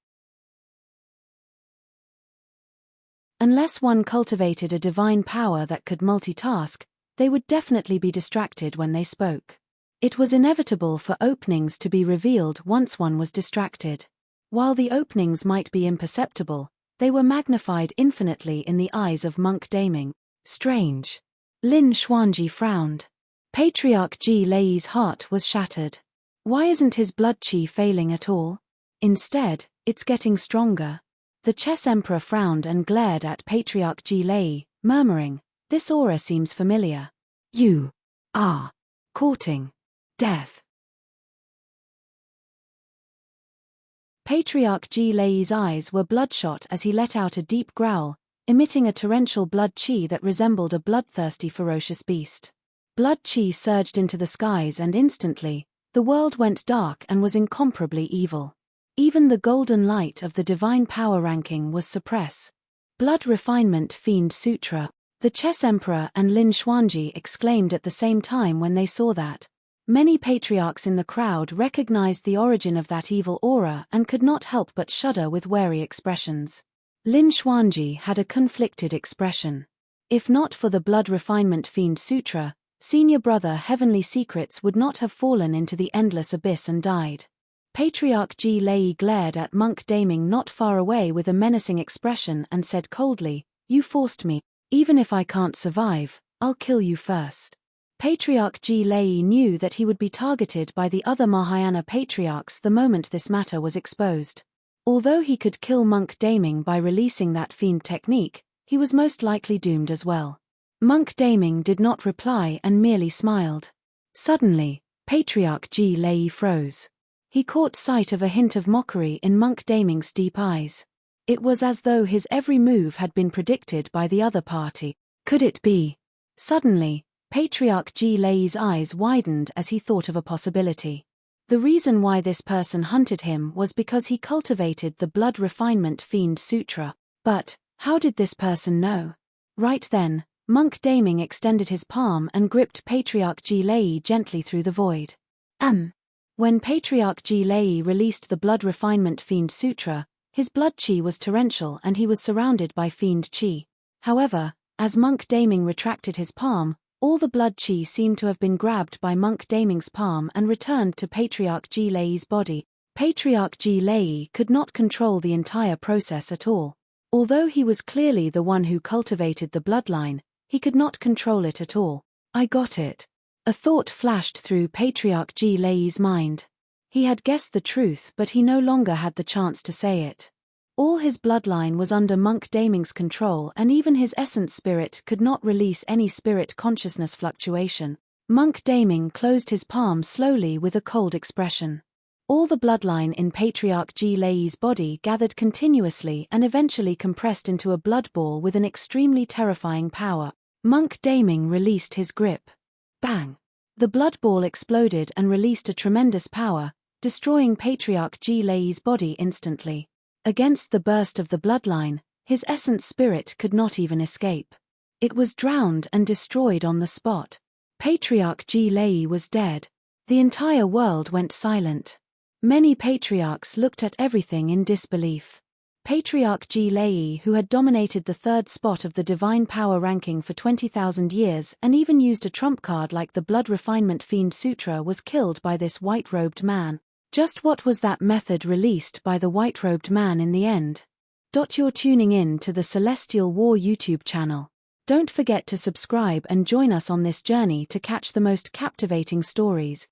Unless one cultivated a divine power that could multitask, they would definitely be distracted when they spoke. It was inevitable for openings to be revealed once one was distracted. While the openings might be imperceptible, they were magnified infinitely in the eyes of Monk Daming. Strange. Lin Xuanji frowned. Patriarch Ji's heart was shattered. Why isn't his blood qi failing at all? Instead, it's getting stronger. The Chess Emperor frowned and glared at Patriarch Ji, murmuring, this aura seems familiar. You are courting death. Patriarch Ji's eyes were bloodshot as he let out a deep growl, emitting a torrential blood qi that resembled a bloodthirsty ferocious beast. Blood qi surged into the skies and instantly, the world went dark and was incomparably evil. Even the golden light of the divine power ranking was suppressed. Blood Refinement Fiend Sutra. The Chess Emperor and Lin Xuanji exclaimed at the same time when they saw that. Many patriarchs in the crowd recognized the origin of that evil aura and could not help but shudder with wary expressions. Lin Xuanji had a conflicted expression. If not for the Blood Refinement Fiend Sutra, Senior Brother Heavenly Secrets would not have fallen into the endless abyss and died. Patriarch Ji glared at Monk Daming not far away with a menacing expression and said coldly, you forced me. Even if I can't survive, I'll kill you first. Patriarch Ji knew that he would be targeted by the other Mahayana patriarchs the moment this matter was exposed. Although he could kill Monk Daming by releasing that fiend technique, he was most likely doomed as well. Monk Daming did not reply and merely smiled. Suddenly, Patriarch Ji froze. He caught sight of a hint of mockery in Monk Daming's deep eyes. It was as though his every move had been predicted by the other party. Could it be? Suddenly, Patriarch Ji's eyes widened as he thought of a possibility. The reason why this person hunted him was because he cultivated the Blood Refinement Fiend Sutra. But, how did this person know? Right then, Monk Daming extended his palm and gripped Patriarch Ji gently through the void. When Patriarch Ji released the Blood Refinement Fiend Sutra, his blood qi was torrential and he was surrounded by fiend qi. However, as Monk Daming retracted his palm, all the blood qi seemed to have been grabbed by Monk Daming's palm and returned to Patriarch Ji's body. Patriarch Ji could not control the entire process at all. Although he was clearly the one who cultivated the bloodline, he could not control it at all. I got it. A thought flashed through Patriarch Ji's mind. He had guessed the truth, but he no longer had the chance to say it. All his bloodline was under Monk Daming's control, and even his essence spirit could not release any spirit consciousness fluctuation. Monk Daming closed his palm slowly with a cold expression. All the bloodline in Patriarch Ji Lei's body gathered continuously and eventually compressed into a blood ball with an extremely terrifying power. Monk Daming released his grip. Bang! The blood ball exploded and released a tremendous power, destroying Patriarch Ji Lei's body instantly. Against the burst of the bloodline, his essence spirit could not even escape. It was drowned and destroyed on the spot. Patriarch Ji Lei was dead. The entire world went silent. Many patriarchs looked at everything in disbelief. Patriarch Ji Lei, who had dominated the third spot of the divine power ranking for 20,000 years and even used a trump card like the Blood Refinement Fiend Sutra, was killed by this white-robed man. Just what was that method released by the white-robed man in the end? You're tuning in to the Celestial War YouTube channel. Don't forget to subscribe and join us on this journey to catch the most captivating stories.